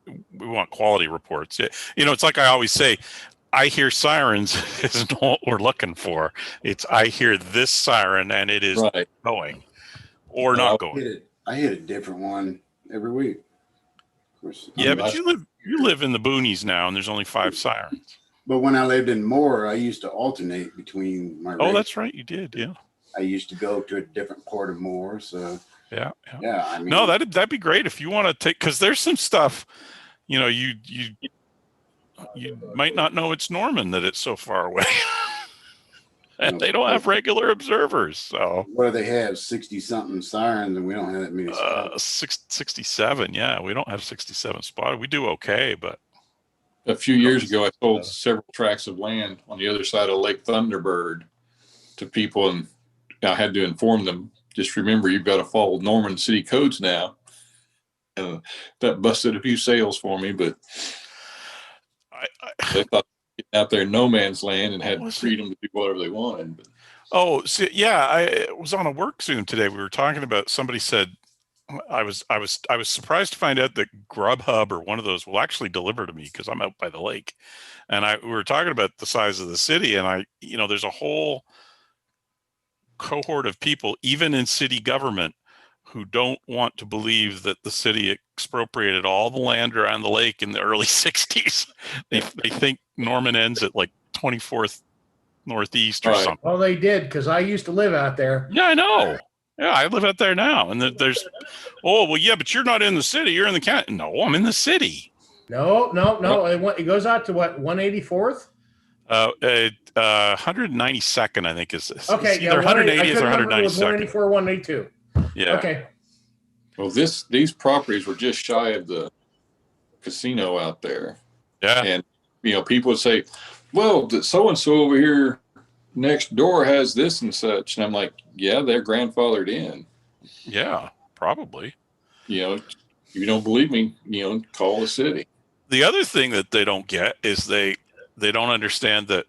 we want quality reports. It's like I always say, I hear sirens isn't what we're looking for. It's I hear this siren and it is going or not going. I hit a different one every week. Of course, yeah, but you live in the boonies now, and there's only 5 sirens. But when I lived in Moore, I used to alternate between my. Oh, that's right, you did. Yeah. I used to go to a different part of Moore, so Yeah. Yeah, I mean, No, that'd be great if you want to take, because there's some stuff, you know, you might not know it's Norman, that it's so far away. And they don't have regular observers. So what do they have? 60 something sirens, and we don't have that many. 67. Yeah, we don't have 67 spotted. We do okay, but a few years ago, I sold several tracts of land on the other side of Lake Thunderbird to people, and I had to inform them, just remember, you've got to follow Norman city codes now. That busted a few sales for me, but they thought getting out there in no man's land and had freedom to do whatever they wanted. But. Oh, see, yeah, I was on a work Zoom today. We were talking about, somebody said, I was surprised to find out that Grubhub or one of those will actually deliver to me because I'm out by the lake. And we were talking about the size of the city, and there's a whole cohort of people, even in city government, who don't want to believe that the city expropriated all the land around the lake in the early 60s. They think Norman ends at like 24th Northeast or something. Well, they did, because I used to live out there. Yeah, I know. Yeah, I live out there now. And there's, oh, well, yeah, but you're not in the city. You're in the county. No, I'm in the city. No. It goes out to what, 184th? 192nd, I think is okay. Either 180th or 192nd. 184, 182. Yeah. Okay. Well, these properties were just shy of the casino out there. Yeah. And, people would say, well, so-and-so over here next door has this and such. And I'm like, yeah, they're grandfathered in. Yeah, probably. If you don't believe me, call the city. The other thing that they don't get is they don't understand that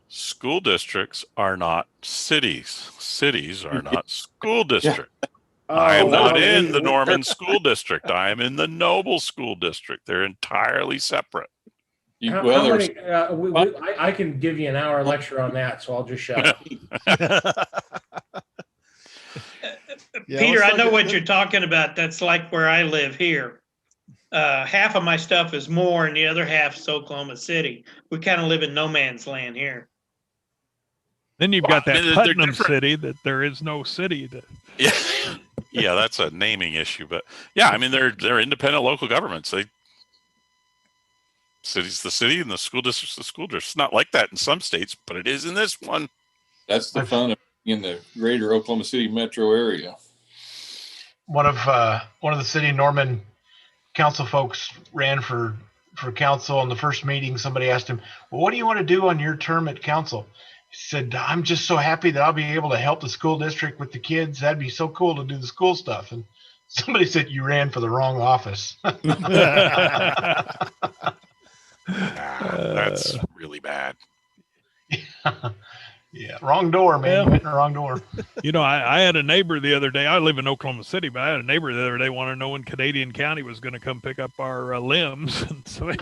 school districts are not cities. Cities are not school districts. Yeah. I am not in the Norman School District. I am in the Noble School District. They're entirely sepeate. I can give you an hour lecture on that, so I'll just shut up. Peter, I know what you're talking about. That's like where I live here. Half of my stuff is Moore, and the other half is Oklahoma City. We kind of live in no man's land here. Then you've got that Putnam city that there is no city. Yeah, yeah, that's a naming issue. But yeah, I mean they're independent local governments. City's the city, and the school district's the school district. It's not like that in some states, but it is in this one. That's the fun of in the greater Oklahoma City metro area. One of the city of Norman council folks ran for council. In the first meeting, somebody asked him, well, what do you want to do on your term at council? He said, I'm just so happy that I'll be able to help the school district with the kids. That'd be so cool to do the school stuff. And somebody said, you ran for the wrong office. That's really bad. Yeah, wrong door, man. You hit the wrong door. I had a neighbor the other day. I live in Oklahoma City, but I had a neighbor the other day wanted to know when Canadian County was going to come pick up our limbs. And so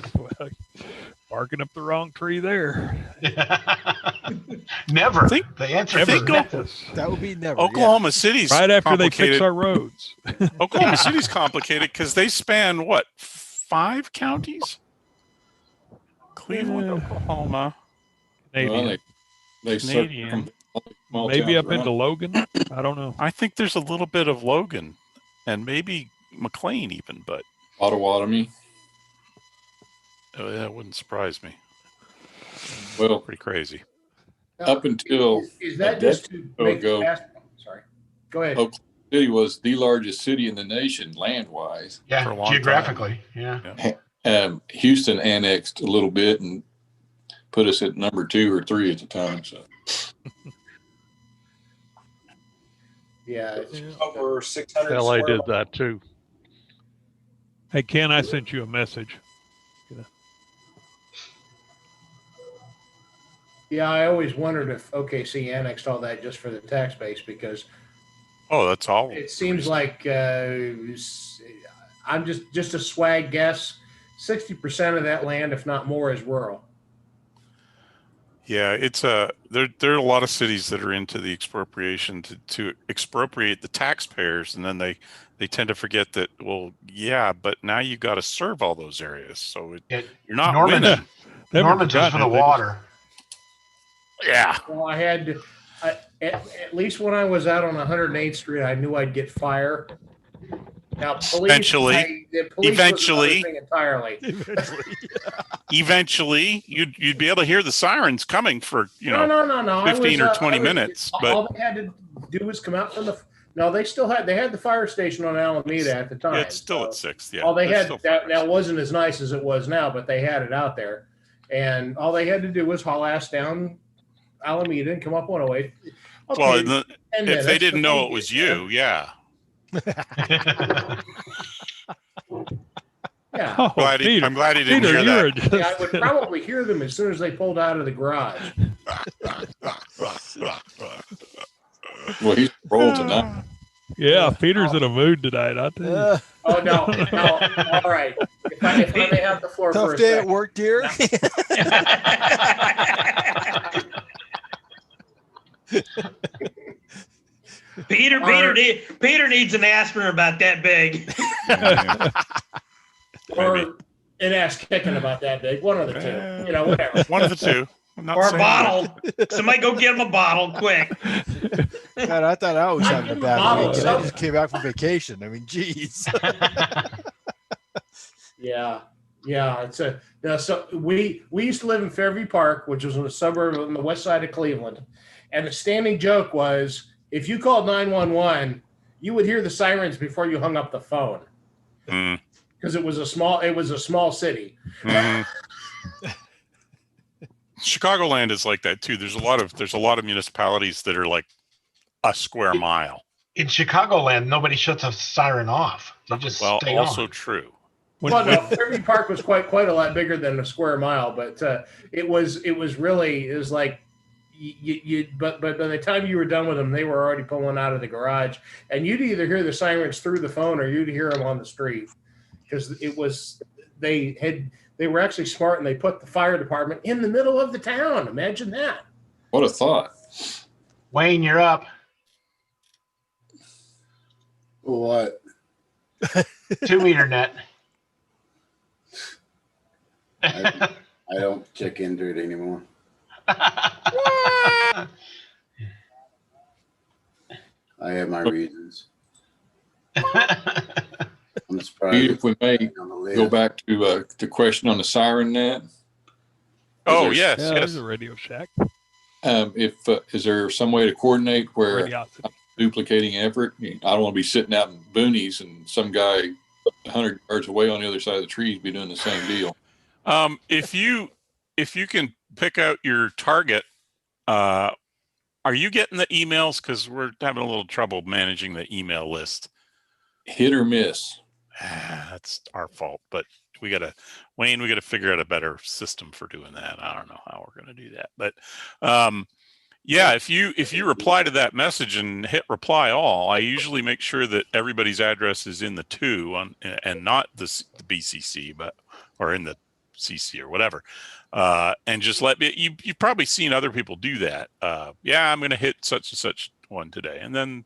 barking up the wrong tree there. Never. The answer is never. That would be never. Oklahoma City's right after they fix our roads. Oklahoma City's complicated because they span what, 5 counties? Cleveland, Oklahoma. Canadian. They Canadian. Maybe up into Logan. I don't know. I think there's a little bit of Logan, and maybe McLean even, but Ottawatomie. Oh, yeah, it wouldn't surprise me. Well, pretty crazy. Up until is that just to make ago, sorry, go ahead. Oklahoma City was the largest city in the nation land-wise. Yeah, geographically. Time. Yeah. Houston annexed a little bit and put us at number 2 or 3 at the time. So. Yeah, it's over 600. LA did that too. Hey, Ken, I sent you a message. Yeah, I always wondered if OKC annexed all that just for the tax base because. Oh, that's all. It seems like I'm just a swag guess. 60% of that land, if not more, is rural. Yeah, it's there are a lot of cities that are into the expropriation to expropriate the taxpayers, and then they tend to forget that, well, yeah, but now you got to serve all those areas, so you're not winning. Norman's just for the water. Yeah. Well, I At least when I was out on 108th Street, I knew I'd get fire. Now, police, Eventually. the police Eventually. was another thing entirely. Eventually, you'd be able to hear the sirens coming for No. 15 or 20 minutes. But all they had to do was come out from the. No, they had the fire station on Alameda at the time. yeah, it's still at 6th. Yeah. All they there's had still that wasn't as nice as it was now, but they had it out there, and all they had to do was haul ass down Alameda and come up 108. Okay, well, if they didn't know it was you, yeah. Yeah. Oh, Peter, I'm glad he didn't Peter, hear you that. were Yeah, I would probably hear them as soon as they pulled out of the garage. Well, he's rolled tonight. Yeah, Peter's in a mood tonight. I tell you. Oh no! All right. If I may have the floor for Tough a day at second. work, dear. Peter needs an aspirin about that big. Or an ass kicking about that big. One of the two. Whatever. One of the two. I'm not Or a saying bottle. Somebody go get him a bottle quick. God, I thought I was having a bad Bottle week. of And I soap. just came back from vacation. I mean, geez. Yeah. It's so we used to live in Fairview Park, which was in a suburb on the west side of Cleveland, and the standing joke was if you called 911, you would hear the sirens before you hung up the phone because it was a small city. Chicagoland is like that too. There's a lot of municipalities that are like a square mile. In Chicagoland, nobody shuts a siren off. They just stay also on. true. Well, no, Fairview Park was quite a lot bigger than a square mile, but it was like but by the time you were done with them, they were already pulling out of the garage, and you'd either hear the sirens through the phone or you'd hear them on the street because they were actually smart and they put the fire department in the middle of the town. Imagine that. What a thought. Wayne, you're up. What? 2-meter net. I don't check into it anymore. What? I have my reasons. I'm surprised. If we may go back to the question on the siren net. Oh, yes. There's a Radio Shack. Is there some way to coordinate where Radiosity. duplicating effort? I mean, I don't want to be sitting out in boonies and some guy 100 yards away on the other side of the trees be doing the same deal. If you can pick out your target, are you getting the emails? Because we're having a little trouble managing the email list. Hit or miss. That's our fault, but we got to figure out a better system for doing that. I don't know how we're going to do that, but yeah, if you reply to that message and hit reply all, I usually make sure that everybody's address is in the 2 and not the BCC, or in the CC or whatever, and just let me. You've probably seen other people do that. Yeah, I'm going to hit such and such one today, and then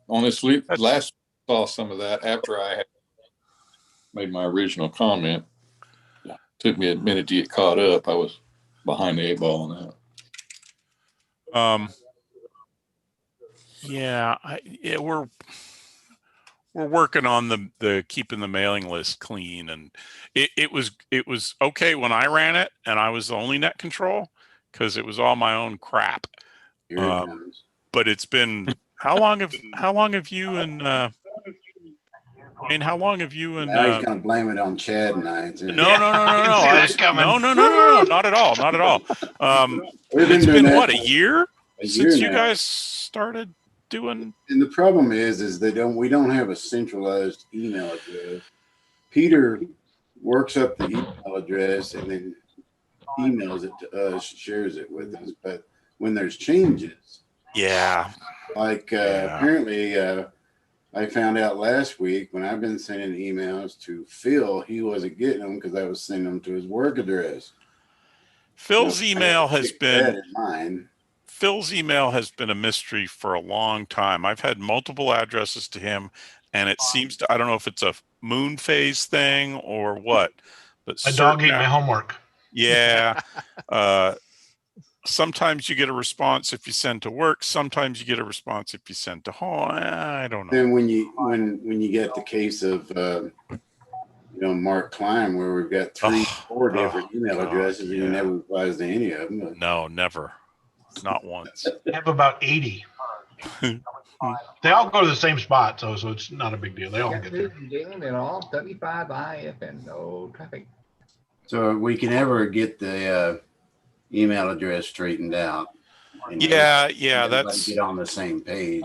Honestly, last saw some of that after I had made my original comment. It took me a minute to get caught up. I was behind the 8 ball on that. Yeah, we're working on the keeping the mailing list clean, and it was okay when I ran it and I was the only net control because it was all my own crap. But it's been how long have you and how long have you and Now he's gonna blame it on Chad and I. No, not at all. It's been what, a year since you guys started doing. And the problem is we don't have a centralized email address. Peter works up the email address and then emails it to us, shares it with us. But when there's changes, apparently I found out last week when I've been sending emails to Phil, he wasn't getting them because I was sending them to his work address. Phil's email has been a mystery for a long time. I've had multiple addresses to him, and it seems to, I don't know if it's a moon phase thing or what, but a dog ate my homework. Yeah. sometimes you get a response if you send to work. Sometimes you get a response if you send to home. I don't know. Then when you get the case of Mark Klein, where we've got 4 different email addresses, and he never replies to any of them. No, never. Not once. I have about 80. They all go to the same spot, so it's not a big deal. They all get there. Gayland and all 35IF and no traffic. So if we can ever get the email address straightened out. Yeah, that's get on the same page.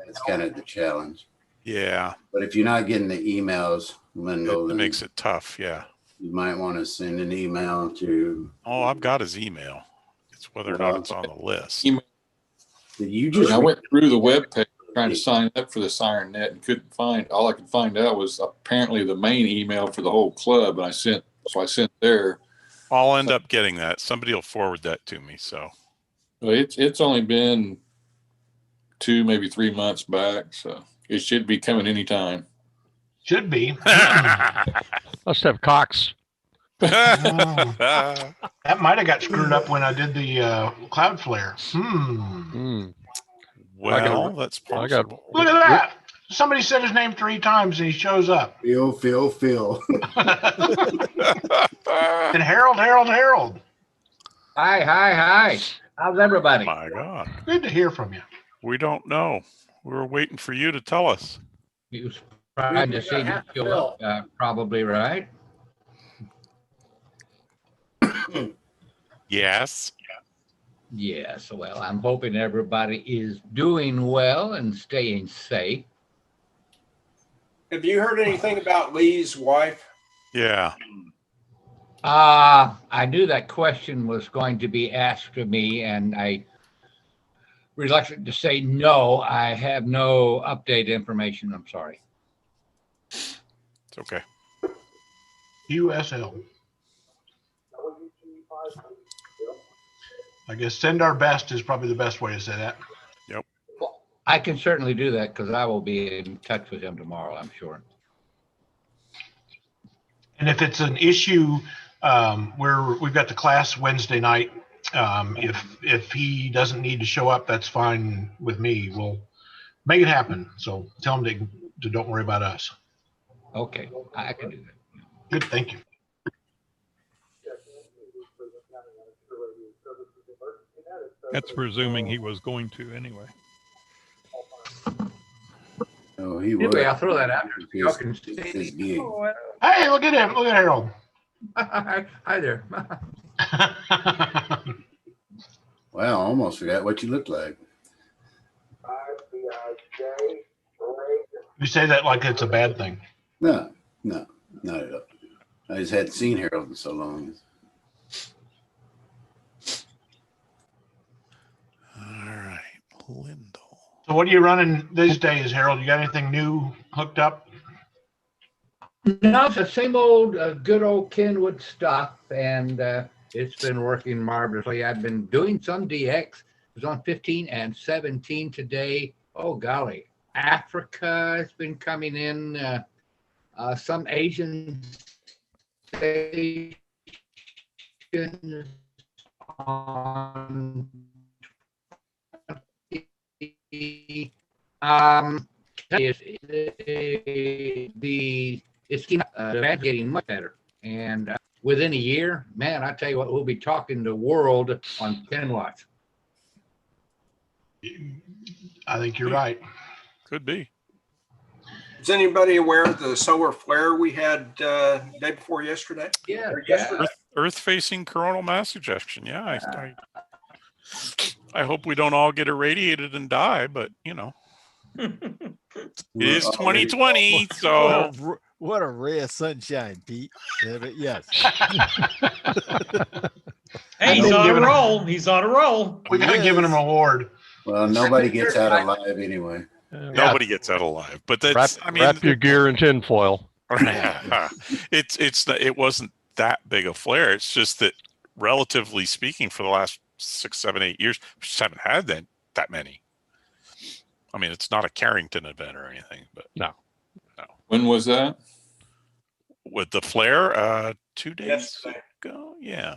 That's kind of the challenge. Yeah. But if you're not getting the emails, Lyndle, it makes it tough. Yeah. You might want to send an email to. Oh, I've got his email. It's whether or not it's on the list. Did you just? I went through the web page trying to sign up for the Siren Net and couldn't find. All I could find out was apparently the main email for the whole club, and I sent there. I'll end up getting that. Somebody will forward that to me. So it's only been 2, maybe 3 months back, so it should be coming anytime. Should be. Must have Cox. That might have got screwed up when I did the Cloudflare. Well, that's possible. Look at that. Somebody said his name 3 times and he shows up. Phil. And Harold. Hi. How's everybody? My God. Good to hear from you. We don't know. We were waiting for you to tell us. You was trying to see you show up, probably, right? Yes. Yes. Well, I'm hoping everybody is doing well and staying safe. Have you heard anything about Lee's wife? Yeah. I knew that question was going to be asked of me, and I reluctant to say no. I have no update information. I'm sorry. It's okay. USL. I guess send our best is probably the best way to say that. Yep. Well, I can certainly do that because I will be in touch with him tomorrow, I'm sure. And if it's an issue where we've got the class Wednesday night, if he doesn't need to show up, that's fine with me. We'll make it happen. So tell him to don't worry about us. Okay, I can do that. Good, thank you. That's presuming he was going to anyway. Oh, he would. Anyway, I'll throw that out there. Y'all can see. Hey, look at him. Look at Harold. Hi there. Wow, almost forgot what you looked like. You say that like it's a bad thing. No, not at all. I just hadn't seen Harold in so long. All right, Lyndle. So what are you running these days, Harold? You got anything new hooked up? No, it's the same old good old Kenwood stuff, and it's been working marvelously. I've been doing some DX. It was on 15 and 17 today. Oh, golly. Africa has been coming in. Some Asian stations on it's getting much better, and within a year, man, I tell you what, we'll be talking the world on 10 watts. I think you're right. Could be. Is anybody aware of the solar flare we had day before yesterday? Yeah. Earth-facing coronal mass ejection. Yeah, I hope we don't all get irradiated and die, but you know. It is 2020, so what a ray of sunshine, Pete. Yeah, but yes. Hey, he's on a roll. He's on a roll. We gotta give him an award. Well, nobody gets out alive anyway. Nobody gets out alive, but that's wrap your gear in tinfoil. It wasn't that big a flare. It's just that, relatively speaking, for the last 6, 7, 8 years, we just haven't had that many. I mean, it's not a Carrington event or anything, but no. When was that? With the flare, 2 days ago. Yeah.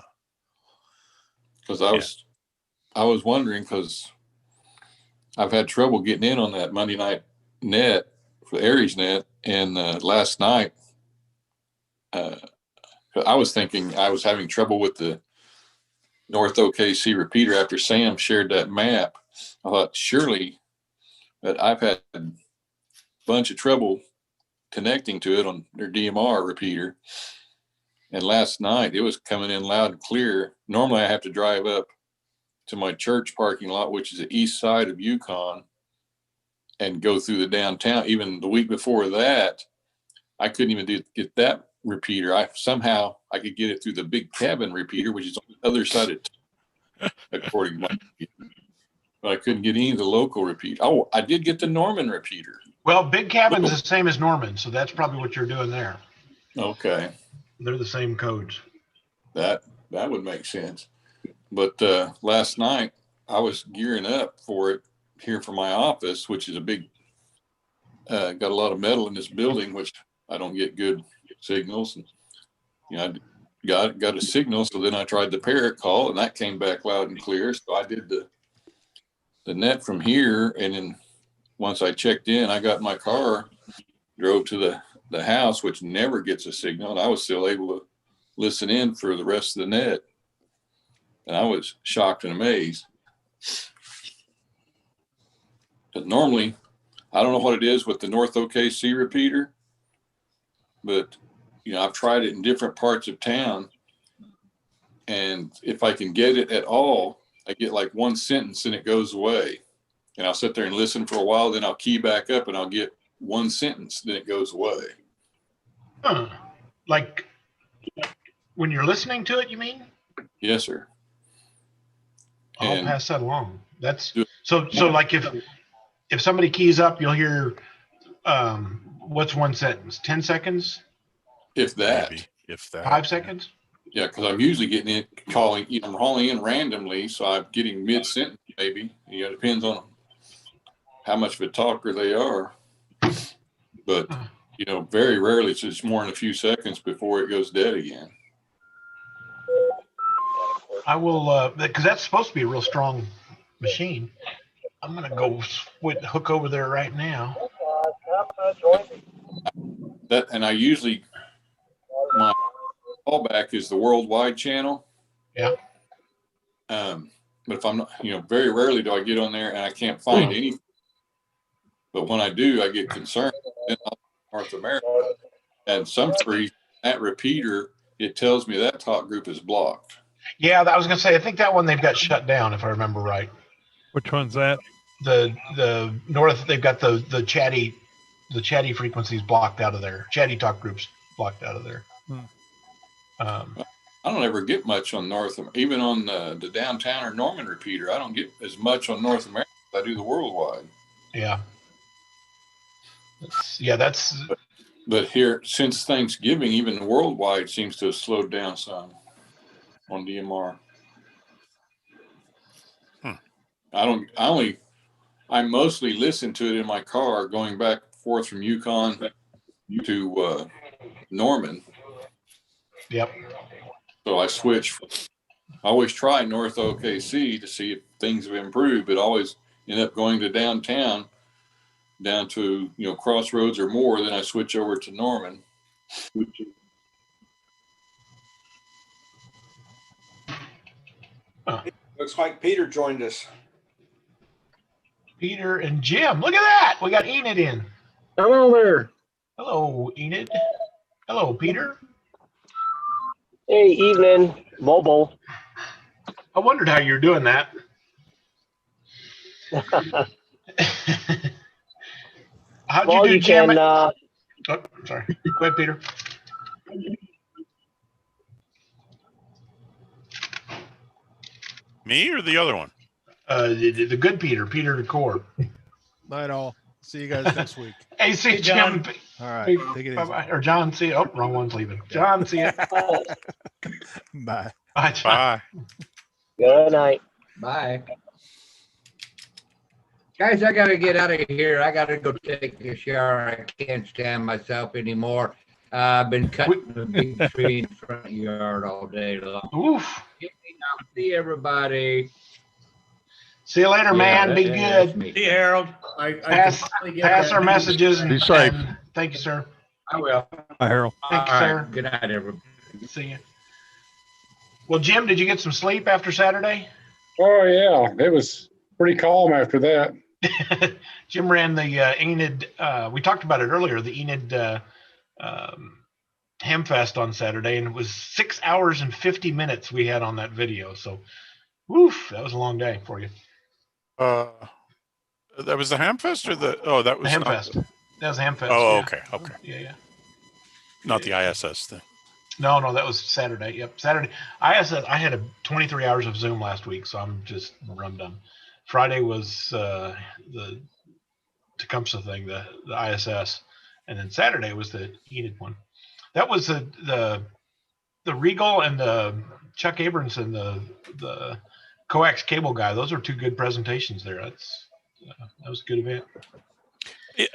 Because I was I was wondering because I've had trouble getting in on that Monday night net for Aries net, and last night I was thinking I was having trouble with the North OKC repeater after Sam shared that map. I thought surely that I've had a bunch of trouble connecting to it on their DMR repeater. And last night it was coming in loud and clear. Normally I have to drive up to my church parking lot, which is the east side of Yukon, and go through the downtown. Even the week before that, I couldn't even get that repeater. I could get it through the big cabin repeater, which is on the other side of according to my repeater. But I couldn't get any of the local repeater. Oh, I did get the Norman repeater. Well, big cabin's the same as Norman, so that's probably what you're doing there. Okay. They're the same codes. That would make sense. But last night I was gearing up for it here for my office, which is a big, got a lot of metal in this building, which I don't get good signals. And, I got a signal. So then I tried the parrot call, and that came back loud and clear. So I did the net from here. And then once I checked in, I got in my car, drove to the house, which never gets a signal. And I was still able to listen in for the rest of the net. And I was shocked and amazed. But normally, I don't know what it is with the North OKC repeater, but I've tried it in different parts of town, and if I can get it at all, I get like one sentence and it goes away. And I'll sit there and listen for a while, then I'll key back up and I'll get one sentence, then it goes away. Huh. Like when you're listening to it, you mean? Yes, sir. I'll pass that along. That's so like if somebody keys up, you'll hear what's one sentence? 10 seconds? If that. Maybe, if that. 5 seconds? Yeah, because I'm usually getting it I'm calling in randomly, so I'm getting mid sentence maybe. It depends on how much of a talker they are. But very rarely it's just more than a few seconds before it goes dead again. I will, because that's supposed to be a real strong machine. I'm going to go hook over there right now. And I usually, my callback is the worldwide channel. Yeah. But if I'm not, very rarely do I get on there and I can't find anything. But when I do, I get concerned. North America. And some reason, that repeater, it tells me that talk group is blocked. Yeah, I was going to say, I think that one they've got shut down, if I remember right. Which one's that? The North, they've got the chatty frequencies blocked out of there. Chatty talk groups blocked out of there. I don't ever get much on even on the downtown or Norman repeater. I don't get as much on North America as I do the worldwide. Yeah. But here, since Thanksgiving, even the worldwide seems to have slowed down some on DMR. I mostly listen to it in my car going back and forth from Yukon to Norman. Yep. So I switch. I always try North OKC to see if things have improved, but always end up going to downtown, down to Crossroads or more. Then I switch over to Norman. Looks like Peter joined us. Peter and Jim. Look at that. We got Enid in. Hello there. Hello, Enid. Hello, Peter. Hey, evening. Mobile. I wondered how you're doing that. How'd you do, Jim? Oh, sorry. Go ahead, Peter. Me or the other one? The good Peter the core. Night all. See you guys next week. Hey, see Jim. All right. Take it easy. Or John, see. Oh, wrong one's leaving. John, see you. Bye. Bye, John. Bye. Good night. Bye. Guys, I got to get out of here. I got to go take a shower. I can't stand myself anymore. I've been cutting the big tree in the front yard all day long. Oof. See everybody. See you later, man. Be good. See you, Harold. Pass our messages Be safe. and thank you, sir. I will. Hi, Harold. Thank you, All sir. right. Good night, everybody. See you. Well, Jim, did you get some sleep after Saturday? Oh yeah, it was pretty calm after that. Jim ran the Enid. We talked about it earlier. The Enid Hamfest on Saturday, and it was 6 hours and 50 minutes we had on that video. So, woof, that was a long day for you. That was the Hamfest or the? Oh, that was The Hamfest. That was Hamfest. Oh, yeah. okay, okay. Yeah. Not the ISS thing. No, that was Saturday. Yep, Saturday. I had a 23 hours of Zoom last week, so I'm just run done. Friday was the Tecumseh thing, the ISS, and then Saturday was the Enid one. That was the Regal and the Chuck Abramson, the coax cable guy. Those are two good presentations there. That was a good event.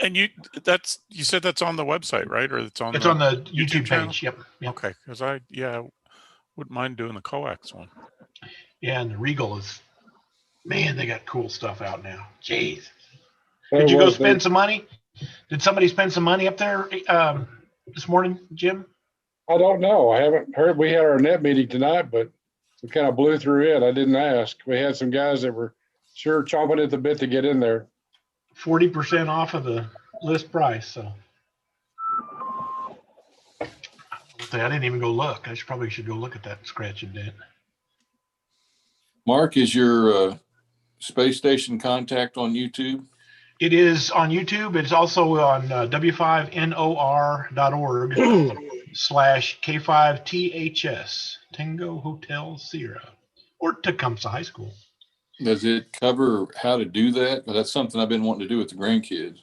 And you said that's on the website, right? Or it's on the YouTube channel? page. Yep. Okay, because wouldn't mind doing the coax one. Yeah, and the Regal is, man, they got cool stuff out now. Jeez. Oh, Did you go spend some money? Did somebody spend some money up there this morning, Jim? I don't know. I haven't heard. We had our net meeting tonight, but we kind of blew through it. I didn't ask. We had some guys that were sure chomping at the bit to get in there. 40% off of the list price. So I didn't even go look. I probably should go look at that scratch and dent. Mark, is your space station contact on YouTube? It is on YouTube. It's also on w5nor.org/K5THS, Tango Hotel Sierra, or Tecumseh High School. Does it cover how to do that? That's something I've been wanting to do with the grandkids.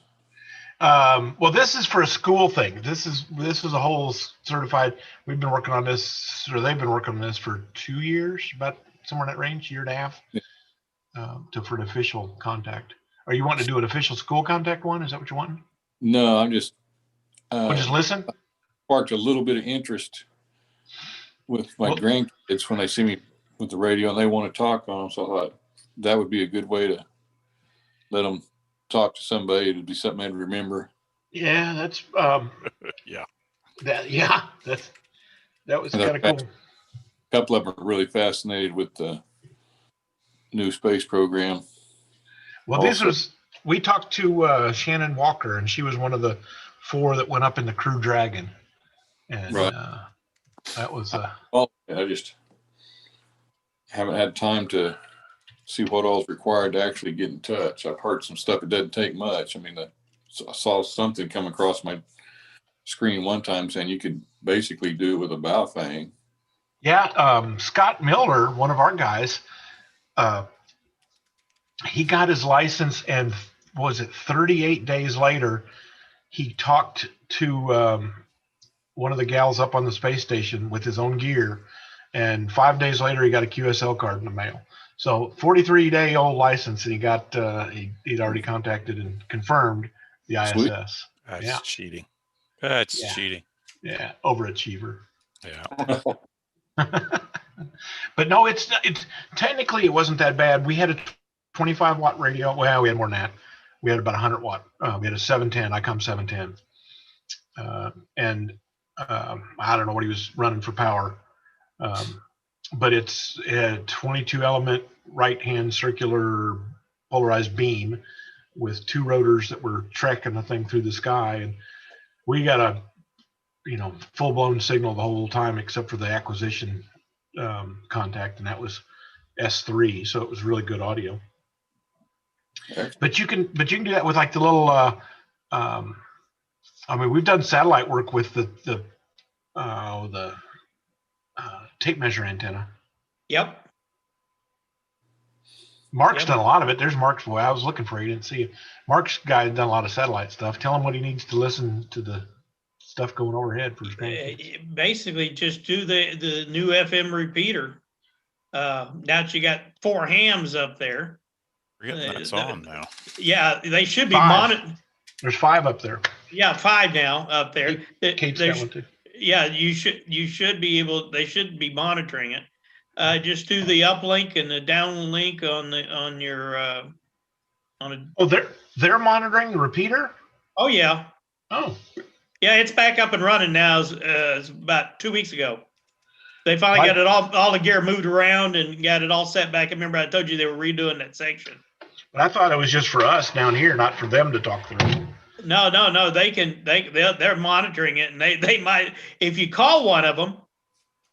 Well, this is for a school thing. This is a whole certified. We've been working on this, or they've been working on this for 2 years, about somewhere in that range, year and a half, for an official contact. Are you wanting to do an official school contact one? Is that what you're wanting? No, I'm just. Just listen. Sparked a little bit of interest with my grandkids when they see me with the radio and they want to talk on them. So I thought that would be a good way to let them talk to somebody. It'd be something I'd remember. Yeah, that's yeah. That was kind of cool. A couple of them are really fascinated with the new space program. Well, we talked to Shannon Walker, and she was one of the 4 that went up in the Crew Dragon, and that was. Well, I just haven't had time to see what all is required to actually get in touch. I've heard some stuff. It doesn't take much. I mean, I saw something come across my screen one time saying you could basically do it with a bow thing. Yeah, Scott Miller, one of our guys, he got his license, and was it 38 days later, he talked to one of the gals up on the space station with his own gear, and 5 days later he got a QSL card in the mail. So 43-day-old license, and he got he'd already contacted and confirmed the ISS. Sweet. That's cheating. That's cheating. Yeah, overachiever. Yeah. But no, it's technically it wasn't that bad. We had a 25-watt radio. Well, we had more than that. We had about 100-watt. We had a 710, ICOM 710, and I don't know what he was running for power, but it's a 22-element right-hand circular polarized beam with 2 rotors that were tracking the thing through the sky, and we got a full-blown signal the whole time except for the acquisition contact, and that was S3, so it was really good audio. But you can do that with like the little I mean, we've done satellite work with the tape measure antenna. Yep. Mark's done a lot of it. There's Mark's boy. I was looking for you, didn't see you. Mark's guy done a lot of satellite stuff. Tell him what he needs to listen to the stuff going overhead for his grandkids. Basically, just do the new FM repeater. Now that you got 4 hams up there. Forgetting that's on now. Yeah, they should be 5. monitored. There's 5 up there. Yeah, 5 now up there. Kate's got one too. Yeah, you should be able. They should be monitoring it. Just do the uplink and the downlink on your on a. Oh, they're monitoring the repeater. Oh yeah. Oh. Yeah, it's back up and running now. It's about 2 weeks ago. They finally got it all the gear moved around and got it all set back. I remember I told you they were redoing that section. But I thought it was just for us down here, not for them to talk through. No. They're monitoring it, and they might, if you call one of them,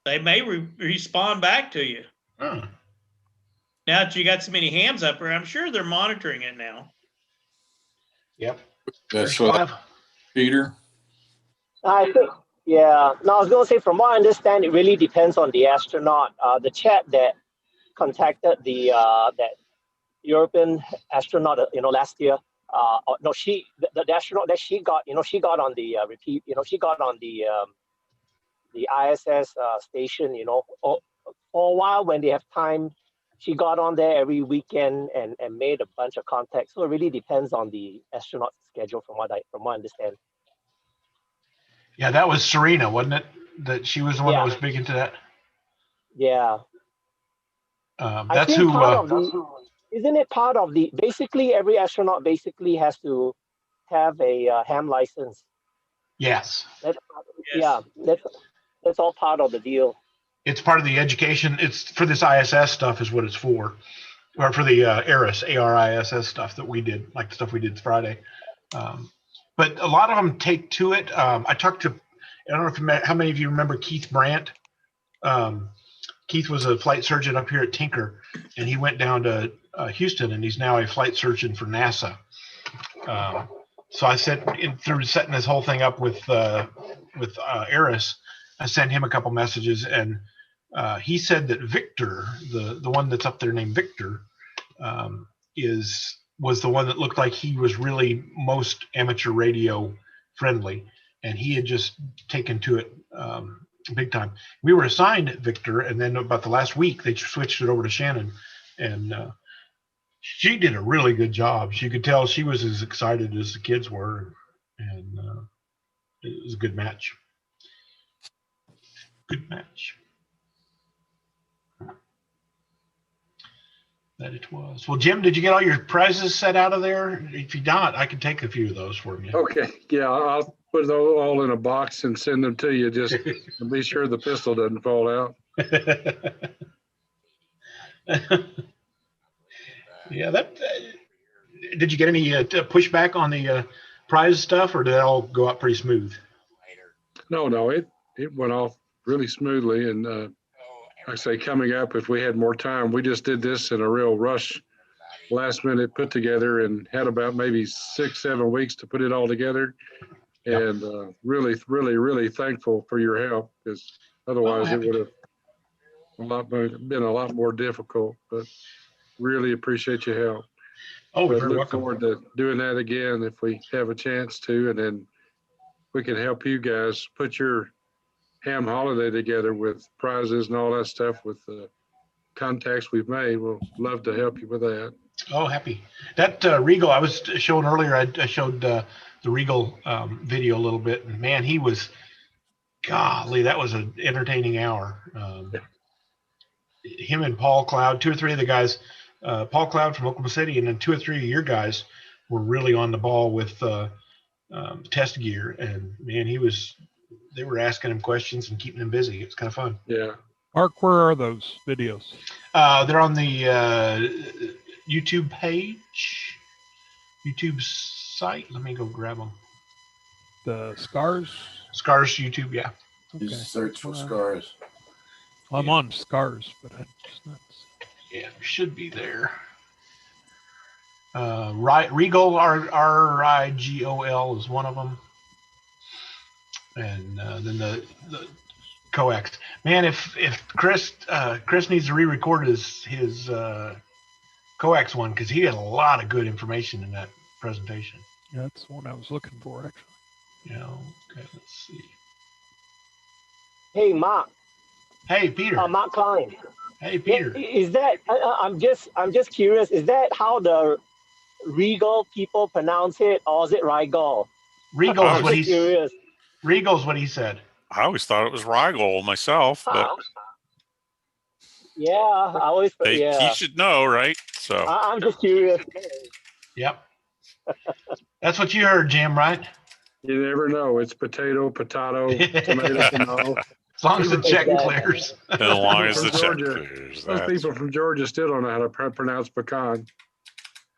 they may respond back to you. Oh. Now that you got so many hams up there, I'm sure they're monitoring it now. Yep. That's what, Peter. I think, yeah. No, I was going to say, from what I understand, it really depends on the astronaut. The chap that contacted the that European astronaut, last year. No, the astronaut that she got, she got on the repeat, she got on the ISS station, for a while when they have time. She got on there every weekend and made a bunch of contacts. So it really depends on the astronaut's schedule, from what I understand. Yeah, that was Serena, wasn't it? That she was the one that was big into that. Yeah. That's who. Isn't it part of the? Basically, every astronaut basically has to have a ham license. Yes. Yeah, that's all part of the deal. It's part of the education. It's for this ISS stuff is what it's for, or for the ARIS, ARISS stuff that we did, like the stuff we did Friday. But a lot of them take to it. I talked to, I don't know how many of you remember Keith Brandt. Keith was a flight surgeon up here at Tinker, and he went down to Houston, and he's now a flight surgeon for NASA. So I said, through setting this whole thing up with ARIS, I sent him a couple messages, and he said that Victor, the one that's up there named Victor, was the one that looked like he was really most amateur radio friendly, and he had just taken to it big time. We were assigned Victor, and then about the last week they switched it over to Shannon, and she did a really good job. She could tell she was as excited as the kids were, and it was a good match. Good match. That it was. Well, Jim, did you get all your prizes set out of there? If you not, I can take a few of those for you. Okay, yeah, I'll put it all in a box and send them to you, just to be sure the pistol doesn't fall out. Yeah, did you get any pushback on the prize stuff, or did it all go out pretty smooth? No, it went off really smoothly, and like I say, coming up, if we had more time, we just did this in a real rush, last minute put together, and had about maybe 6-7 weeks to put it all together. And really thankful for your help, because otherwise it would have been a lot more difficult. But really appreciate your help. Oh, but you're look welcome. forward to doing that again if we have a chance to, and then we can help you guys put your ham holiday together with prizes and all that stuff with the contacts we've made. We'll love to help you with that. Oh, happy. That Regal I was showing earlier, I showed the Regal video a little bit, and man, he was, golly, that was an entertaining hour. Him and Paul Cloud, 2 or 3 of the guys, Paul Cloud from Oklahoma City, and then 2 or 3 of your guys were really on the ball with test gear, and man, they were asking him questions and keeping him busy. It's kind of fun. Yeah. Mark, where are those videos? They're on the YouTube page, YouTube site. Let me go grab them. The Scars? Scars YouTube, yeah. Okay. Just search for Scars. I'm on Scars, but I'm just not. Yeah, should be there. Regal, RIGOL is one of them. And then the coax. Man, if Chris needs to re-record his coax one, because he had a lot of good information in that presentation. Yeah, that's the one I was looking for, actually. Yeah. Okay. Let's see. Hey, Mark. Hey, Peter. Mark Klein. Hey, Peter. Is that? I'm just curious. Is that how the Regal people pronounce it, or is it Rigol? Regal's what he said. I always thought it was Rigol myself, but Yeah, I always. He Yeah, should know, right? So I'm just curious. Yep. That's what you heard, Jim, right? You never know. It's potato, tomato, tomato. As long as the check Exactly. clears. as long as From the check Georgia, clears. those That's people from Georgia still don't know how to pronounce pecan.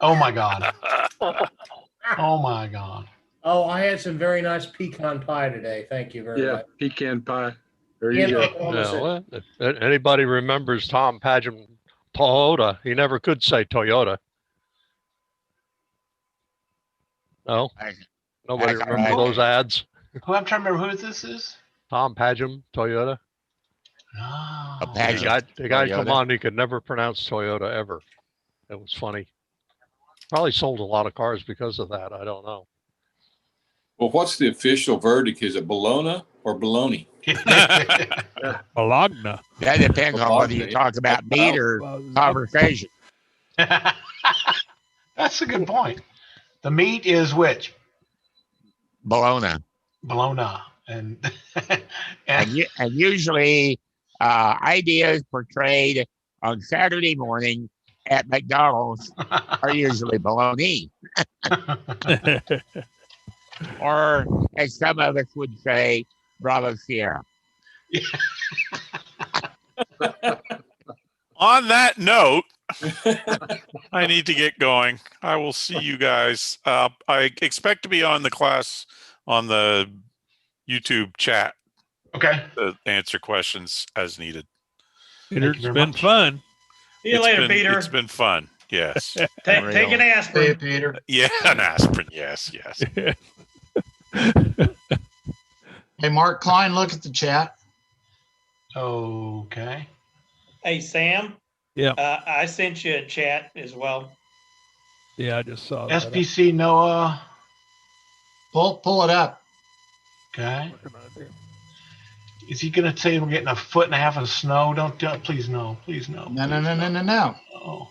Oh my God. Oh my God. Oh, I had some very nice pecan pie today. Thank you very Yeah, much. pecan pie. There you In go. Oklahoma City. well, if anybody remembers Tom Pageant Toyota, he never could say Toyota. No, nobody remembers those ads. Who I'm trying to remember who this is? Tom Pageant Toyota. Oh. The guy come on, he could never pronounce Toyota ever. It was funny. Probably sold a lot of cars because of that. I don't know. Well, what's the official verdict? Is it Bologna or Bologna? Bologna. That depends on whether you Bologna. talk about meat or conversation. That's a good point. The meat is which? Bologna. Bologna. And And usually ideas portrayed on Saturday morning at McDonald's are usually bologna. Or, as some of us would say, Bravo Sierra. On that note, I need to get going. I will see you guys. I expect to be on the class on the YouTube chat. Okay. To answer questions as needed. Peter, it's been fun. See you later, Peter. It's been fun. Yes. Take an aspirin. Hey, Peter. Yeah, an aspirin. Yes, yes. Hey, Mark Klein, look at the chat. Okay. Hey, Sam. Yeah. I sent you a chat as well. Yeah, I just saw that. SPC Noah. Pull it up. Okay. Is he gonna say we're getting 1.5 feet of snow? Don't please no, please no. No. Oh.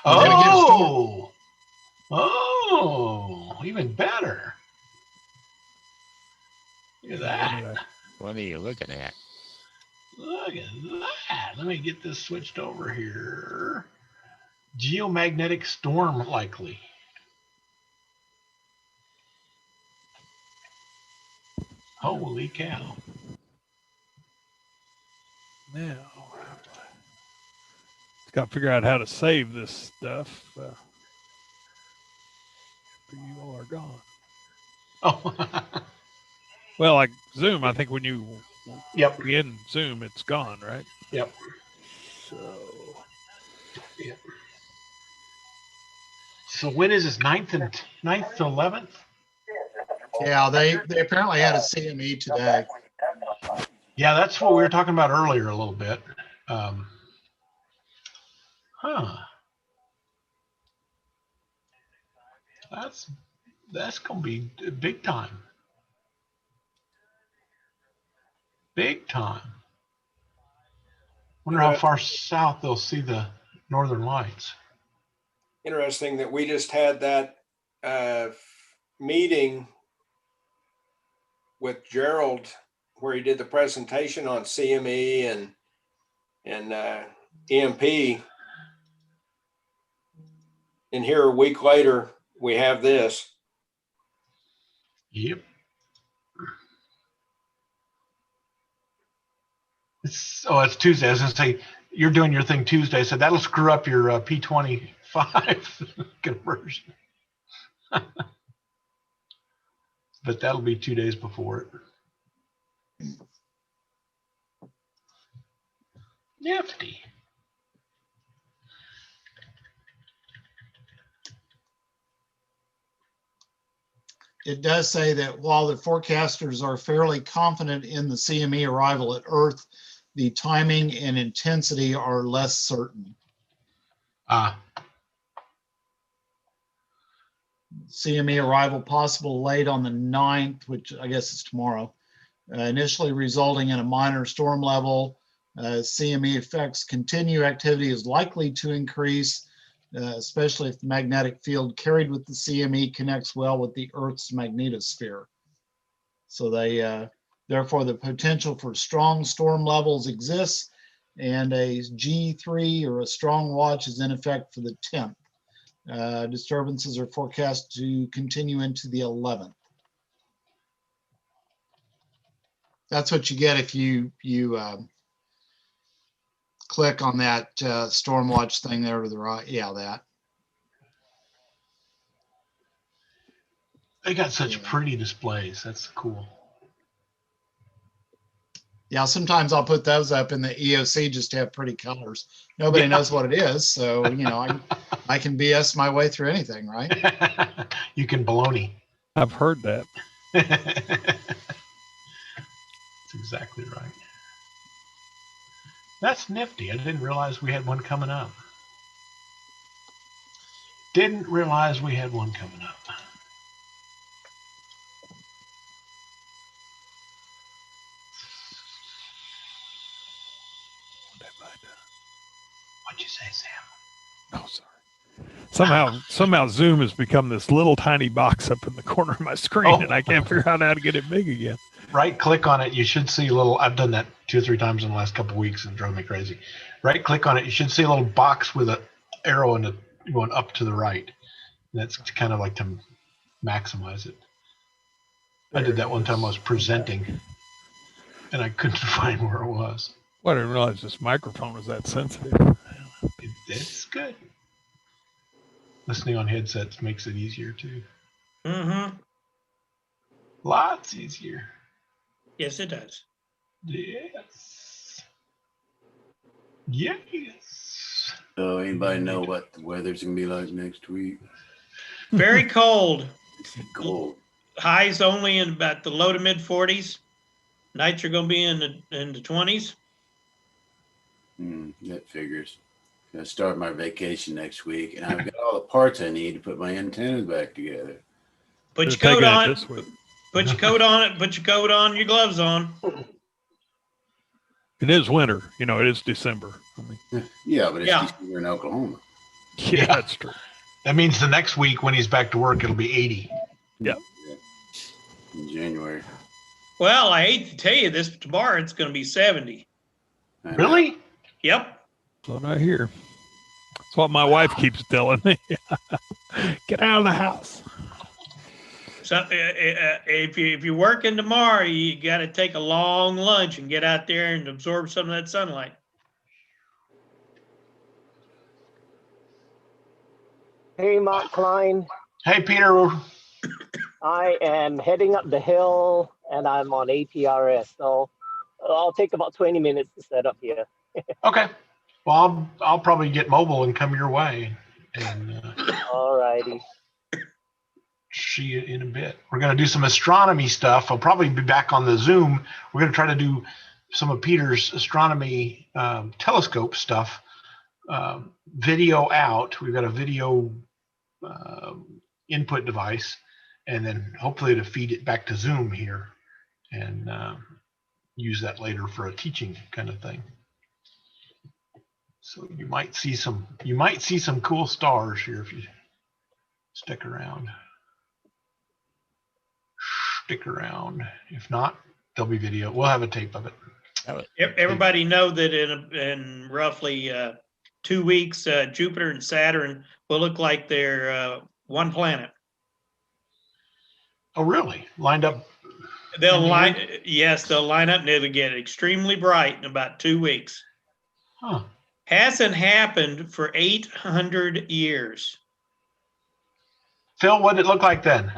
We're gonna get a storm. Oh, even better. Look at that. What are you looking at? Look at that. Let me get this switched over here. Geomagnetic storm likely. Holy cow. Now, got to figure out how to save this stuff. You all are gone. Oh. Well, like Zoom, I think when you in Zoom, it's gone, right? Yep. So. Yep. So when is this? 9th to 11th? Yeah, they apparently had a CME today. Yeah, that's what we were talking about earlier a little bit. That's gonna be big time. Big time. Wonder how far south they'll see the northern lights. Interesting that we just had that meeting with Gerald where he did the presentation on CME and EMP. And here a week later, we have this. Yep. It's Tuesday. I was gonna say you're doing your thing Tuesday, so that'll screw up your P25 conversion. But that'll be 2 days before it. Nifty. It does say that while the forecasters are fairly confident in the CME arrival at Earth, the timing and intensity are less certain. CME arrival possible late on the 9th, which I guess is tomorrow, initially resulting in a minor storm level. CME effects continue. Activity is likely to increase, especially if the magnetic field carried with the CME connects well with the Earth's magnetosphere. So therefore the potential for strong storm levels exists. and a G3 or a strong watch is in effect for the 10th. Disturbances are forecast to continue into the 11th. That's what you get if you click on that storm watch thing there to the right. Yeah, that. They got such pretty displays. That's cool. Yeah, sometimes I'll put those up in the EOC just to have pretty colors. Nobody knows what it is, so you know I can BS my way through anything, right? You can baloney. I've heard that. That's exactly right. That's nifty. I didn't realize we had one coming up. Didn't realize we had one coming up. What'd you say, Sam? Oh, sorry. Somehow Zoom has become this little tiny box up in the corner of my screen, and I can't figure out how to get it big again. Right click on it. You should see a little, I've done that 2 or 3 times in the last couple of weeks and it drove me crazy. Right click on it. You should see a little box with an arrow and going up to the right. That's kind of like to maximize it. I did that one time I was presenting and I couldn't find where it was. Well, I didn't realize this microphone was that sensitive. It's good. Listening on headsets makes it easier too. Mm-hmm. Lots easier. Yes, it does. Yes. Yes. So anybody know what the weather's gonna be like next week? Very cold. Cold. Highs only in about the low to mid 40s. Nights are going to be in the 20s. That figures. Gonna start my vacation next week, and I've got all the parts I need to put my antennas back together. Put your coat on. Put your coat on it. Put your coat on. Your gloves on. It is winter. You know, it is December. Yeah, but it's December in Oklahoma. Yeah, that's true. That means the next week when he's back to work, it'll be 80. Yeah. In January. Well, I hate to tell you this, but tomorrow it's going to be 70. Really? Yep. That's what I hear. That's what my wife keeps telling me. Get out of the house. So if you're working tomorrow, you got to take a long lunch and get out there and absorb some of that sunlight. Hey, Mark Klein. Hey, Peter. I am heading up the hill and I'm on APRS. So I'll take about 20 minutes to set up here. Okay. Well, I'll probably get mobile and come your way. And all righty. See you in a bit. We're going to do some astronomy stuff. I'll probably be back on the Zoom. We're going to try to do some of Peter's astronomy telescope stuff. Video out. We've got a video input device, and then hopefully to feed it back to Zoom here and use that later for a teaching kind of thing. So you might see some cool stars here if you stick around. Stick around. If not, there'll be video. We'll have a tape of it. Everybody know that in roughly 2 weeks, Jupiter and Saturn will look like they're one planet. Oh, really? Lined up? They'll line up and it'll get extremely bright in about 2 weeks. Huh. Hasn't happened for 800 years. Phil, what did it look like then?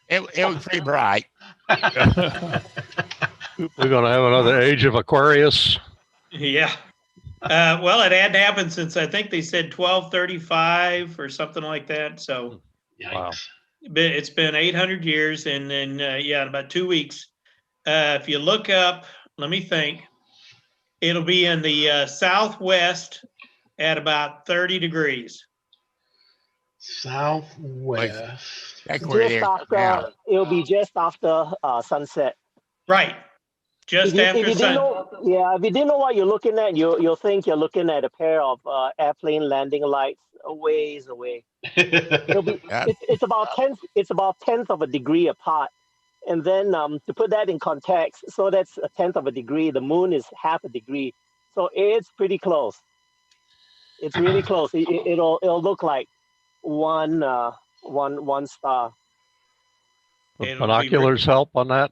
It was pretty bright. We're going to have another age of Aquarius. Yeah. Well, it had to happen since I think they said 1235 or something like that. So wow. It's been 800 years. And then, in about 2 weeks, if you look up, let me think, it'll be in the southwest at about 30 degrees. Southwest. It'll be just after sunset. Right. Just after sunset. If you didn't know what you're looking at, you'll think you're looking at a pair of airplane landing lights a ways away. It's about tenth of a degree apart. And then to put that in context, so that's 1/10 of a degree. The moon is 1/2 a degree, so it's pretty close. It's really close. It'll look like one star. Binoculars help on that?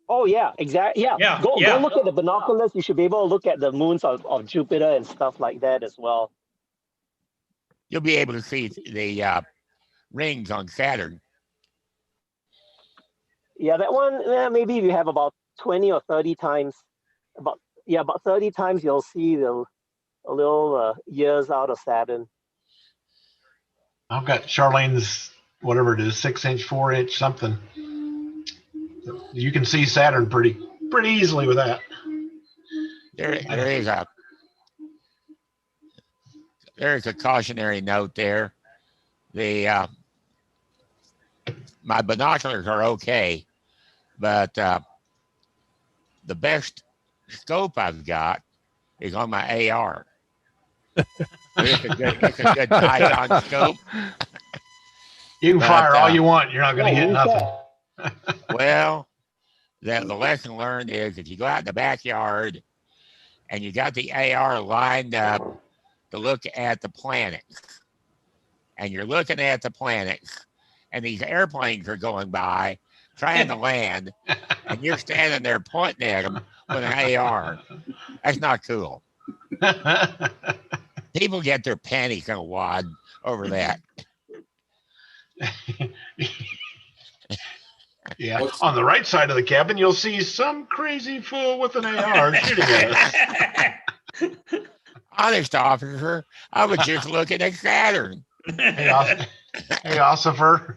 Oh yeah, exactly. Yeah, go look at the binoculars. You should be able to look at the moons of Jupiter and stuff like that as well. You'll be able to see the rings on Saturn. Yeah, that one. Yeah, maybe if you have about 20 or 30 times, about 30 times, you'll see the a little years out of Saturn. I've got Charlene's, whatever it is, 6-inch, 4-inch, something. You can see Saturn pretty easily with that. There is a cautionary note there. My binoculars are okay, but the best scope I've got is on my AR. It's a good Titan scope. You can fire all you want. You're not going to hit nothing. Well, the lesson learned is if you go out in the backyard and you got the AR lined up to look at the planets, and you're looking at the planets, and these airplanes are going by trying to land, and you're standing there pointing at them with an AR, that's not cool. People get their panties in a wad over that. Yeah, on the right side of the cabin, you'll see some crazy fool with an AR shooting at us. Honest, officer, I was just looking at Saturn. Hey, Ossifer.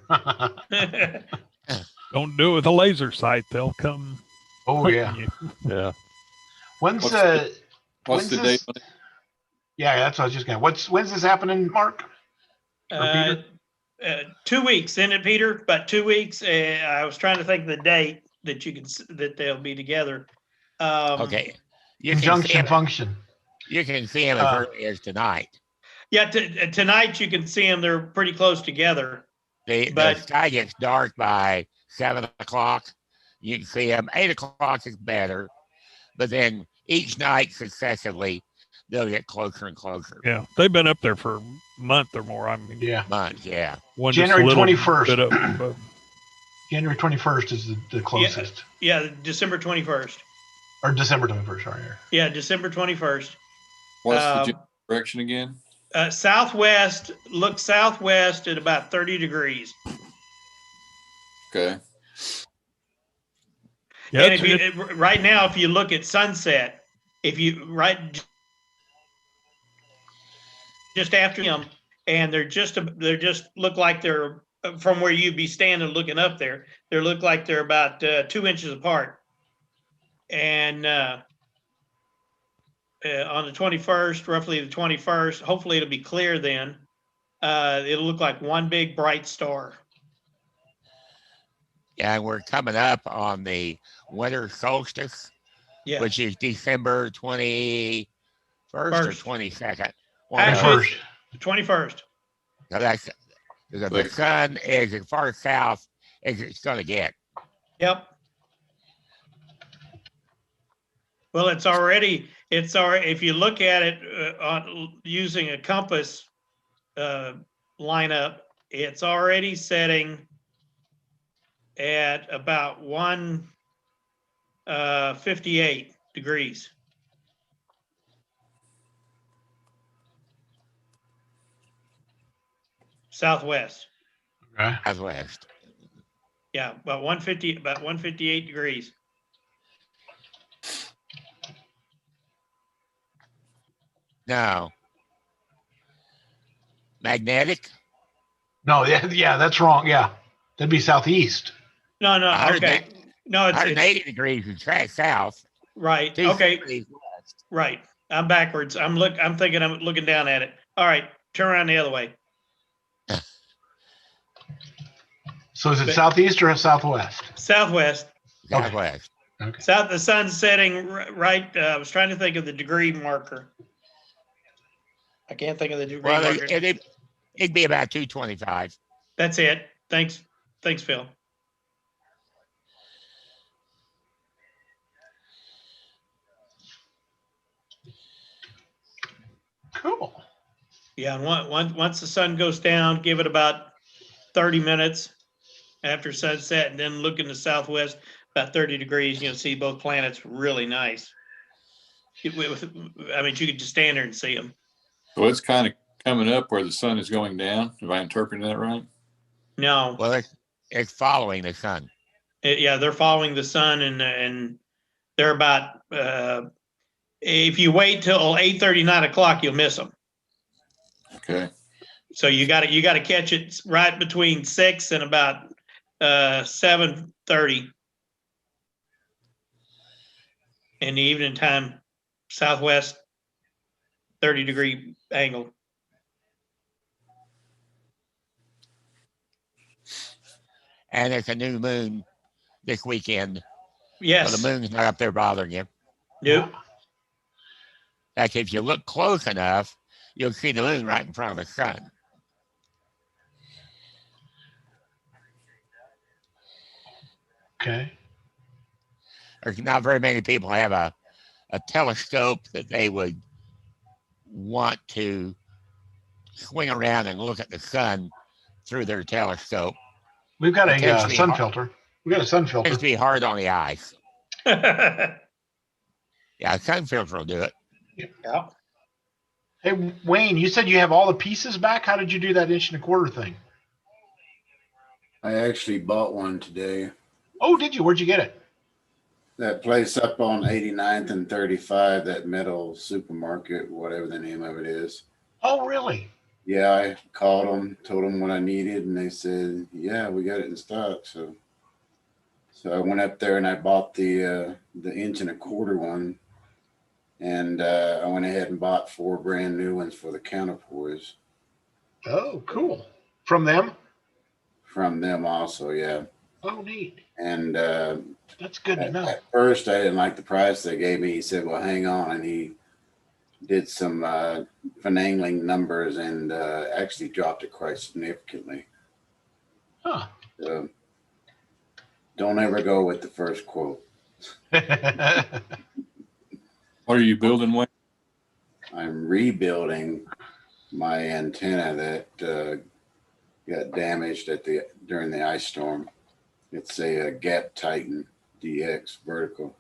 Don't do it with a laser sight. They'll come. Oh, yeah. Yeah. When's the this? date? Yeah, that's what I was just going to. When's this happening, Mark? 2 weeks, isn't it, Peter? About 2 weeks. I was trying to think of the date that they'll be together. Okay. Conjunction function. You can see them as early as tonight. Yeah, tonight you can see them. They're pretty close together. The sky gets dark by 7 o'clock. You can see them. 8 o'clock is better. But then each night successively, they'll get closer and closer. Yeah, they've been up there for a month or more. I mean, months, yeah. January 21st. January 21st is the closest. Yeah, December 21st. Or December 21st, sorry. Yeah, December 21st. What's the direction again? Southwest, look southwest at about 30 degrees. Okay. Yeah, and right now, if you look at sunset, just after them, and they're just look like they're from where you'd be standing looking up there. They look like they're about 2 inches apart. And on the 21st, roughly the 21st, hopefully it'll be clear then. It'll look like one big bright star. Yeah, we're coming up on the winter solstice, which is December 21st or 22nd. Actually, 21st. So that's the sun is as far south as it's going to get. Yep. Well, it's already, if you look at it on using a compass lineup, it's already setting at about 158 degrees. Southwest. Okay. Southwest. Yeah, about 158 degrees. No. Magnetic? No, yeah, that's wrong. Yeah, that'd be southeast. No, okay. No, it's 180 degrees is south. Right. Okay. Right. I'm backwards. I'm thinking I'm looking down at it. All right. Turn around the other way. So is it southeast or southwest? Southwest. Southwest. Okay. The sun's setting right. I was trying to think of the degree marker. I can't think of the degree marker. It'd be about 225. That's it. Thanks, Phil. Cool. Yeah, and once the sun goes down, give it about 30 minutes after sunset, and then look in the southwest, about 30 degrees, you'll see both planets really nice. I mean, you could just stand there and see them. So it's kind of coming up where the sun is going down. Am I interpreting that right? No. Well, it's following the sun. Yeah, they're following the sun, and they're about, if you wait till 8:30, 9 o'clock, you'll miss them. Okay. So you got to catch it right between 6 and about 7:30 in the evening time, southwest, 30-degree angle. And it's a new moon this weekend. Yes. So the moon's not up there bothering you. Nope. Like if you look close enough, you'll see the moon right in front of the sun. Okay. There's not very many people have a telescope that they would want to swing around and look at the sun through their telescope. We've got It a tends to be sun hard- filter. We got a sun It filter. tends to be hard on the eyes. Yeah, a sun filter will do it. Yeah. Hey, Wayne, you said you have all the pieces back. How did you do that 1.25" thing? I actually bought one today. Oh, did you? Where'd you get it? That place up on 89th and 35, that metal supermarket, whatever the name of it is. Oh, really? Yeah, I called them, told them what I needed, and they said, yeah, we got it in stock. So I went up there and I bought the 1.25" one. And I went ahead and bought 4 brand new ones for the counterpoise. Oh, cool. From them? From them also, yeah. Oh, neat. And that's good to know. At first, I didn't like the price they gave me. He said, well, hang on. And he did some finagling numbers and actually dropped it quite significantly. Huh. So don't ever go with the first quote. What are you building, Wayne? I'm rebuilding my antenna that got damaged during the ice storm. It's a Gap Titan DX vertical.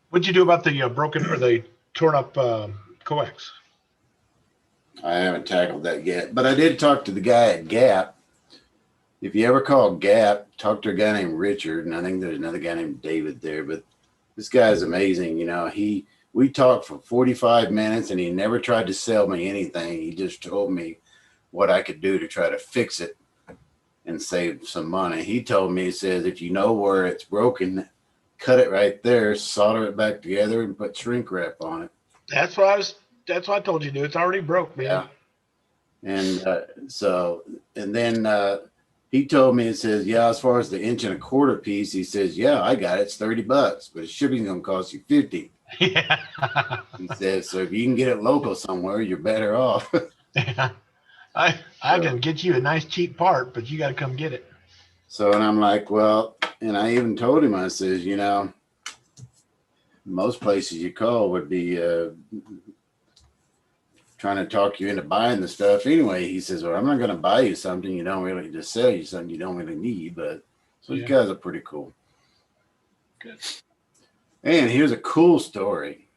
What'd you do about the broken or the torn up coax? I haven't tackled that yet, but I did talk to the guy at Gap. If you ever call Gap, talk to a guy named Richard, and I think there's another guy named David there, but this guy's amazing. You know, we talked for 45 minutes and he never tried to sell me anything. He just told me what I could do to try to fix it and save some money. He told me, he says, if you know where it's broken, cut it right there, solder it back together and put shrink wrap on it. That's what I told you to do. It's already broke, man. Yeah. And then he told me, it says, yeah, as far as the 1.25" piece, he says, yeah, I got it. It's $30, but shipping's gonna cost you $50. Yeah. He says, so if you can get it local somewhere, you're better off. Yeah. I can get you a nice cheap part, but you got to come get it. So, and I'm like, well, and I even told him, I says, you know, most places you call would be trying to talk you into buying the stuff anyway. He says, well, I'm not going to buy you something you don't really, just sell you something you don't really need. But so these guys are pretty cool. Good. And here's a cool story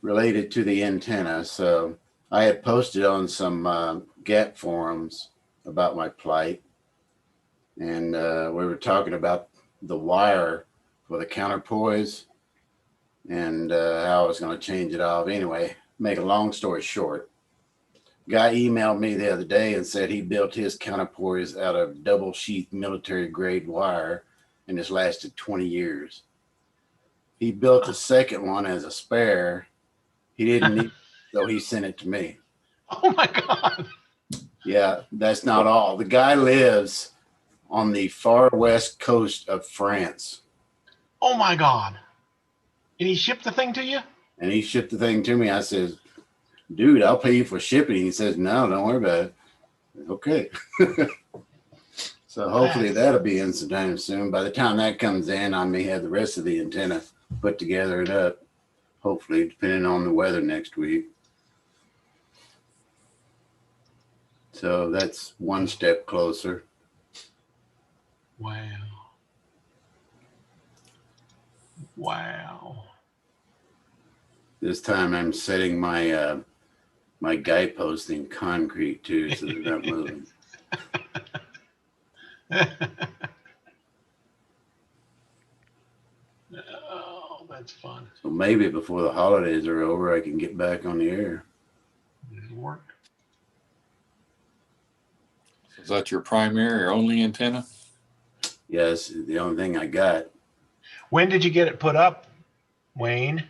related to the antenna. So I had posted on some Gap forums about my plight. And we were talking about the wire for the counterpoise and how I was going to change it off. Anyway, make a long story short, guy emailed me the other day and said he built his counterpoise out of double sheath military grade wire and it's lasted 20 years. He built a second one as a spare. He didn't need, so he sent it to me. Oh my God. Yeah, that's not all. The guy lives on the far west coast of France. Oh my God. And he shipped the thing to you? And he shipped the thing to me. I says, dude, I'll pay you for shipping. He says, no, don't worry about it. Okay. So hopefully that'll be in sometime soon. By the time that comes in, I may have the rest of the antenna put together and up. Hopefully, depending on the weather next week. So that's one step closer. Wow. Wow. This time I'm setting my my guide posts in concrete too, so they're not moving. Oh, that's fun. So maybe before the holidays are over, I can get back on the air. It'll work. Is that your primary or only antenna? Yes, the only thing I got. When did you get it put up, Wayne?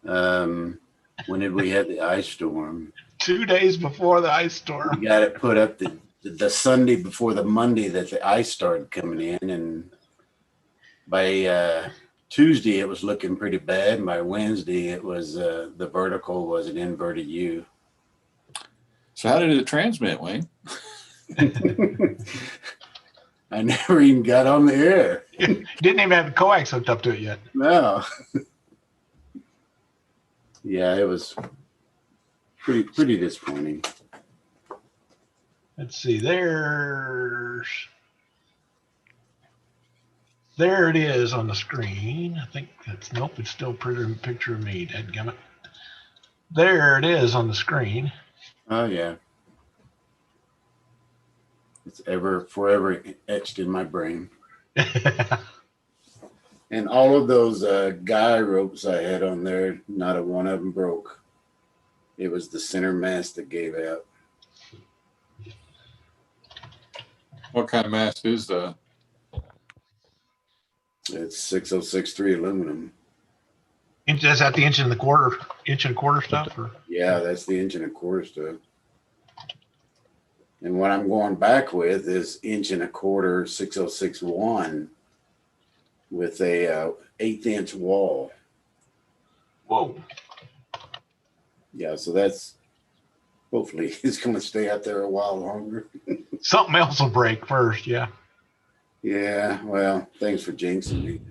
When did we have the ice storm? 2 days before the ice storm. We got it put up the Sunday before the Monday that the ice started coming in, and by Tuesday it was looking pretty bad, and by Wednesday it was the vertical was an inverted U. So how did it transmit, Wayne? I never even got on the air. Didn't even have the coax hooked up to it yet. No. Yeah, it was pretty disappointing. Let's see. There it is on the screen. I think that's, nope, it's still a picture of me, dadgummit. There it is on the screen. Oh yeah. It's forever etched in my brain. And all of those guy ropes I had on there, not a one of them broke. It was the center mast that gave out. What kind of mast is that? It's 6063 aluminum. Is that the inch and a quarter stuff? Or? Yeah, that's the inch and a quarter stuff. And what I'm going back with is inch and a quarter 6061 with a 1/8 inch wall. Whoa. Yeah, so that's hopefully it's going to stay out there a while longer. Something else will break first, yeah. Yeah, well, thanks for jinxing me.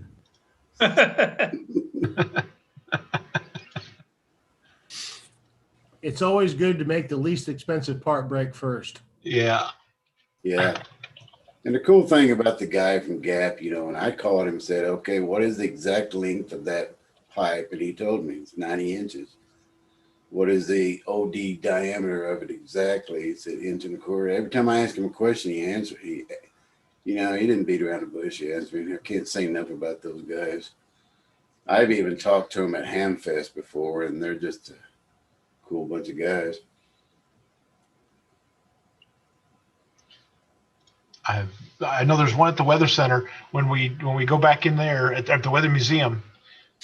It's always good to make the least expensive part break first. Yeah. Yeah. And the cool thing about the guy from Gap, you know, when I called him and said, okay, what is the exact length of that pipe? And he told me it's 90 inches. What is the OD diameter of it exactly? He said inch and a quarter. Every time I asked him a question, he answered. He didn't beat around the bush. He answered me. I can't say enough about those guys. I've even talked to them at Hamfest before, and they're just a cool bunch of guys. I know there's one at the Weather Center. When we go back in there at the Weather Museum,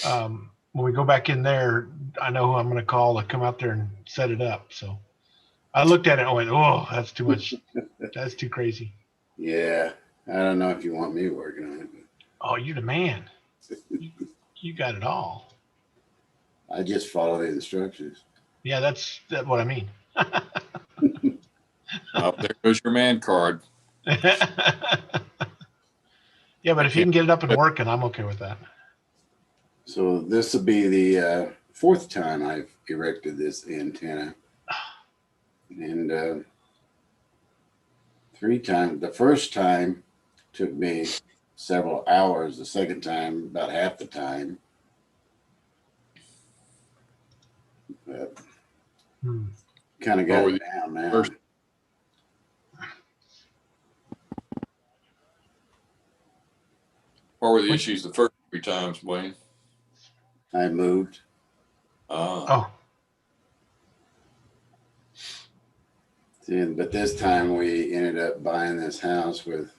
when we go back in there, I know who I'm going to call to come out there and set it up. So I looked at it and went, oh, that's too much. That's too crazy. Yeah. I don't know if you want me working on it. Oh, you're the man. You got it all. I just follow the instructions. Yeah, that's what I mean. Oh, there goes your man card. Yeah, but if you can get it up and working, I'm okay with that. So this will be the fourth time I've erected this antenna. And 3 times. The first time took me several hours. The second time, about half the time. But kind of got it down now. What were the issues the first 3 times, Wayne? I moved. Oh. But this time we ended up buying this house with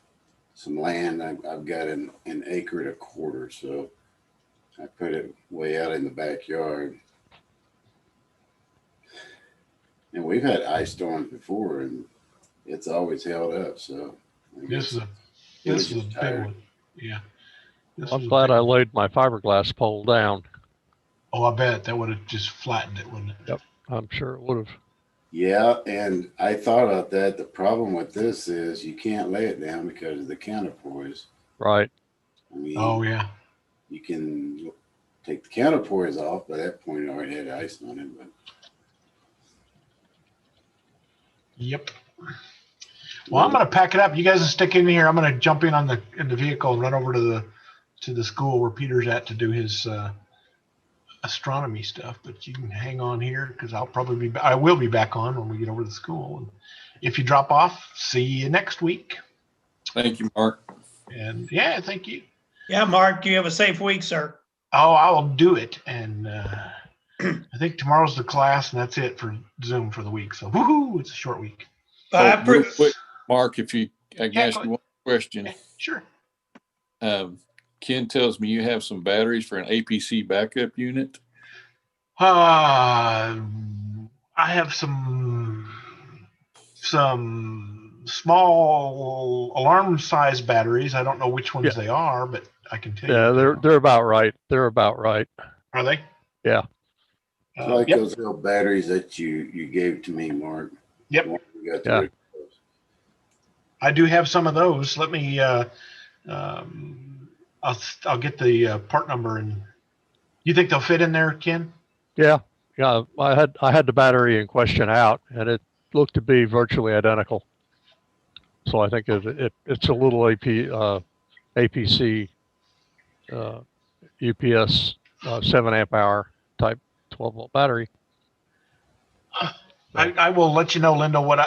some land. I've got an acre and a quarter, so I put it way out in the backyard. And we've had ice storms before, and it's always held up. So This is a big one. Yeah. I'm glad I laid my fiberglass pole down. Oh, I bet that would have just flattened it, wouldn't it? Yep, I'm sure it would have. Yeah, and I thought about that. The problem with this is you can't lay it down because of the counterpoise. Right. I mean, oh yeah. You can take the counterpoise off. By that point, it already had ice on it. But yep. Well, I'm going to pack it up. You guys will stick in here. I'm going to jump in the vehicle and run over to the school where Peter's at to do his astronomy stuff. But you can hang on here because I will be back on when we get over to the school. And if you drop off, see you next week. Thank you, Mark. And yeah, thank you. Yeah, Mark, you have a safe week, sir. Oh, I will do it. And I think tomorrow's the class, and that's it for Zoom for the week. So, woohoo! It's a short week. Real quick, Mark, I can ask you one question. Sure. Ken tells me you have some batteries for an APC backup unit. I have some small alarm size batteries. I don't know which ones they are, but I can tell you. Yeah, they're about right. They're about right. Are they? Yeah. It's like those little batteries that you gave to me, Mark. Yep. Yeah. I do have some of those. Let me. I'll get the part number, and you think they'll fit in there, Ken? Yeah. Yeah. I had the battery in question out, and it looked to be virtually identical. So I think it's a little APC UPS 7 amp hour type 12-volt battery. I will let you know, Lyndle, what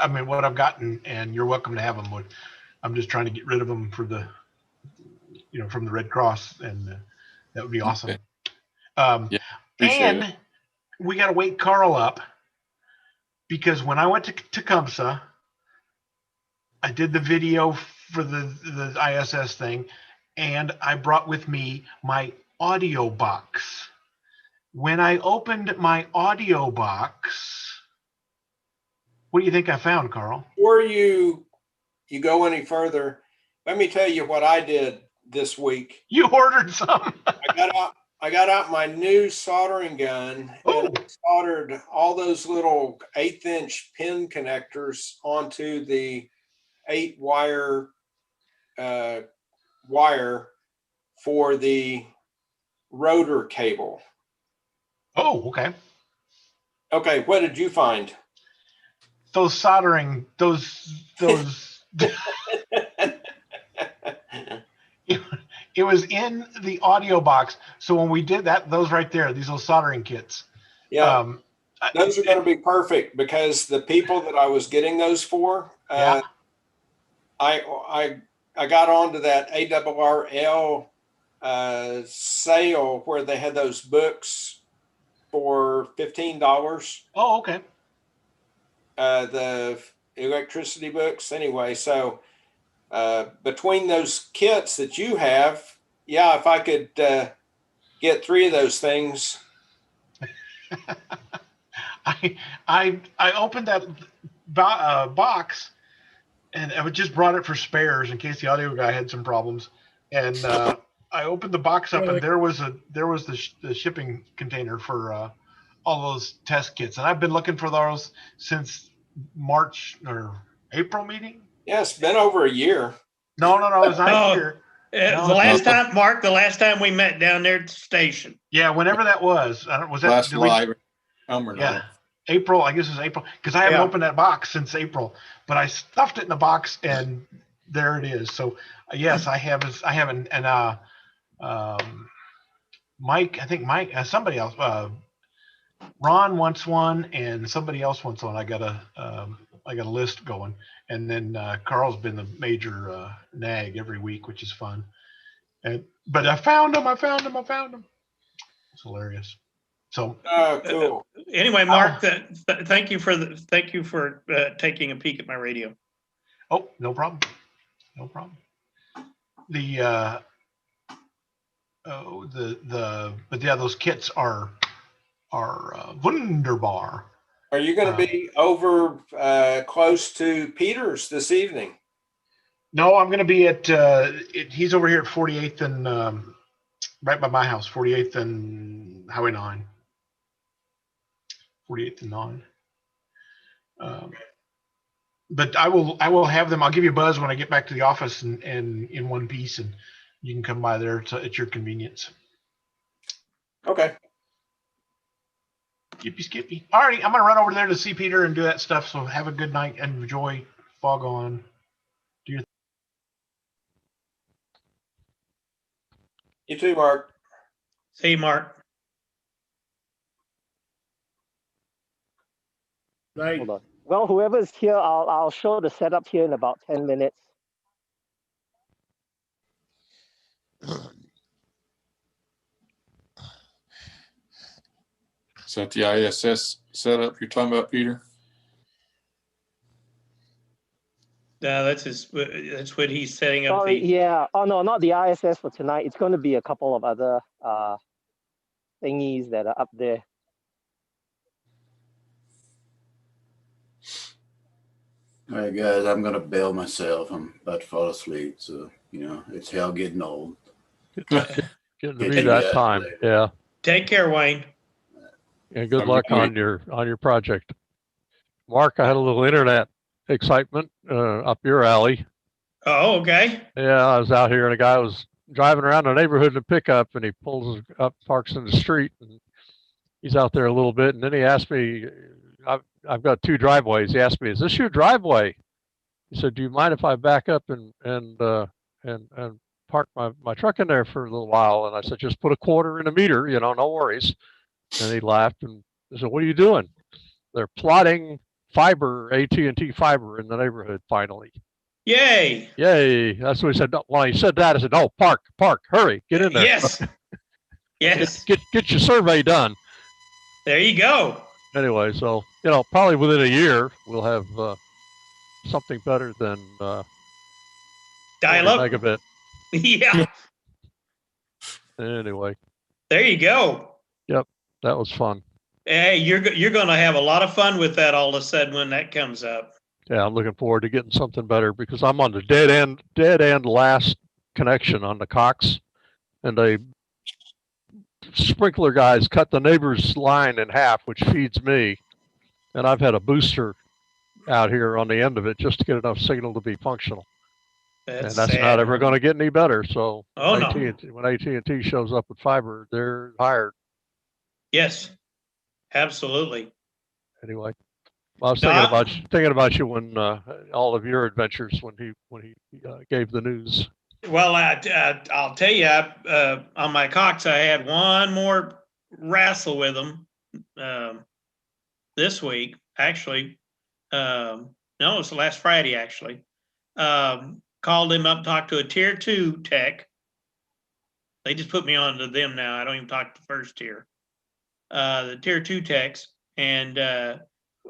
I've gotten, and you're welcome to have them. I'm just trying to get rid of them for the, from the Red Cross, and that would be awesome. Yeah, appreciate it. We got to wake Carl up, because when I went to Tecumseh, I did the video for the ISS thing, and I brought with me my audio box. When I opened my audio box, what do you think I found, Carl? Before you go any further, let me tell you what I did this week. You ordered some. I got out my new soldering gun and soldered all those little 1/8-inch pin connectors onto the 8-wire wire for the rotor cable. Oh, okay. Okay, what did you find? Those soldering, those it was in the audio box. So when we did that, those right there, these little soldering kits. Yeah, those are going to be perfect, because the people that I was getting those for, I got onto that ARRL sale where they had those books for $15. Oh, okay. The electricity books. Anyway, so between those kits that you have, yeah, if I could get 3 of those things. I opened that box, and I just brought it for spares in case the audio guy had some problems. And I opened the box up, and there was the shipping container for all those test kits, and I've been looking for those since March or April meeting. Yeah, it's been over a year. No, it was not a year. The last time, Mark, the last time we met down there at the station. Yeah, whenever that was. Was that last live? Yeah, April. I guess it was April, because I haven't opened that box since April. But I stuffed it in the box, and there it is. So yes, I have. And Mike, I think Mike, somebody else. Ron wants one, and somebody else wants one. I got a list going, and then Carl's been the major nag every week, which is fun. But I found them. It's hilarious. So cool. Anyway, Mark, thank you for taking a peek at my radio. Oh, no problem. But yeah, those kits are wunderbar. Are you going to be over close to Peter's this evening? No, I'm going to be at he's over here at 48th and right by my house, 48th and Highway 9. 48th and 9. But I will have them. I'll give you a buzz when I get back to the office and in one piece, and you can come by there at your convenience. Okay. Skippy. All righty, I'm going to run over there to see Peter and do that stuff. So have a good night and enjoy fog on. Do your You too, Mark. See you, Mark. Right. Hold on. Well, whoever's here, I'll show the setup here in about 10 minutes. Is that the ISS setup you're talking about, Peter? That's what he's setting up. Sorry, yeah. Oh no, not the ISS for tonight. It's going to be a couple of other thingies that are up there. All right, guys, I'm gonna bail myself. I'm about to fall asleep, so it's hell getting old. Getting to be that time. Yeah. Take care, Wayne. And good luck on your project. Mark, I had a little internet excitement up your alley. Oh, okay. Yeah, I was out here and a guy was driving around the neighborhood in a pickup and he pulls up, parks in the street, and he's out there a little bit. And then he asked me, I've got 2 driveways. He asked me, "Is this your driveway?" He said, "Do you mind if I back up and park my truck in there for a little while?" And I said, "Just put a quarter in the meter, no worries." And he laughed and I said, "What are you doing?" "They're plotting fiber, AT&T fiber in the neighborhood finally." Yay! Yay! That's what he said. When he said that, I said, "Oh, park, hurry, get in there." Yes. Yes. Get your survey done. There you go. Anyway, so probably within a year we'll have something better than dial up megabit. Yeah. Anyway. There you go. Yep, that was fun. Hey, you're going to have a lot of fun with that all of a sudden when that comes up. Yeah, I'm looking forward to getting something better because I'm on the dead end last connection on the Cox, and they sprinkler guys cut the neighbor's line in half, which feeds me, and I've had a booster out here on the end of it just to get enough signal to be functional. That's sad. Not ever going to get any better. So when AT&T shows up with fiber, they're hired. Yes, absolutely. Anyway, I was thinking about you when all of your adventures when he gave the news. Well, I'll tell you, on my Cox, I had one more wrestle with him this week. Actually, no, it was last Friday. Actually, called him up, talked to a tier 2 tech. They just put me on to them now. I don't even talk to the first tier. The tier 2 techs, and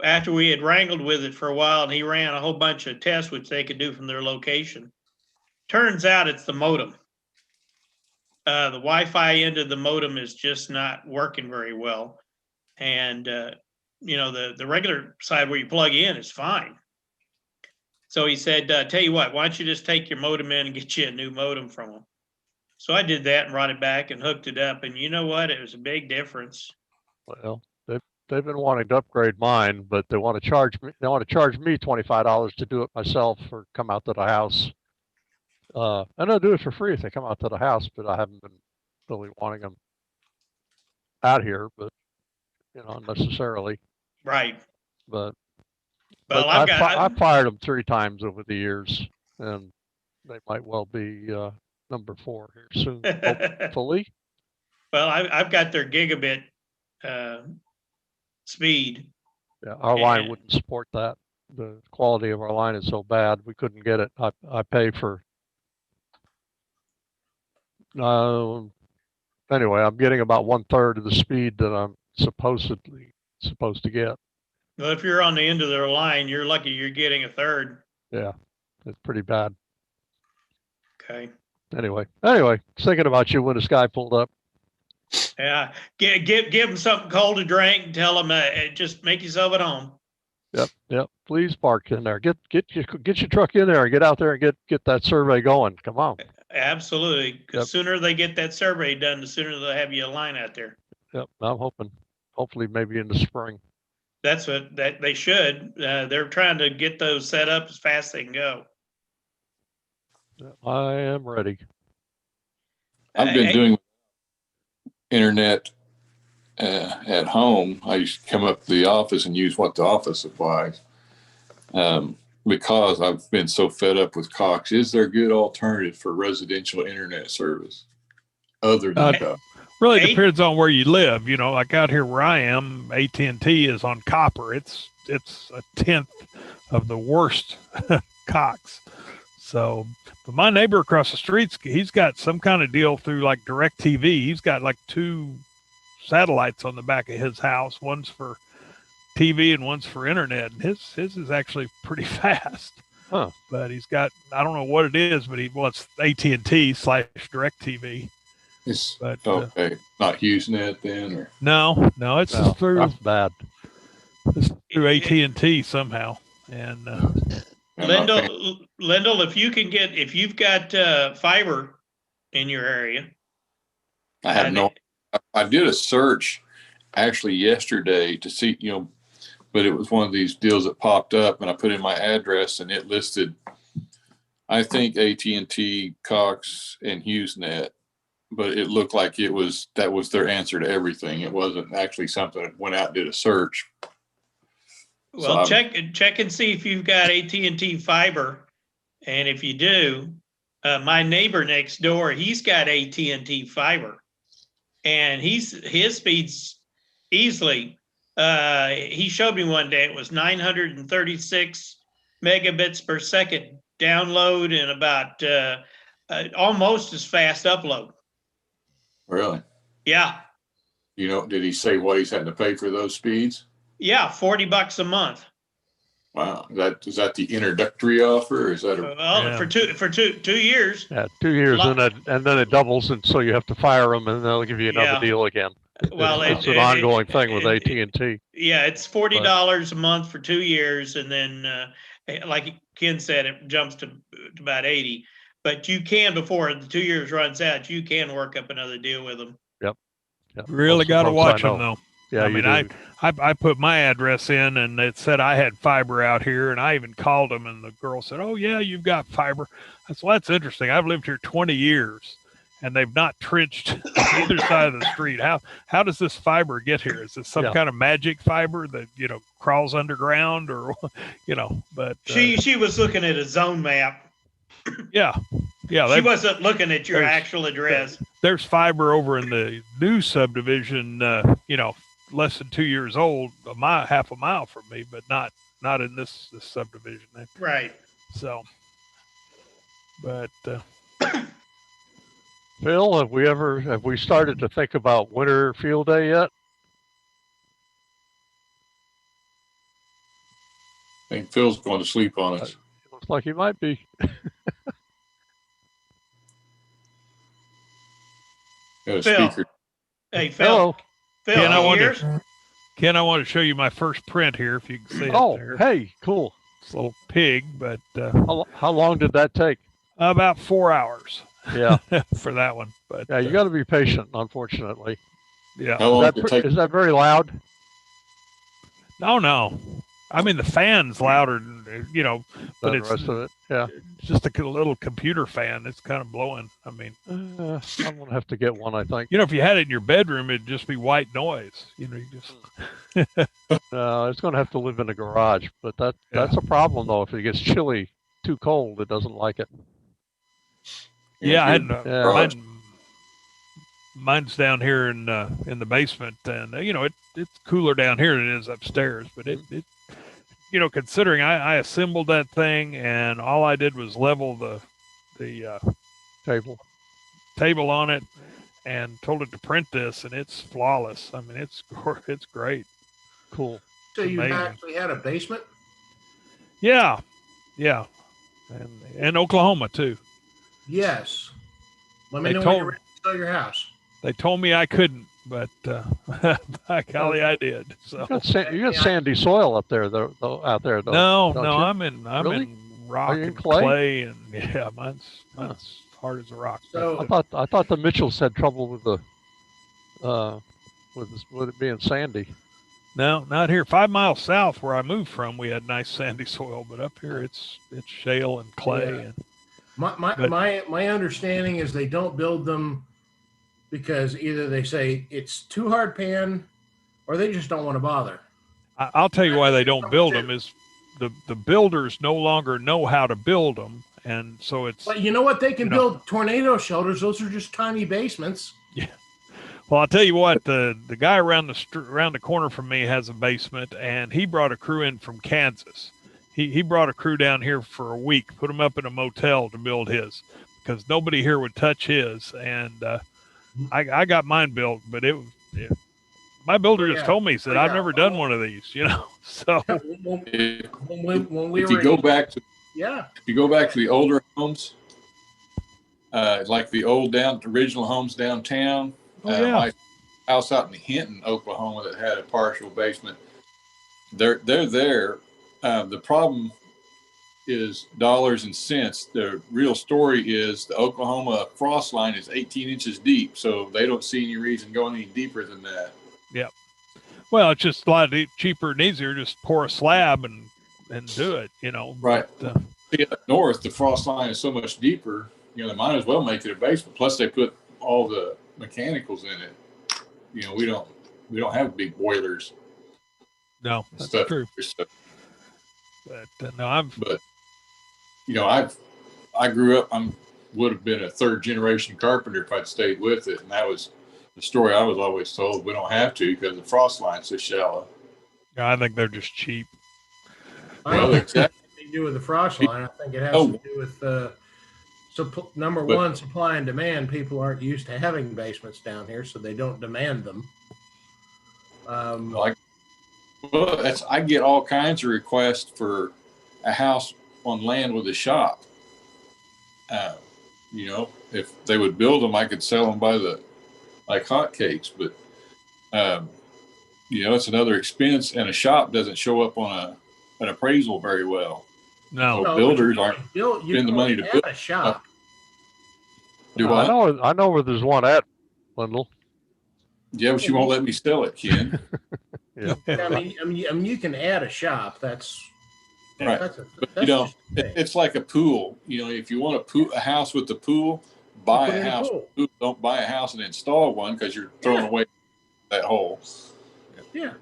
after we had wrangled with it for a while, and he ran a whole bunch of tests which they could do from their location. Turns out it's the modem. The Wi-Fi end of the modem is just not working very well. And, the regular side where you plug in is fine. So he said, tell you what, why don't you just take your modem in and get you a new modem from them? So I did that and brought it back and hooked it up. And you know what? It was a big difference. Well, they've been wanting to upgrade mine, but they want to charge me. They want to charge me $25 to do it myself or come out to the house. And they'll do it for free if they come out to the house, but I haven't been really wanting them out here, but necessarily. Right. But I've fired them 3 times over the years, and they might well be number 4 here soon, hopefully. Well, I've got their gigabit speed. Yeah, our line wouldn't support that. The quality of our line is so bad, we couldn't get it. I pay for. Anyway, I'm getting about 1/3 of the speed that I'm supposed to get. Well, if you're on the end of their line, you're lucky you're getting 1/3. Yeah, it's pretty bad. Okay. Anyway, thinking about you when this guy pulled up. Yeah, give them something cold to drink and tell them just make yourself at home. Yep. Please park in there. Get your truck in there and get out there and get that survey going. Come on. Absolutely. Because the sooner they get that survey done, the sooner they'll have you a line out there. Yep. I'm hoping. Hopefully, maybe in the spring. That's what they should. They're trying to get those set up as fast as they can go. I am ready. I've been doing internet at home. I used to come up to the office and use what the office supplies. because I've been so fed up with Cox. Is there a good alternative for residential internet service other than Cox? Really depends on where you live. You know, like out here where I am, AT&T is on copper. It's a tenth of the worst Cox. So, but my neighbor across the street, he's got some kind of deal through like DirecTV. He's got like 2 satellites on the back of his house. One's for TV and one's for internet. And his is actually pretty fast. Huh. But he's got, I don't know what it is, but it's AT&T/DirecTV. But okay, not HughesNet then, or no, it's through. That's bad. It's through AT&T somehow, and Lyndle, if you've got fiber in your area, I have no. I did a search actually yesterday to see, but it was one of these deals that popped up, and I put in my address, and it listed, I think AT&T, Cox, and HughesNet. But it looked like that was their answer to everything. It wasn't actually something that went out and did a search. Well, check and see if you've got AT&T fiber, and if you do, my neighbor next door, he's got AT&T fiber, and his speed's easily. He showed me one day it was 936 megabits per second download and about almost as fast upload. Really? Yeah. Did he say what he's had to pay for those speeds? Yeah, $40 a month. Wow. Is that the introductory offer, or is that for two years? Yeah, 2 years, and then it doubles, and so you have to fire them, and they'll give you another deal again. Well, it's an ongoing thing with AT&T. Yeah, it's $40 a month for 2 years, and then, like Ken said, it jumps to about 80. But you can, before the 2 years runs out, you can work up another deal with them. Yep. Really got to watch them though. Yeah, I mean, I put my address in, and it said I had fiber out here, and I even called them, and the girl said, "Oh yeah, you've got fiber." I said, "Well, that's interesting. I've lived here 20 years, and they've not trenched either side of the street. How does this fiber get here? Is this some kind of magic fiber that crawls underground, or But she was looking at a zone map. Yeah. She wasn't looking at your actual address. There's fiber over in the new subdivision, less than 2 years old, half a mile from me, but not in this subdivision. Right. So, but Phil, have we started to think about winter field day yet? I think Phil's going to sleep on us. Looks like he might be. Got a Phil. speaker. Hey, Phil. Phil, Ken, I want to show you my first print here, if you can see it there. Hey, cool. It's a little pig, but how long did that take? About 4 hours. Yeah, for that one. But yeah, you got to be patient, unfortunately. Yeah. How long did it take? Is that very loud? No. I mean, the fan's louder, but The it's rest of it. Yeah. just a little computer fan. It's kind of blowing. I mean, I'm gonna have to get one, I think. if you had it in your bedroom, it'd just be white noise. You just. It's gonna have to live in a garage, but that's a problem though. If it gets chilly, too cold, it doesn't like it. Yeah, mine's down here in the basement, and it's cooler down here than it is upstairs. But it considering I assembled that thing, and all I did was level the table on it, and told it to print this, and it's flawless. I mean, it's great. Cool. So It's you amazing. actually had a basement? Yeah, and Oklahoma too. Yes. Let me They know told- when you're ready to sell your house. They told me I couldn't, but by golly, I did. So You got sandy soil up there, though. Out there, though. no, don't no, you? I'm in Really? rock Are you in and clay? clay, and yeah, mine's hard as a rock. So I thought the Mitchells had trouble with with it being sandy. No, not here. 5 miles south where I moved from, we had nice sandy soil, but up here it's shale and clay. Yeah. And My understanding is they don't build them because either they say it's too hard pan or they just don't want to bother. I'll tell you why they don't build them is the builders no longer know how to build them, and so it's. But you know what? They can build tornado shelters. Those are just tiny basements. Yeah. Well, I'll tell you what, the guy around the corner from me has a basement, and he brought a crew in from Kansas. He brought a crew down here for a week, put him up in a motel to build his, because nobody here would touch his. And I got mine built, but my builder just told me, he said, I've never done one of these, So when we if you go back to the older homes, like the original homes downtown, my house out in Hinton, Oklahoma, that had a partial basement, they're there. The problem is dollars and cents. The real story is the Oklahoma frost line is 18 inches deep, so they don't see any reason going any deeper than that. Yep. Well, it's just a lot cheaper and easier. Just pour a slab and do it, Right. But, up north, the frost line is so much deeper, they might as well make it a basement. Plus, they put all the mechanicals in it. We don't have big boilers. No, that's true. But I grew up. Would have been a third generation carpenter if I'd stayed with it, and that was the story I was always told. We don't have to because the frost line's so shallow. Yeah, I think they're just cheap. I don't think it has anything to do with the frost line. I think it has to do with number one, supply and demand. People aren't used to having basements down here, so they don't demand them. I get all kinds of requests for a house on land with a shop. If they would build them, I could sell them like hotcakes. But it's another expense, and a shop doesn't show up on an appraisal very well. No, so builders aren't spending the money to build a shop. I know where there's one at, Lyndle. Yeah, but you won't let me sell it, Ken. Yeah. I mean, you can add a shop. That's right. It's like a pool. If you want a house with the pool, buy a house. Don't buy a house and install one because you're throwing away that hole. Yeah.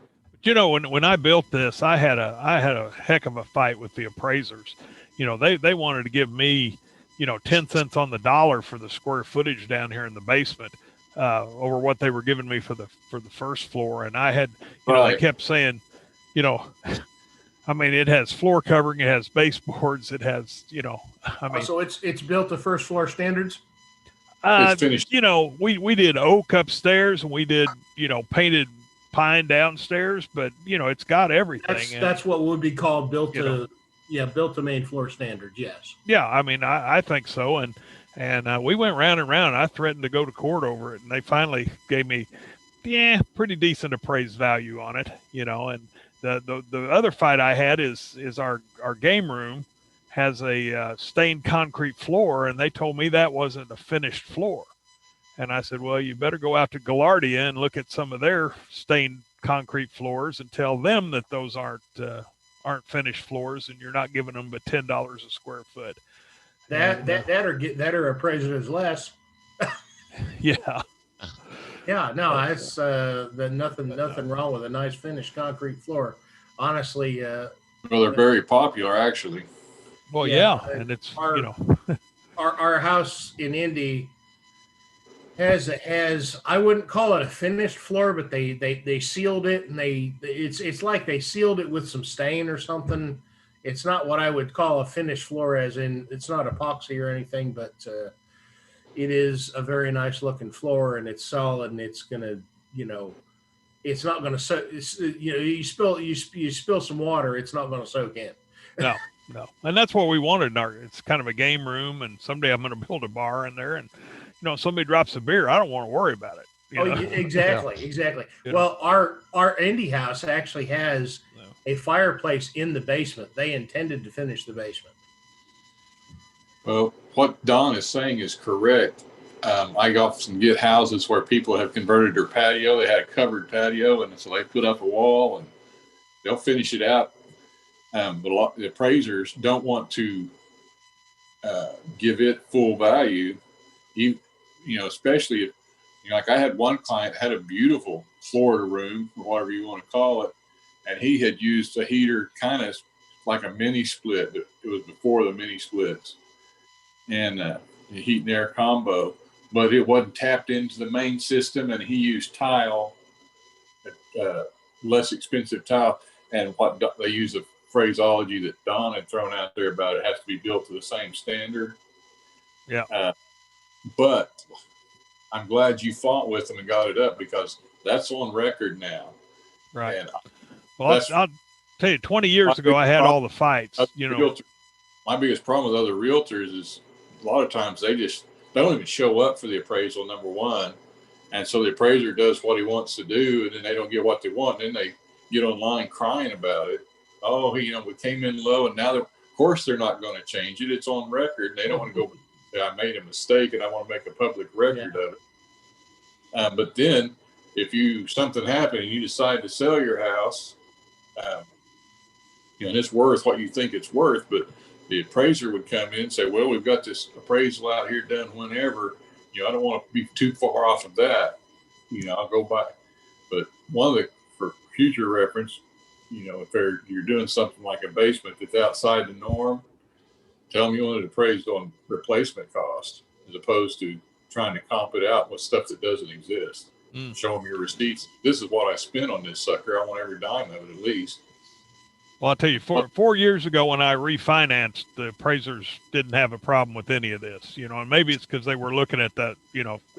When I built this, I had a heck of a fight with the appraisers. They wanted to give me, 10 cents on the dollar for the square footage down here in the basement. Over what they were giving me for the first floor, and I had, I kept saying, it has floor covering, it has baseboards, it has, So it's built to first floor standards. It's finished. We did oak upstairs, and we did, painted pine downstairs, but it's got everything. That's what would be called built to main floor standards. Yes. Yeah, I think so, and we went round and round. I threatened to go to court over it, and they finally gave me, pretty decent appraised value on it, And the other fight I had is our game room has a stained concrete floor, and they told me that wasn't a finished floor. And I said, well, you better go out to Gaillardia and look at some of their stained concrete floors and tell them that those aren't finished floors, and you're not giving them but $10 a square foot. That or appraise it as less. Yeah. Yeah, no, it's nothing wrong with a nice finished concrete floor. Honestly, well, they're very popular actually. Well, and it's our house in Indy has I wouldn't call it a finished floor, but they sealed it, and it's like they sealed it with some stain or something. It's not what I would call a finished floor, as in it's not epoxy or anything, but it is a very nice looking floor, and it's solid, and it's gonna, it's not gonna soak. You spill some water, it's not gonna soak in. No, and that's what we wanted in our. It's kind of a game room, and someday I'm gonna build a bar in there, and somebody drops a beer, I don't want to worry about it. Exactly. Well, our Indy house actually has a fireplace in the basement. They intended to finish the basement. Well, what Don is saying is correct. I often get houses where people have converted their patio. They had a covered patio, and so they put up a wall, and they'll finish it out. But the appraisers don't want to give it full value, especially if, like I had one client had a beautiful Florida room, or whatever you want to call it, and he had used a heater kind of like a mini split. It was before the mini splits, and heat and air combo, but it wasn't tapped into the main system, and he used tile, less expensive tile, and what they use a phraseology that Don had thrown out there about it has to be built to the same standard. Yeah. But I'm glad you fought with them and got it up, because that's on record now. Right. And well, I'll tell you, 20 years ago, I had all the fights. You know, my biggest problem with other realtors is a lot of times they don't even show up for the appraisal, number one. And so the appraiser does what he wants to do, and then they don't get what they want. And then they get online crying about it. Oh, we came in low, and now, of course, they're not going to change it. It's on record. And they don't want to go, I made a mistake, and I want to make a public record of it. But then if something happened and you decide to sell your house, and it's worth what you think it's worth, but the appraiser would come in and say, well, we've got this appraisal out here done whenever, I don't want to be too far off of that. I'll go by. But for future reference, if you're doing something like a basement that's outside the norm, tell them you want it appraised on replacement cost, as opposed to trying to comp it out with stuff that doesn't exist. Show them your receipts. This is what I spent on this sucker. I want every dime of it at least. Well, I'll tell you, 4 years ago when I refinanced, the appraisers didn't have a problem with any of this, and maybe it's because they were looking at that,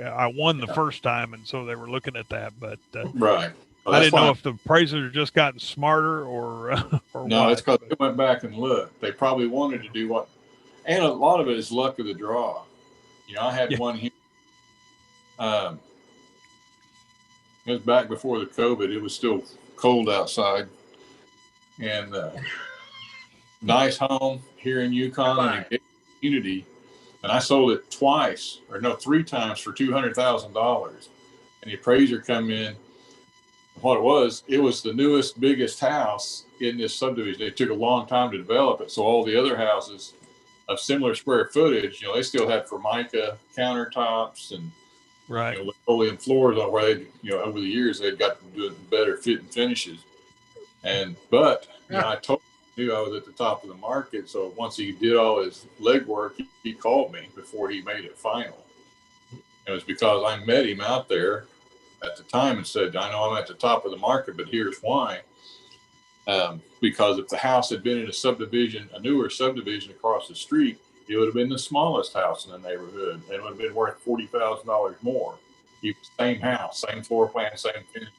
I won the first time, and so they were looking at that, but right. Well, I didn't know if the appraisers had just gotten smarter or no, what. it's because they went back and looked. They probably wanted to do and a lot of it is luck of the draw. I had one here. It was back before the COVID. It was still cold outside. And nice home here in Yukon and Unity. And I sold it three times for $200,000. And the appraiser come in. What it was the newest, biggest house in this subdivision. It took a long time to develop it. So all the other houses of similar square footage, they still had Formica countertops and linoleum floors on where they, over the years they'd got to do better fit and finishes. But I knew I was at the top of the market. So once he did all his legwork, he called me before he made it final. It was because I met him out there at the time and said, I know I'm at the top of the market, but here's why. Because if the house had been in a newer subdivision across the street, it would have been the smallest house in the neighborhood. And it would have been worth $40,000 more. Same house, same floor plan, same finish.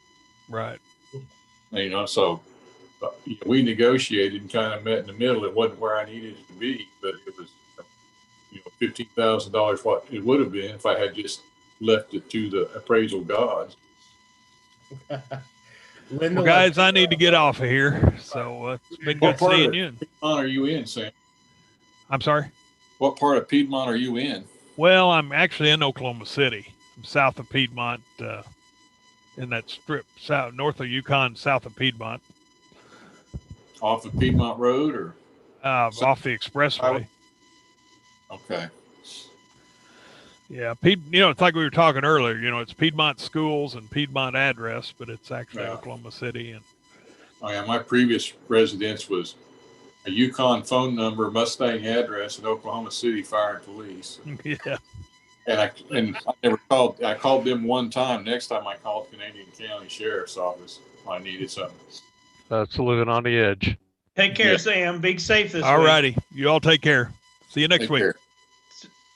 Right. So we negotiated and kind of met in the middle. It wasn't where I needed it to be, but it was, $15,000 what it would have been if I had just left it to the appraisal gods. Well, guys, I need to get off of here. So it's been good seeing you. Piedmont are you in, Sam? I'm sorry? What part of Piedmont are you in? Well, I'm actually in Oklahoma City. I'm south of Piedmont, in that strip, north of Yukon, south of Piedmont. Off of Piedmont Road or? Off the expressway. Okay. Yeah, it's like we were talking earlier. It's Piedmont Schools and Piedmont address, but it's actually Oklahoma City. And oh yeah, my previous residence was a Yukon phone number, Mustang address, and Oklahoma City Fire and Police. Yeah. And I never called. I called them one time. Next time I called Canadian County Sheriff's Office when I needed something. That's living on the edge. Take care, Sam. Be safe this week. All righty. You all take care. See you next week. Care.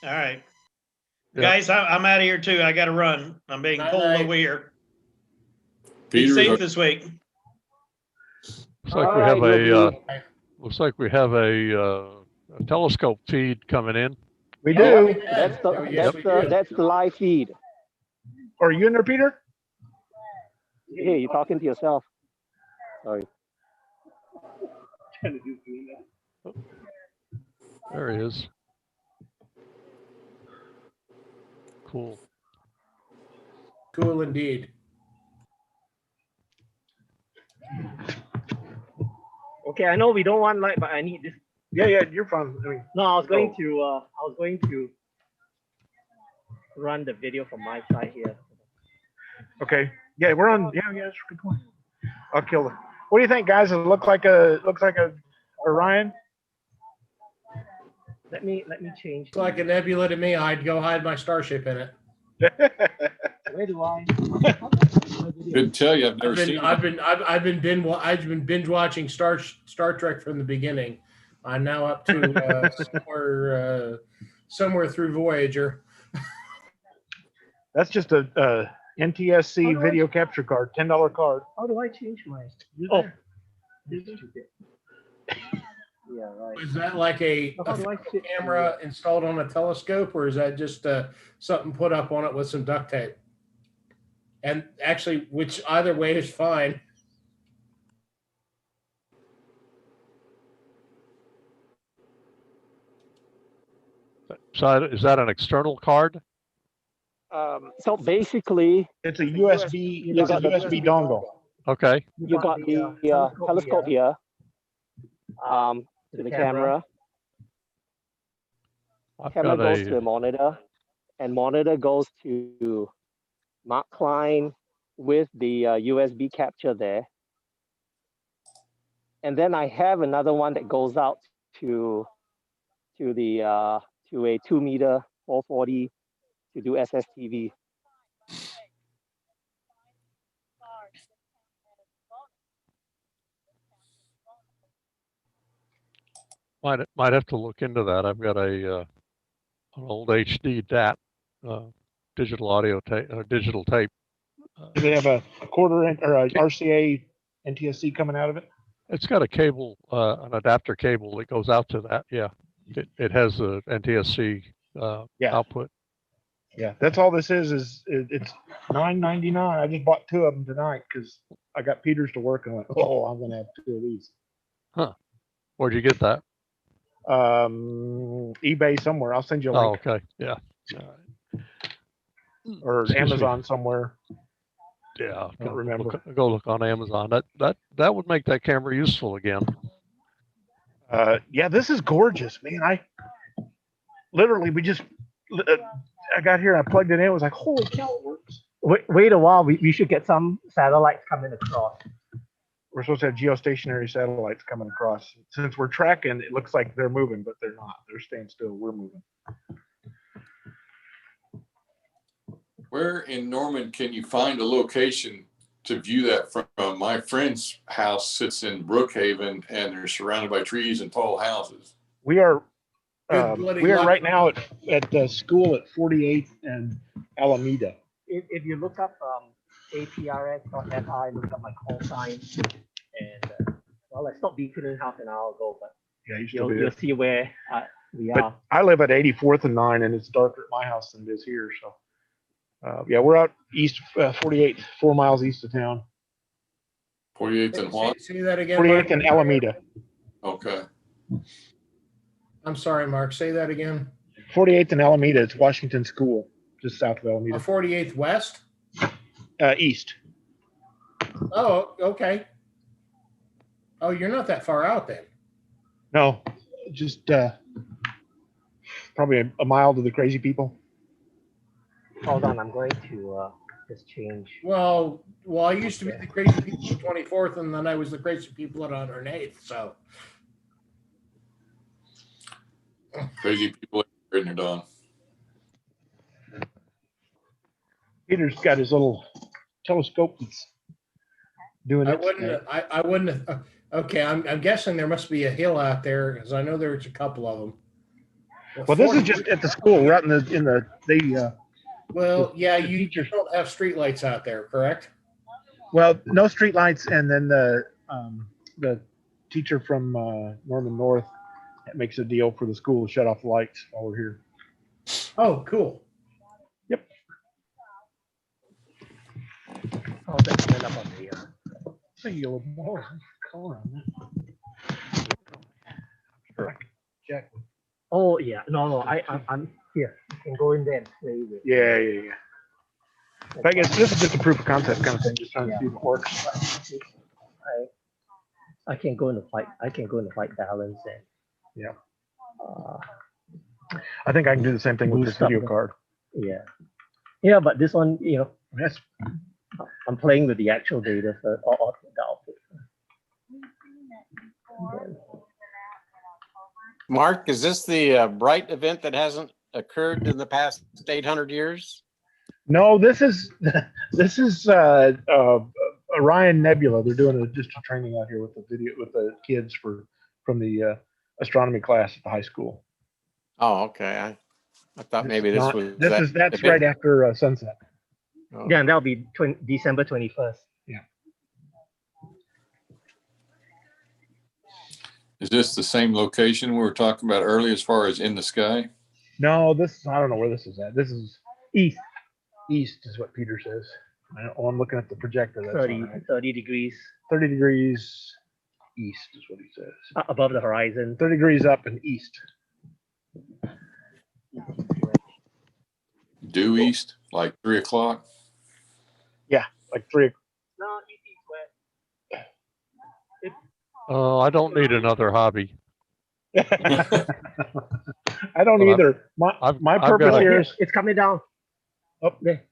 All right. Yep. Guys, I'm out of here too. I got to run. I'm being pulled over here. Be safe this week. Looks like we have a telescope feed coming in. We do. That's the live feed. Are you in there, Peter? Hey, you're talking to yourself. Sorry. There he is. Cool. Cool indeed. Okay, I know we don't want light, but I need this. Yeah, you're fine. No, I was going to run the video from my side here. Okay. Yeah, we're on. Yeah, that's a good point. I'll kill it. What do you think, guys? It looks like a Orion? Let me change. It's like a nebula to me. I'd go hide my starship in it. Where do I? Couldn't tell you. I've never seen it. I've been binge watching Star Trek from the beginning. I'm now up to somewhere through Voyager. That's just a NTSC video capture card, $10 card. How do I change my? Oh. Yeah, right. Is that like a camera installed on a telescope, or is that just something put up on it with some duct tape? And actually, which either way is fine. So is that an external card? So basically, it's a USB. It's a USB dongle. Okay. You got the telescope here. To the camera. Camera goes to the monitor, and monitor goes to Mark Klein with the USB capture there. And then I have another one that goes out to a 2-meter 440 to do SSTV. Might have to look into that. I've got an old HD DAT digital audio tape, digital tape. Do they have a quarter or a RCA NTSC coming out of it? It's got a cable, an adapter cable that goes out to that. Yeah, it has a NTSC output. Yeah, that's all this is it's $9.99. I just bought 2 of them tonight because I got Peters to work on it. Oh, I'm gonna have 2 of these. Huh? Where'd you get that? eBay somewhere. I'll send you a link. Oh, okay. Yeah. Or Amazon somewhere. Yeah, I don't remember. Go look on Amazon. That would make that camera useful again. Yeah, this is gorgeous, man. I got here, I plugged it in, it was like, holy cow, it works. Wait a while, we should get some satellites coming across. We're supposed to have geostationary satellites coming across. Since we're tracking, it looks like they're moving, but they're not. They're staying still. We're moving. Where in Norman can you find a location to view that from? My friend's house sits in Brookhaven, and they're surrounded by trees and tall houses. We are right now at the school at 48th and Alameda. If you look up aprs.fi, look up my call sign, and well, I stopped beaconing half an hour ago, but yeah, you'll see where we but are. I live at 84th and 9, and it's darker at my house than it is here. So, yeah, we're out east, 48, 4 miles east of town. 48th and what? Say that again. 48th Mark. and Alameda. Okay. I'm sorry, Mark. Say that again. 48th and Alameda. It's Washington School, just south of Alameda. 48th West? East. Oh, okay. Oh, you're not that far out then. No, just probably a mile to the crazy people. Hold on, I'm going to just change. Well, I used to be the crazy people at 24th, and then I was the crazy people at 108th. So Crazy people in your dawn. Peter's got his little telescope that's doing it. I wouldn't. Okay, I'm guessing there must be a hill out there because I know there's a couple of them. Well, this is just at the school. We're out in the Well, yeah, you don't have streetlights out there, correct? Well, no streetlights, and then the teacher from Norman North makes a deal for the school to shut off the lights while we're here. Oh, cool. Yep. Oh, that's coming up on the See you a little more color on that. Sure. Jack. Oh yeah, no, I'm here. You can go in there and play with. Yeah. I guess this is just a proof of concept kind of thing, just trying to see if it works. I can go in the white. I can go in the white balance and. Yeah. I think I can do the same thing with this video card. Yeah. Yeah, but this one, yes. I'm playing with the actual data for or the output. Mark, is this the bright event that hasn't occurred in the past 800 years? No, this is Orion Nebula. They're doing just a training out here with the kids from the astronomy class at the high school. Oh, okay. I thought maybe this was that's right after sunset. Oh. Yeah, and that'll be December 21st. Yeah. Is this the same location we were talking about earlier as far as in the sky? No, I don't know where this is at. This is east. East is what Peter says. I'm looking at the projector. That's 30 degrees. 30 degrees east is what he says. Above the horizon. 30 degrees up and east. Due east, like 3 o'clock? Yeah, like 3. I don't need another hobby. I don't either. My purpose here is it's coming down. Oh, there.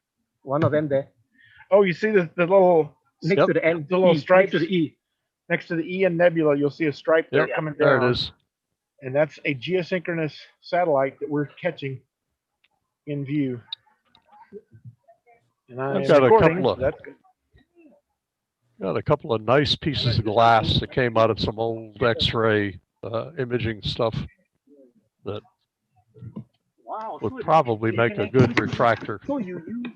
One of them there. Oh, you see the little next to the N, the little stripes next to the E. Next to the E in Nebula, you'll see a stripe there coming down. There it is. And that's a geosynchronous satellite that we're catching in view. And I've got a couple of nice pieces of glass that came out of some old X-ray imaging stuff that would probably make a good retractor. So you use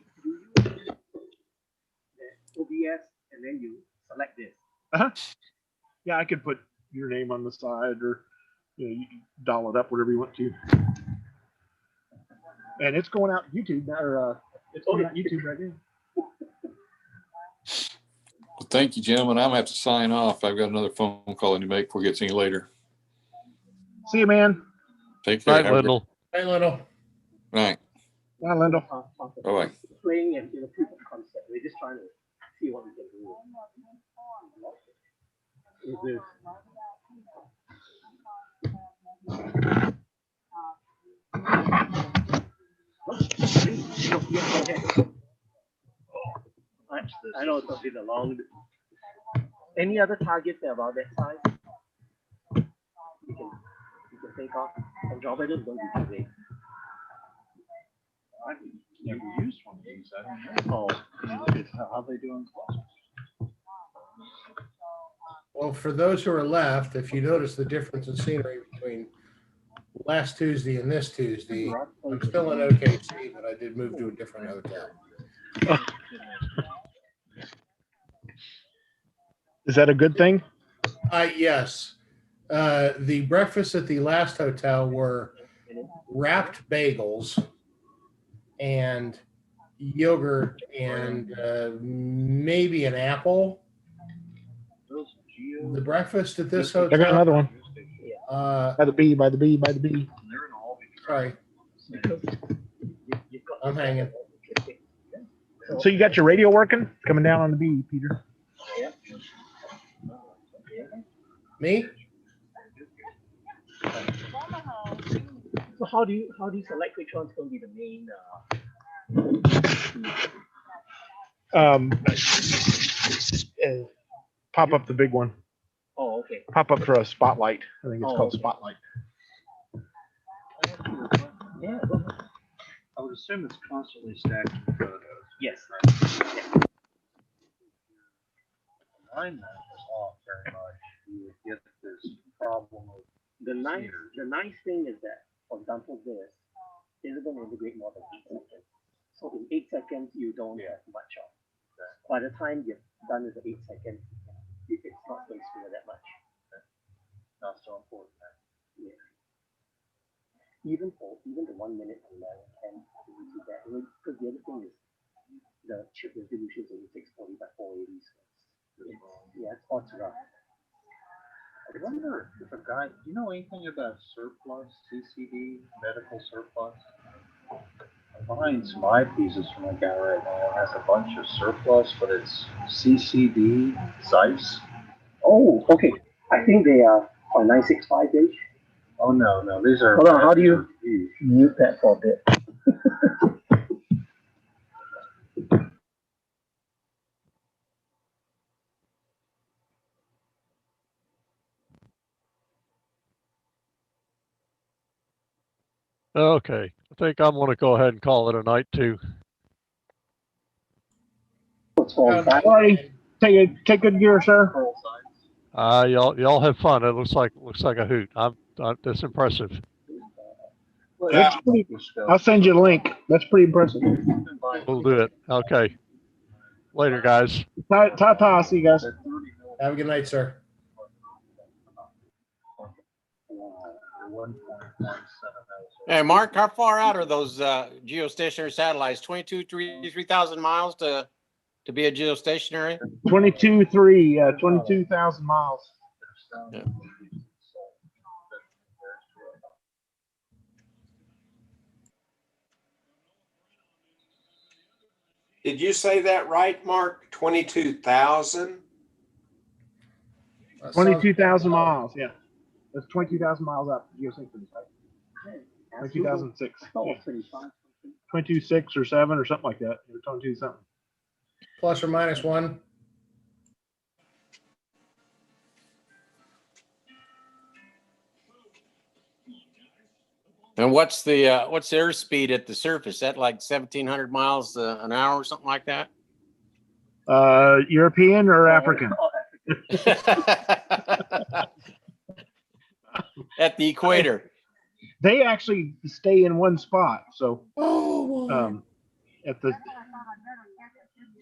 OBS and then you select this. Yeah, I could put your name on the side, or you can doll it up, whatever you want to. And it's going out YouTube now, or it's going out YouTube right now. Well, thank you, gentlemen. I'm gonna have to sign off. I've got another phone call to make before it gets any later. See you, man. Take care. Bye, Lyndle. Hey, Lyndle. Right. Bye, Lyndle. Bye-bye. Playing in a proof of concept. We're just trying to see what we can do. Is this? I know it's a bit long. Any other targets that are about that size? You can think of. And drop it don't be too big. I've never used one of these. I don't know. How they doing? Well, for those who are left, if you notice the difference in scenery between last Tuesday and this Tuesday, I'm still in OKC, but I did move to a different hotel. Is that a good thing? Yes. The breakfasts at the last hotel were wrapped bagels and yogurt and maybe an apple. The breakfast at this hotel. I got another one. By the B. Sorry. I'm hanging. So you got your radio working? Coming down on the B, Peter. Me? So how do you select which one's going to be the main? Pop up the big one. Oh, okay. Pop up for a spotlight. I think it's called okay. Spotlight. Yeah. I would assume it's constantly stacking photos. Yes. Mine was off very much. You would get this problem of the nice thing is that, for example, this isn't going to integrate more than 8 seconds. So in 8 seconds, you don't have much of. By the time you're done with the 8 seconds, it's not going to sphere that much. Not so important. Yeah. Even the 1 minute and 10 you see that. Because the other thing is the chip resolution is only 640 by 480. So it's odds rough. I wonder if a guy, do you know anything about surplus, CCD, medical surplus? I'm buying some eyepieces from a guy right now that has a bunch of surplus, but it's CCD, Zeiss. Oh, okay. I think they are 965 inch. Oh, no, these are. Hold on, how do you mute that for a bit? Okay, I think I'm going to go ahead and call it a night too. Alrighty, take good gear, sir. Y'all have fun. It looks like a hoot. That's impressive. That's pretty, I'll send you a link. That's pretty impressive. We'll do it. Okay. Later, guys. Ta-ta. See you guys. Have a good night, sir. Hey, Mark, how far out are those geostationary satellites? 3,000 miles to be a geostationary? 22,000 miles. Yeah. Did you say that right, Mark? 22,000? 22,000 miles. Yeah, that's 22,000 miles out. Geosynchronous, right? 2006. Yeah. 22.6 or 7 or something like that. 22 something. Plus or minus 1. And what's the airspeed at the surface? Is that like 1,700 miles an hour or something like that? European or African? At the equator. They actually stay in one spot. So, at the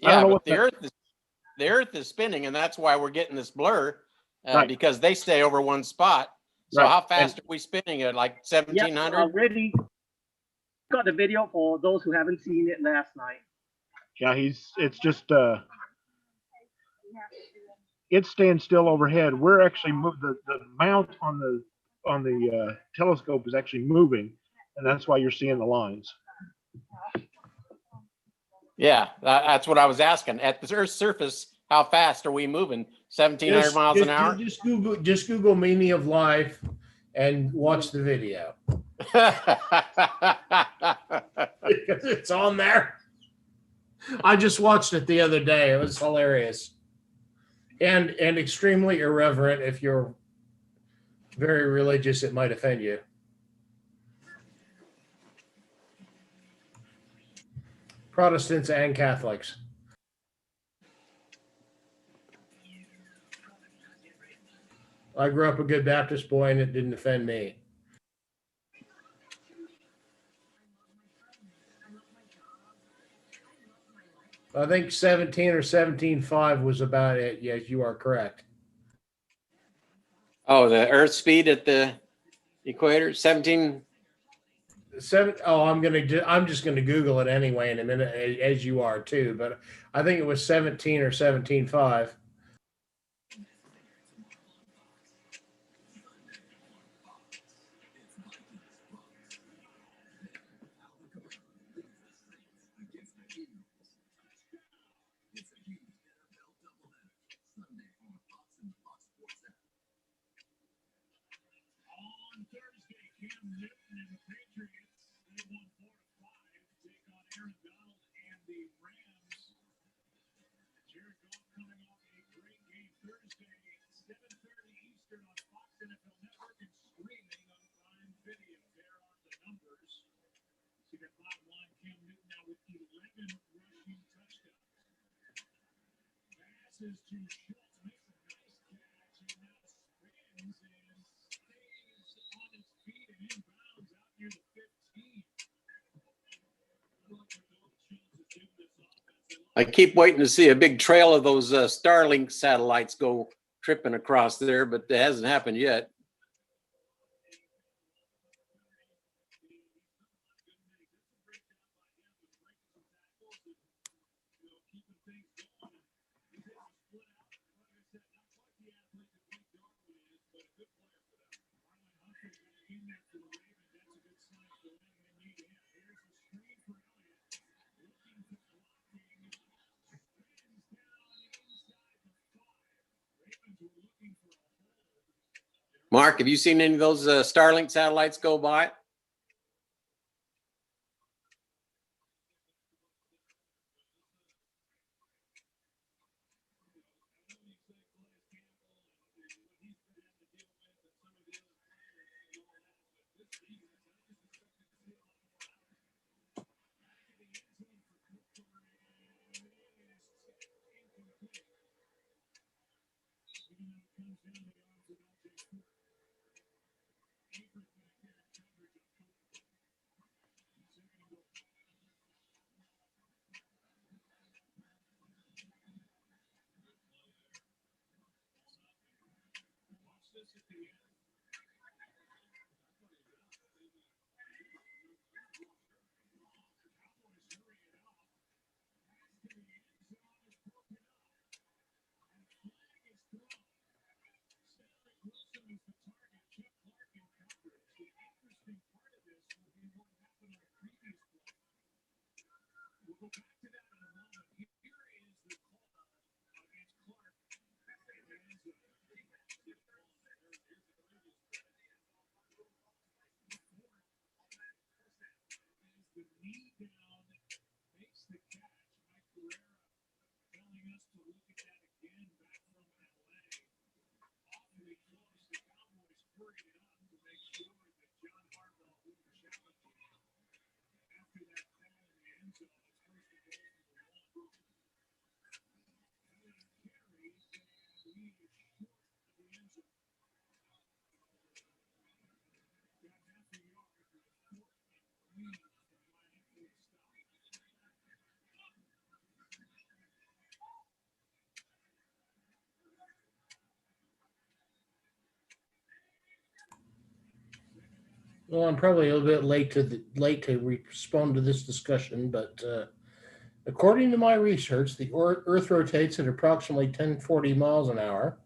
yeah, but the Earth is spinning, and that's why we're getting this blur right. because they stay over one spot. So right. how fast are we spinning it? Like 1,700? Yeah, already got the video for those who haven't seen it last night. Yeah, it's just it stands still overhead. We're actually the mount on the telescope is actually moving, and that's why you're seeing the lines. Yeah, that's what I was asking. At the Earth's surface, how fast are we moving? 1,700 miles an hour? Just Google meaning of life and watch the video. Because it's on there. I just watched it the other day. It was hilarious. And extremely irreverent. If you're very religious, it might offend you. Protestants and Catholics. I grew up a good Baptist boy, and it didn't offend me. I think 17 or 17.5 was about it. Yes, you are correct. Oh, the Earth speed at the equator, 17. Oh, I'm just gonna Google it anyway in a minute, as you are too. But I think it was 17 or 17.5. I keep waiting to see a big trail of those Starlink satellites go tripping across there, but it hasn't happened yet. Mark, have you seen any of those Starlink satellites go by? Well, I'm probably a little bit late to respond to this discussion, but according to my research, the Earth rotates at approximately 1040 miles an hour,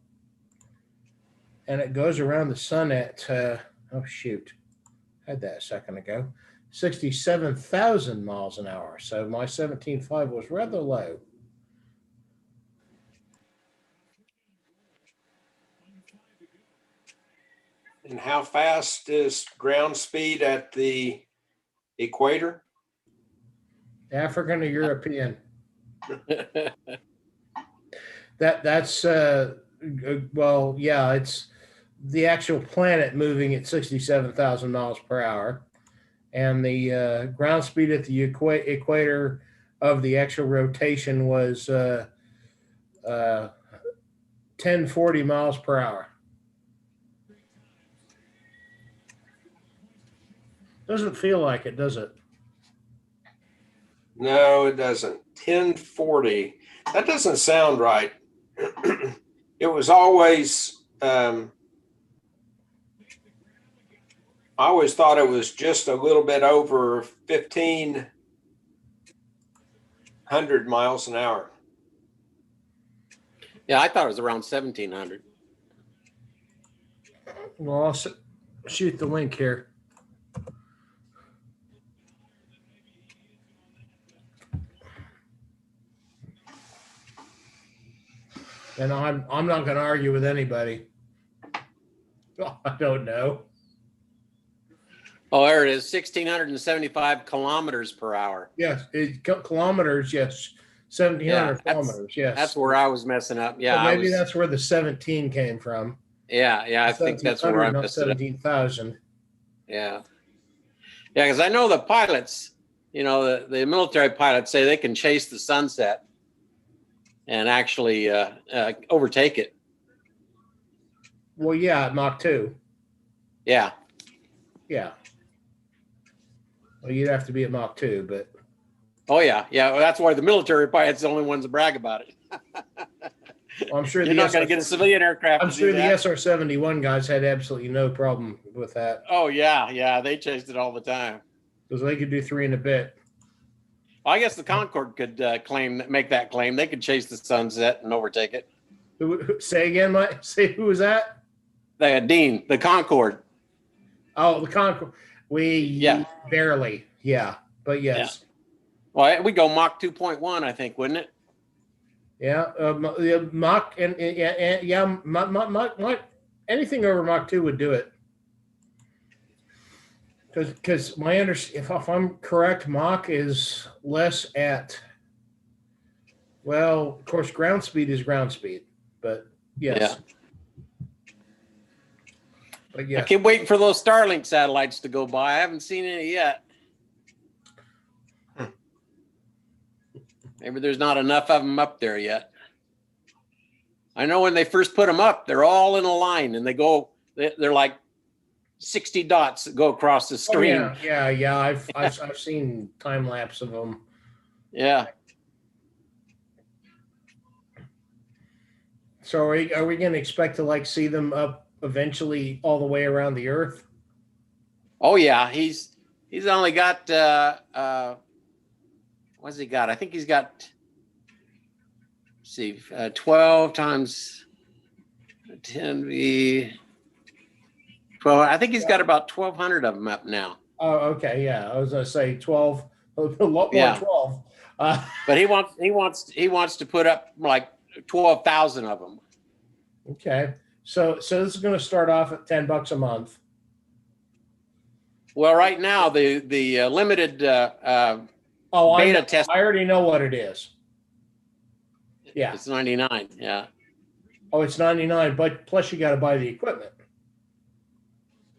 and it goes around the sun at oh shoot, had that a second ago, 67,000 miles an hour. So my 17.5 was rather low. And how fast is ground speed at the equator? African or European? That's well, yeah, it's the actual planet moving at 67,000 miles per hour, and the ground speed at the equator of the actual rotation was 1040 miles per hour. Doesn't feel like it, does it? No, it doesn't. 1040. That doesn't sound right. It was always, I always thought it was just a little bit over 1,500 miles an hour. Yeah, I thought it was around 1,700. Well, I'll shoot the link here. And I'm not going to argue with anybody. Oh, I don't know. Oh, there it is, 1,675 kilometers per hour. Yes, kilometers. Yes, 1,700 kilometers. Yes, that's where I was messing up. Yeah, well, maybe that's where the 17 came from. Yeah, I think that's where I messed it up. 17,000. Yeah, because I know the pilots, the military pilots say they can chase the sunset and actually overtake it. Well, yeah, at Mach 2. Yeah. Yeah. Well, you'd have to be at Mach 2, but. Oh, yeah. Yeah. Well, that's why the military pilots are the only ones that brag about it. Well, I'm sure you're not going to get a civilian aircraft. I'm sure the SR-71 guys had absolutely no problem with that. Oh, yeah. Yeah. They chased it all the time. Because they could do 3 and a bit. I guess the Concorde could make that claim. They could chase the sunset and overtake it. Say again, Mike. Say who was that? Dean, the Concorde. Oh, the Concorde. Barely. Yeah. But yes. Yeah. Well, we go Mach 2.1, I think, wouldn't it? Yeah. Mach and Mach, anything over Mach 2 would do it. Because if I'm correct, Mach is less at, well, of course, ground speed is ground speed, but yes. Yeah. But yes. I keep waiting for those Starlink satellites to go by. I haven't seen any yet. Maybe there's not enough of them up there yet. I know when they first put them up, they're all in a line and they're like 60 dots that go across the screen. Oh, yeah. I've seen time lapse of them. Yeah. So are we going to expect to see them up eventually all the way around the Earth? Oh yeah, he's only got what's he got? I think he's got, let's see, 12 times 10 12. I think he's got about 1,200 of them up now. Oh, okay, yeah. I was gonna say 12, a lot more Yeah. 12. But he wants to put up like 12,000 of them. Okay, so this is gonna start off at $10 a month. Well, right now the limited beta test. I already know what it is. Yeah, it's 99. Yeah. Oh, it's 99, but plus you got to buy the equipment.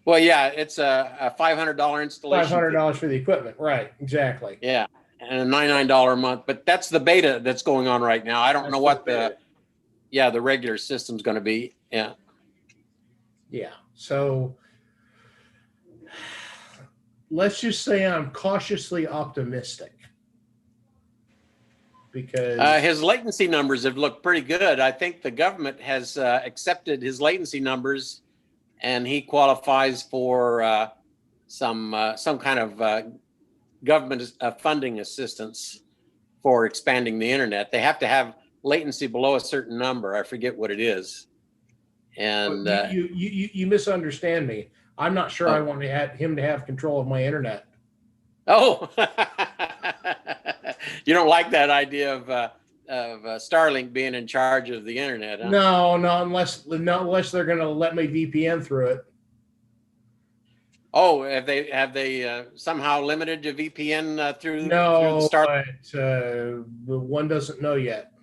Well, yeah, it's a $500 installation. $500 for the equipment, right? Exactly. Yeah, and a $99 a month. But that's the beta that's going on right now. I don't know what the regular system's going to be. Yeah. Yeah. So let's just say I'm cautiously optimistic because his latency numbers have looked pretty good. I think the government has accepted his latency numbers, and he qualifies for some kind of government funding assistance for expanding the internet. They have to have latency below a certain number. I forget what it is. And you misunderstand me. I'm not sure I want him to have control of my internet. Oh, you don't like that idea of Starlink being in charge of the internet, huh? No, unless they're going to let me VPN through it. Oh, have they somehow limited your VPN through? No, through the but one doesn't know yet.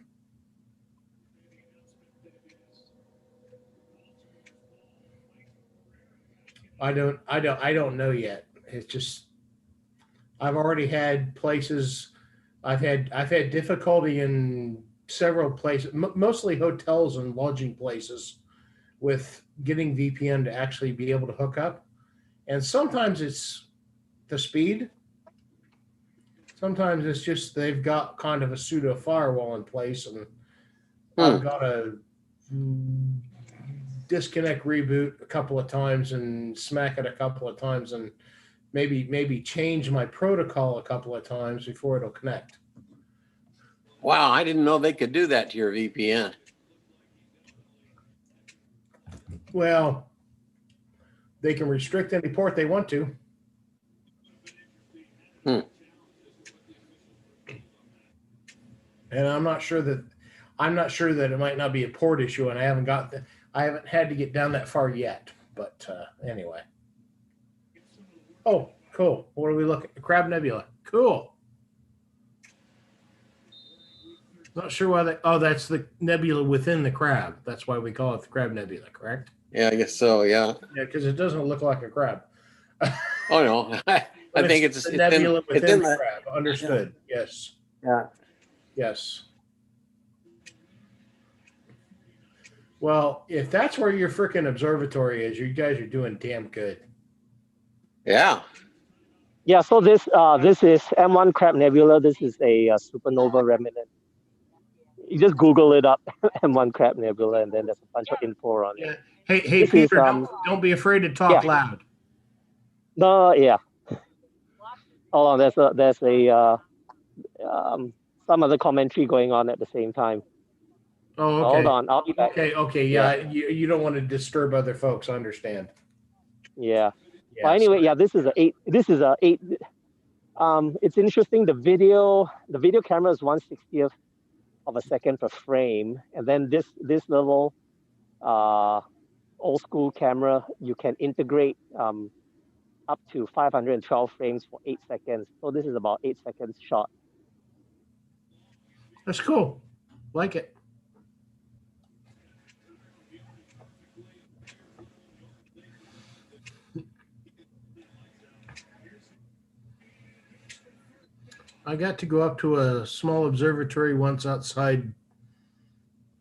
I don't know yet. It's just I've already had places. I've had difficulty in several places, mostly hotels and lodging places, with getting VPN to actually be able to hook up. And sometimes it's the speed. Sometimes it's just they've got kind of a pseudo firewall in place, and I've got to disconnect, reboot a couple of times, and smack it a couple of times, and maybe change my protocol a couple of times before it'll connect. Wow, I didn't know they could do that to your VPN. Well, they can restrict any port they want to. And I'm not sure that it might not be a port issue, and I haven't had to get down that far yet. But anyway. Oh, cool. What are we looking at? Crab Nebula. Cool. Not sure why that's the nebula within the crab. That's why we call it the Crab Nebula, correct? Yeah, I guess so. Yeah. Yeah, because it doesn't look like a crab. Oh no, I think it's the nebula within the the crab. Understood. Yes. Yeah. Yes. Well, if that's where your freaking observatory is, you guys are doing damn good. Yeah. Yeah, so this is M1 Crab Nebula. This is a supernova remnant. You just Google it up, M1 Crab Nebula, and then there's a bunch of info on it. Hey, This Peter, is, don't be afraid to talk loud. No, yeah. Hold on, there's some other commentary going on at the same time. Oh, okay. Hold on, I'll be back. Okay, yeah. You don't want to disturb other folks. I understand. Yeah. Well, anyway, yeah, this is a 8. It's interesting. The video camera is 1/60th of a second per frame, and then this little old school camera, you can integrate up to 512 frames for 8 seconds. So this is about 8 seconds shot. That's cool. Like it. I got to go up to a small observatory once outside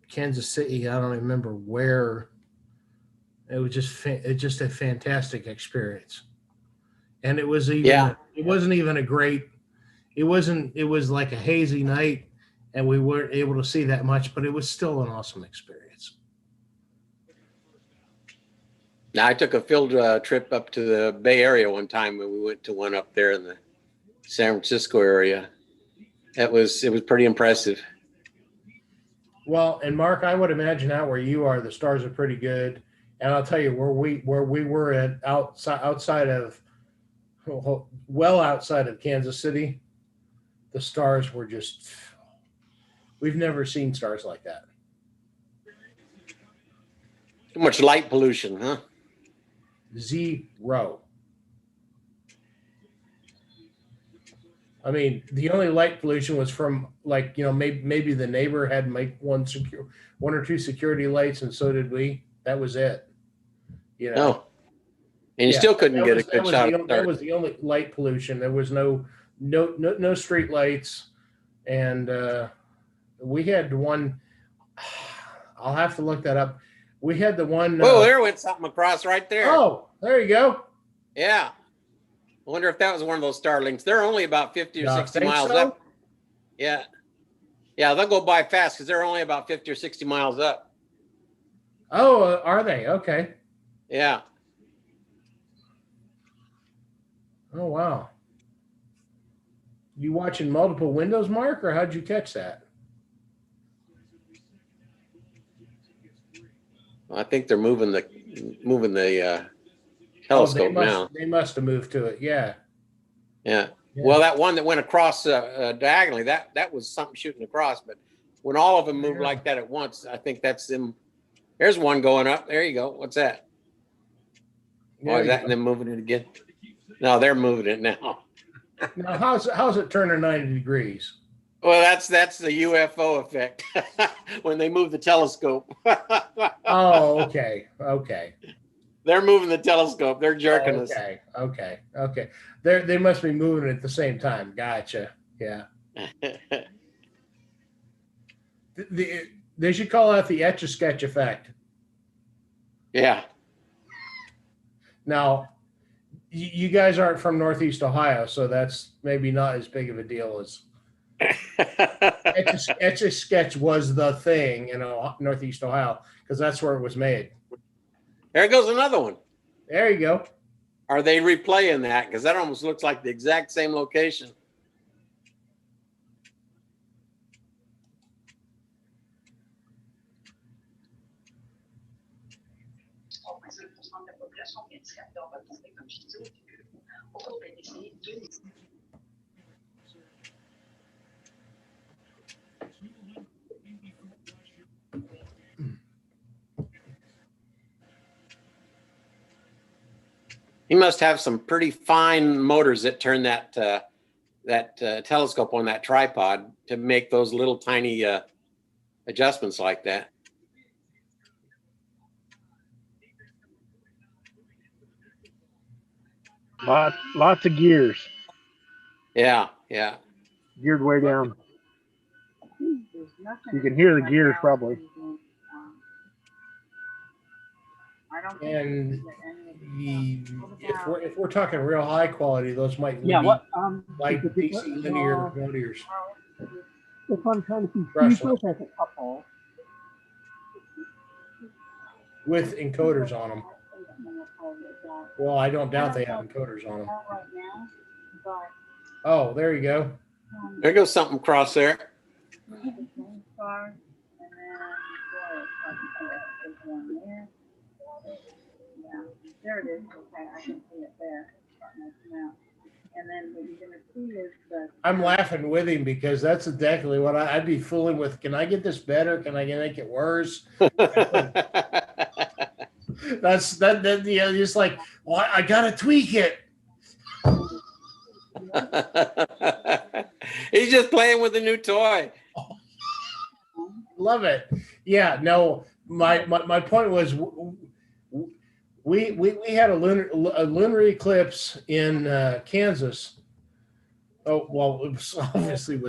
Kansas City. I don't remember where. It was just a fantastic experience, and it was even it wasn't even a great. It was like a hazy night, and we weren't able to see that much, but it was still an awesome experience. Now, I took a field trip up to the Bay Area one time when we went to one up there in the San Francisco area. It was pretty impressive. Well, and Mark, I would imagine out where you are, the stars are pretty good. And I'll tell you where we were at outside of Kansas City, the stars were just, we've never seen stars like that. Too much light pollution, huh? Zero. I mean, the only light pollution was from, like, you know, maybe the neighbor had one or two security lights, and so did we. That was it. You know. No. And you still couldn't get a good shot. That was the only light pollution. There was no street lights, and we had one. I'll have to look that up. We had the one. Oh, there went something across right there. Oh, there you go. Yeah. I wonder if that was one of those Starlinks. They're only about 50 or 60 miles up. Yeah. Yeah, they'll go by fast because they're only about 50 or 60 miles up. Oh, are they? Okay. Yeah. Oh, wow. You watching multiple windows, Mark, or how'd you catch that? I think they're moving the telescope now. They must have moved to it. Yeah. Yeah. Well, that one that went across diagonally, that was something shooting across. But when all of them move like that at once, I think that's them. There's one going up. There you go. What's that? Oh, is that them moving it again? No, they're moving it now. Now, how's it turning 90 degrees? Well, that's the UFO effect when they move the telescope. Oh, okay. Okay. They're moving the telescope. They're jerking us. Okay. They must be moving at the same time. Gotcha. Yeah. They should call that the Etch-a-Sketch effect. Yeah. Now, you guys aren't from Northeast Ohio, so that's maybe not as big of a deal as Etch-a-Sketch was the thing in Northeast Ohio, because that's where it was made. There goes another one. There you go. Are they replaying that? Because that almost looks like the exact same location. He must have some pretty fine motors that turn that telescope on that tripod to make those little tiny adjustments like that. Lots of gears. Yeah. Geared way down. You can hear the gears probably. And if we're talking real high quality, those might be like DC linear motors. If I'm trying to see Brushless. as a couple. With encoders on them. Well, I don't doubt they have encoders on them. Oh, there you go. There goes something across there. There it is. Okay, I can see it there. And then what you're going to see is the. I'm laughing with him because that's exactly what I'd be fooling with. Can I get this better? Can I make it worse? That's just like, well, I gotta tweak it. He's just playing with a new toy. Love it. Yeah. No, my point was, we had a lunar eclipse in Kansas. Oh well, it was obviously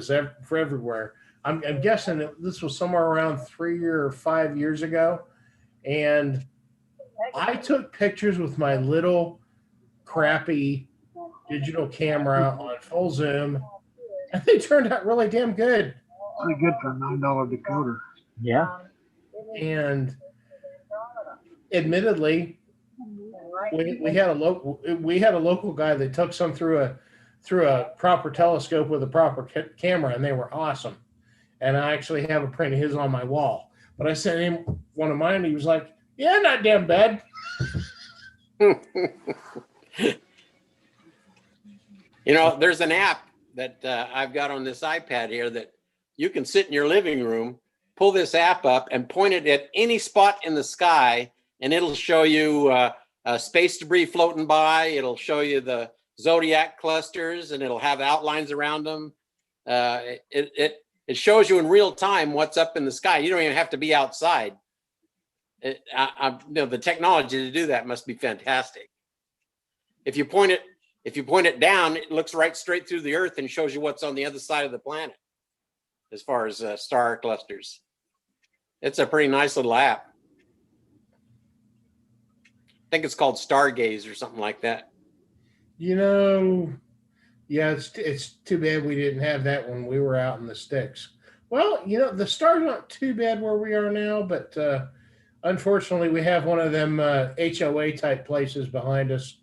for everywhere. I'm guessing this was somewhere around 3 or 5 years ago, and I took pictures with my little crappy digital camera on full zoom, and they turned out really damn good. Pretty good for a $9 decoder. Yeah. And admittedly, we had a local guy that took some through a proper telescope with a proper camera, and they were awesome. And I actually have a print of his on my wall. But I sent him one of mine, and he was like, "Yeah, not damn bad." You know, there's an app that I've got on this iPad here that you can sit in your living room, pull this app up and point it at any spot in the sky, and it'll show you space debris floating by. It'll show you the zodiac clusters, and it'll have outlines around them. It shows you in real time what's up in the sky. You don't even have to be outside. You know, the technology to do that must be fantastic. If you point it down, it looks right straight through the Earth and shows you what's on the other side of the planet as far as star clusters. It's a pretty nice little app. I think it's called Stargaze or something like that. You know, yeah, it's too bad we didn't have that when we were out in the sticks. Well, you know, the stars aren't too bad where we are now, but unfortunately, we have one of them HOA type places behind us.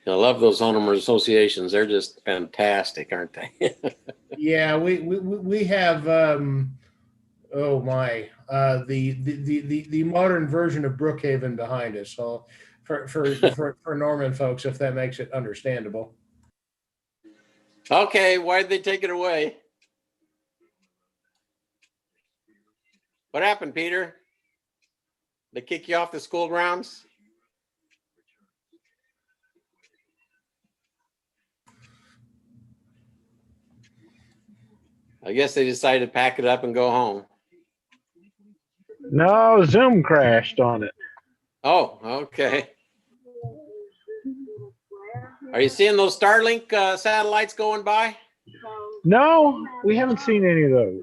I love those homeowner associations. They're just fantastic, aren't they? Yeah, we have oh my, the modern version of Brookhaven behind us. So for Norman folks, if that makes it understandable. Okay, why'd they take it away? What happened, Peter? They kick you off the school grounds? I guess they decided to pack it up and go home. No, Zoom crashed on it. Oh, okay. Are you seeing those Starlink satellites going by? No, we haven't seen any of those.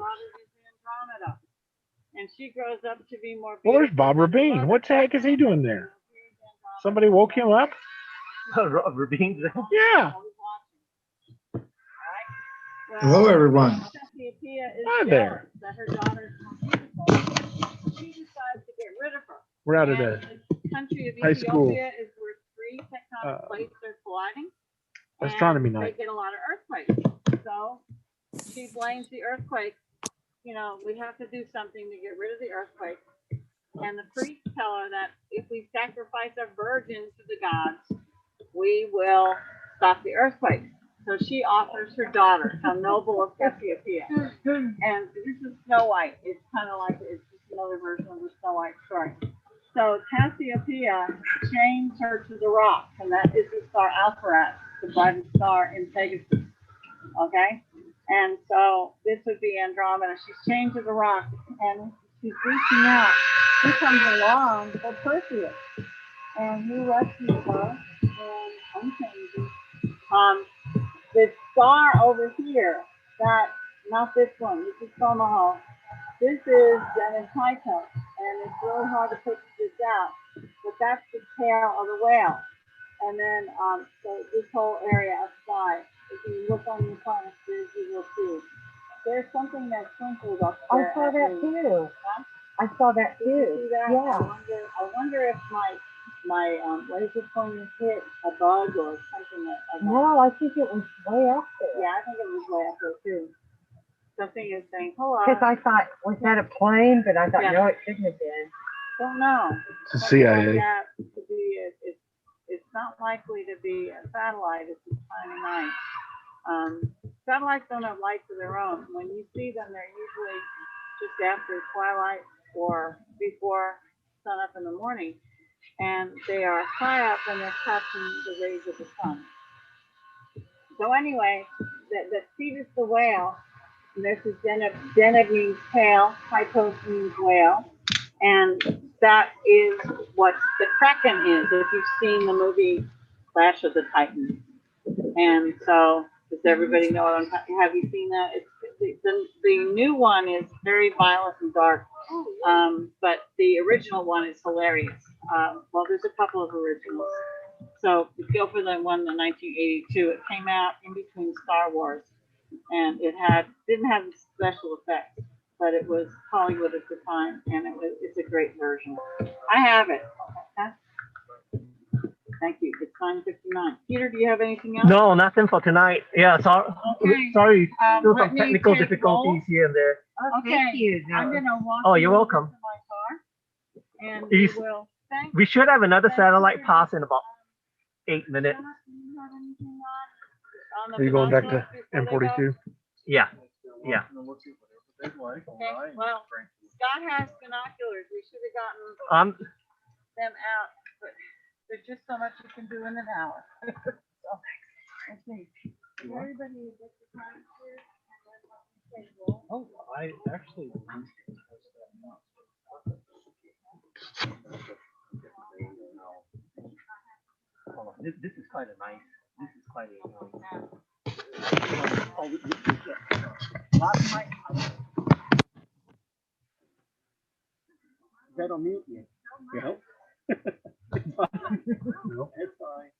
And she grows up to be more. Well, there's Bob Rabin. What the heck is he doing there? Somebody woke him up? Rabin's there? Yeah. Hello, everyone. Hi there. That her daughter's more beautiful. She decides to get rid of her. We're out at a The country of high school Ethiopia is where three tectonic plates are colliding. astronomy and night. They get a lot of earthquakes. So she blames the earthquake. You know, we have to do something to get rid of the earthquake. And the priests tell her that if we sacrifice a virgin to the gods, we will stop the earthquake. So she offers her daughter, a noble of Cassiopeia. And this is Snow White. It's kind of like, it's just another version of the Snow White story. So Cassiopeia chains her to the rock, and that is the star Alpherat, the brightest star in Pegasus. Okay? And so this would be Andromeda. She's chained to the rock, and she's reaching out. He comes along for Perseus, and he rescues her and unchains her. The star over here, not this one, this is Tomahawk. This is Dennis Tycho, and it's really hard to put this out, but that's the tail of the whale. And then, so this whole area of sky, if you look on your planet, you will see. There's something that twinkles up there. I saw that too. Huh? I saw that Did you too. see that? Yeah. I wonder if my laser pointer hit a bug or something like that. No, I think it was way up there. Yeah, I think it was way up there too. Something is saying, hello. Because I thought, was that a plane? But I thought, Yeah. no, it shouldn't have been. Don't know. It's the CIA. It's not likely to be a satellite. It's a tiny night. Satellites don't have lights of their own. When you see them, they're usually just after twilight or before sun up in the morning. And they are high up and they're catching the rays of the sun. So anyway, the Cetus the whale, and this is Deneb means tail, Typos means whale, and that is what the Kraken is, if you've seen the movie Clash of the Titans. And so, does everybody know what I'm talking? Have you seen that? The new one is very violent and dark, but the original one is hilarious. Well, there's a couple of originals. So go for the one in 1982. It came out in between Star Wars, and it didn't have special effects, but it was Hollywood at the time, and it's a great version. I have it. Okay. Thank you. It's 9:59. Peter, do you have anything else? No, nothing for tonight. Yeah, Okay. sorry. Still some Whitney, technical take difficulties roll. here and there. Okay. I'm gonna walk. Oh, you you're over welcome. to my car, and You we s- will. Thank We should have another Thank you. satellite pass in about 8 minutes. Do you have anything on the Are you going back binoculars to before they go? M42? Yeah, yeah. Okay. Well, Scott has binoculars. We should have gotten them out, but there's just so much you can do in an hour. So, okay. Everybody get the time here. Oh, I actually. This is kind of nice. This is quite a. Oh, last night. Is that on mute? Yeah. No. No. It's fine.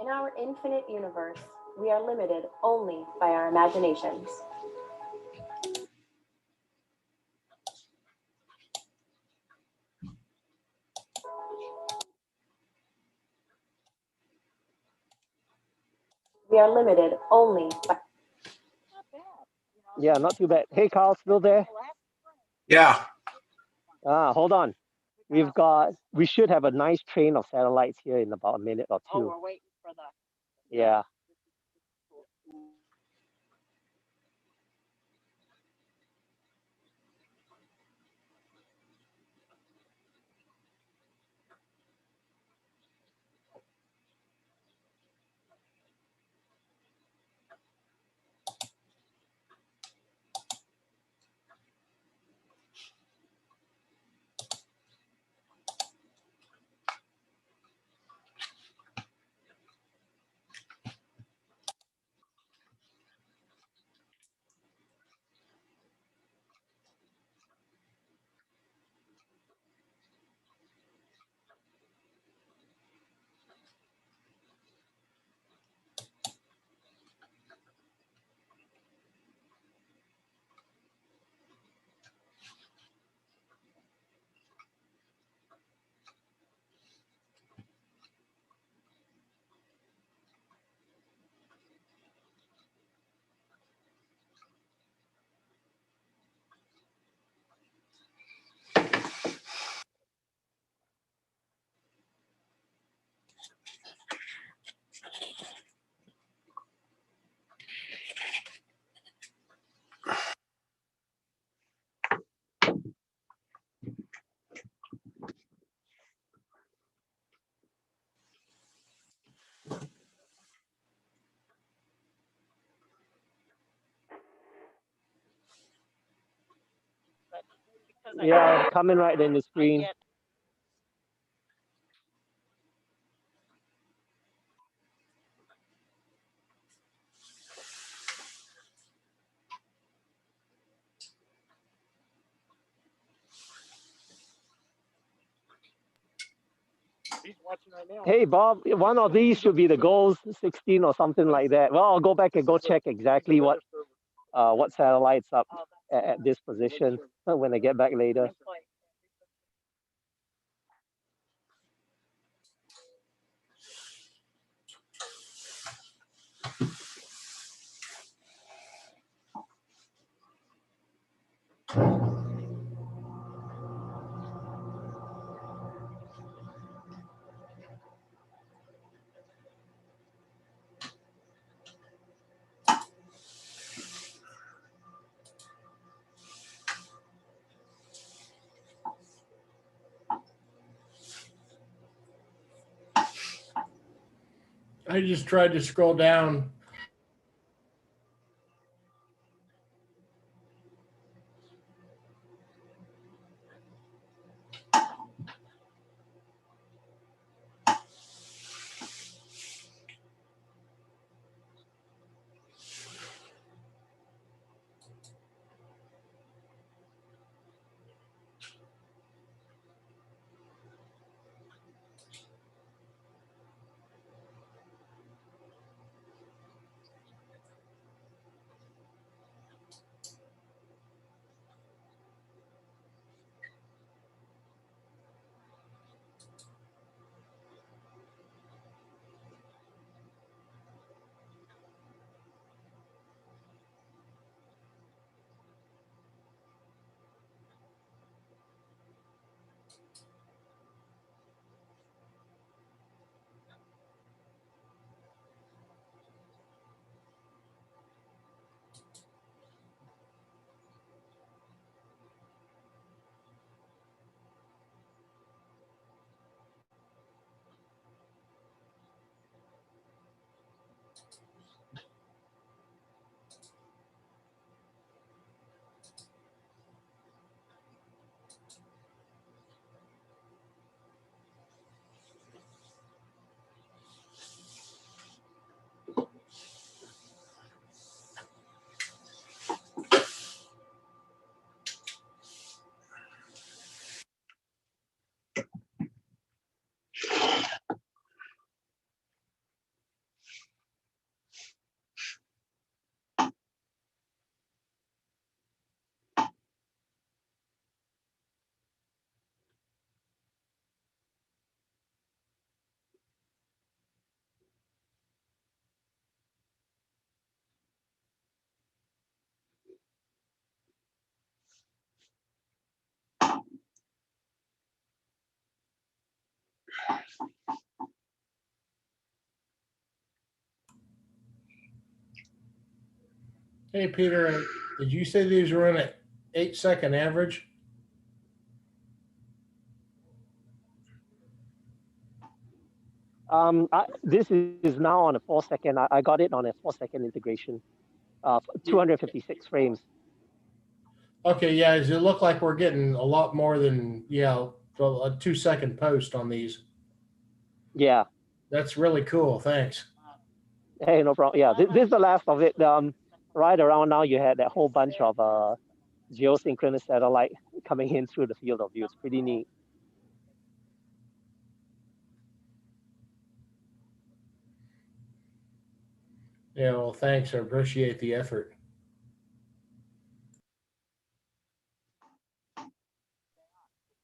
In our infinite universe, we are limited only by our imaginations. We are limited only by... Yeah, not too bad. Hey, Carl, still there? Yeah. Hold on. We should have a nice train of satellites here in about a minute or two. Oh, we're waiting for the. Yeah. Yeah, coming right in the screen. Hey, Bob, one of these should be the goals 16 or something like that. Well, I'll go back and go check exactly what satellite's up at this position when I get back later. I just tried to scroll down. Hey, Peter, did you say these were in an 8-second average? This is now on a 4-second. I got it on a 4-second integration, 256 frames. Okay, yeah, does it look like we're getting a lot more than, yeah, a 2-second post on these? Yeah. That's really cool. Thanks. Hey, no problem. Yeah, this is the last of it. Right around now, you had that whole bunch of geosynchronous satellite coming in through the field of view. It's pretty neat. Yeah, well, thanks. I appreciate the effort.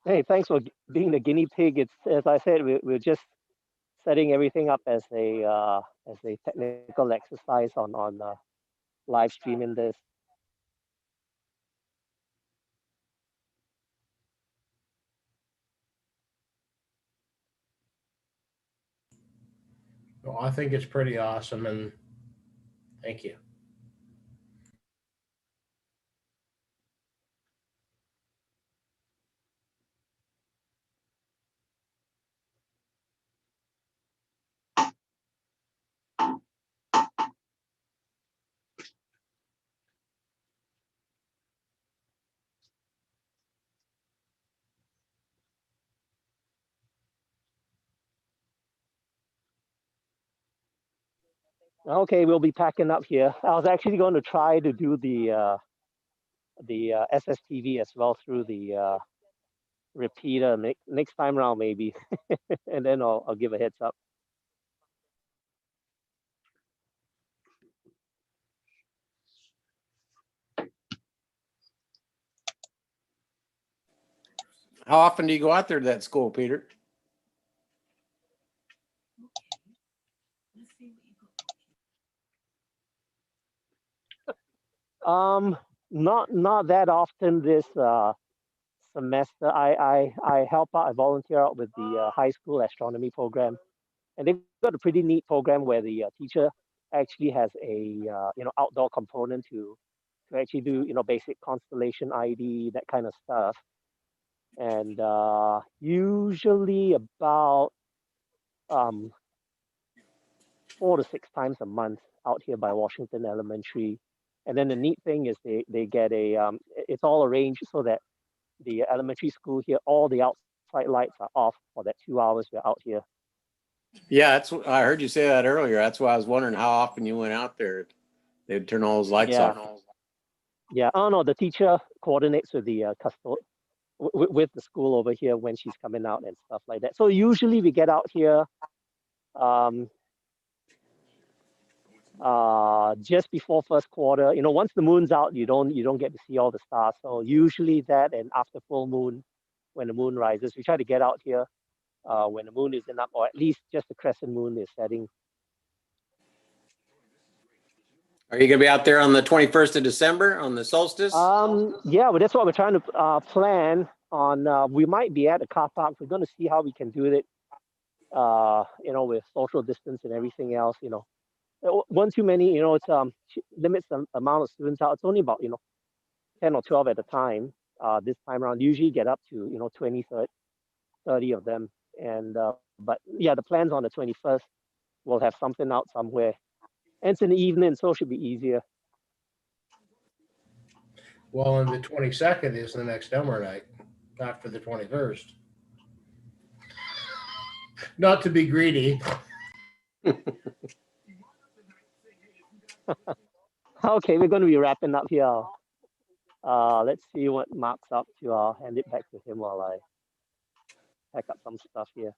Hey, thanks for being the guinea pig. It's, as I said, we're just setting everything up as a technical exercise on live streaming this. Well, I think it's pretty awesome, and thank you. Okay, we'll be packing up here. I was actually going to try to do the SSTV as well through the repeater next time around maybe, and then I'll give a heads up. How often do you go out there to that school, Peter? Not that often this semester. I help out. I volunteer out with the high school astronomy program, and they've got a pretty neat program where the teacher actually has a outdoor component to actually do basic constellation ID, that kind of stuff. And usually about 4 to 6 times a month out here by Washington Elementary. And then the neat thing is they get it's all arranged so that the elementary school here, all the outside lights are off for that 2 hours we're out here. Yeah, I heard you say that earlier. That's why I was wondering how often you went out there. They'd turn all those lights off. Yeah. Oh no, the teacher coordinates with the with the school over here when she's coming out and stuff like that. So usually we get out here just before first quarter. Once the moon's out, you don't get to see all the stars. So usually that, and after full moon, when the moon rises, we try to get out here when the moon isn't up, or at least just the crescent moon is setting. Are you gonna be out there on the 21st of December on the solstice? Yeah, well, that's what we're trying to plan on. We might be at a car park. We're going to see how we can do it. With social distance and everything else. One too many. It's limits the amount of students out. It's only about 10 or 12 at a time. This time around, usually get up to 20, 30 of them. And but yeah, the plan's on the 21st. We'll have something out somewhere. And it's in the evening, so it should be easier. Well, and the 22nd is the next Elmer night after the 21st. Not to be greedy. Okay, we're going to be wrapping up here. Let's see what Mark's up to. I'll hand it back to him while I pack up some stuff here.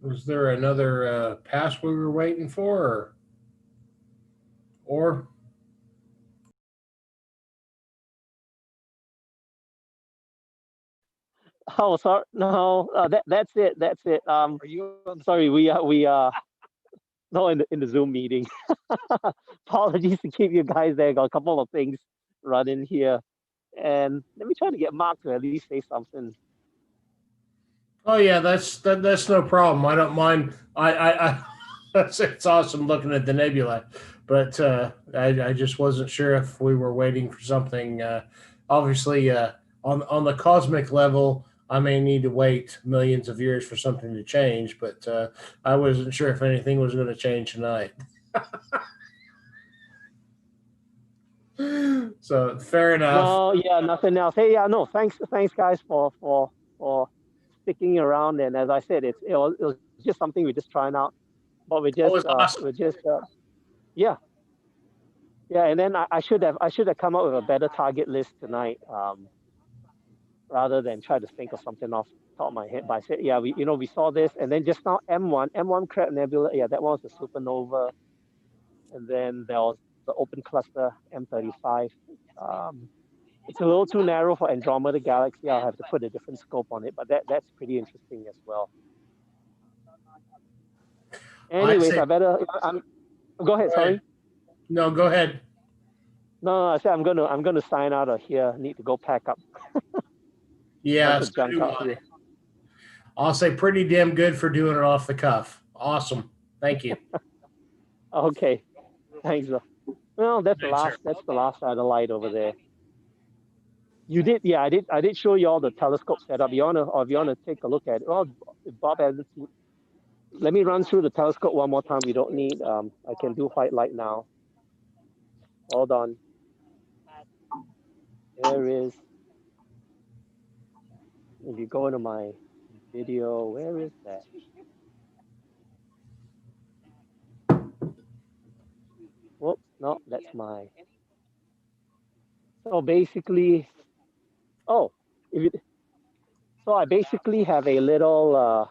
Was there another pass we were waiting for, or? Oh, sorry. No, that's it. That's it. Sorry, we no in the Zoom meeting. Apologies to keep you guys there. Got a couple of things running here, and let me try to get Mark to at least say something. Oh yeah, that's no problem. I don't mind. I it's awesome looking at the nebula, but I just wasn't sure if we were waiting for something. Obviously, on the cosmic level, I may need to wait millions of years for something to change, but I wasn't sure if anything was going to change tonight. So fair enough. No, yeah, nothing else. Hey, yeah, no, thanks guys for sticking around. And as I said, it was just something we're just trying out, but Awesome. Yeah. And then I should have come up with a better target list tonight, rather than try to think of something off the top of my head. But I said, yeah, we saw this, and then just now M1 Crab Nebula. Yeah, that one was a supernova, and then there was the open cluster M35. It's a little too narrow for Andromeda Galaxy. I'll have to put a different scope on it, but that's pretty interesting as well. Anyways, go ahead. Sorry. No, go ahead. No, I said I'm gonna sign out of here. Need to go pack up. Yeah, I'll say pretty damn good for doing it off the cuff. Awesome. Thank you. Okay. Thanks. Well, that's the last side of the light over there. You did, yeah. I did show you all the telescope setup. If you wanna take a look at it. Well, Bob hasn't seen. Let me run through the telescope one more time. We don't need. I can do white light now. Hold on. There is. If you go into my video, where is that? Whoops, no, that's my. So basically, so I basically have a little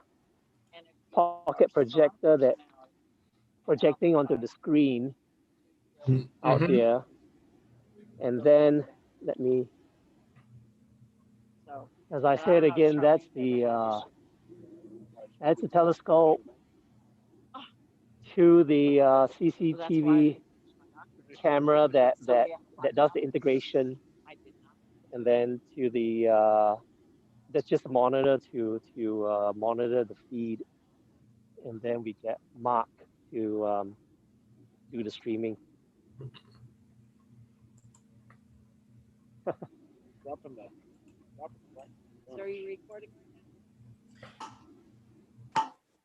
pocket projector that projecting onto the screen out here, and then let me. As I said again, that's the telescope to the CCTV camera that does the integration, and then to the that's just a monitor to monitor the feed, and then we get Mark to do the streaming. So are you recording?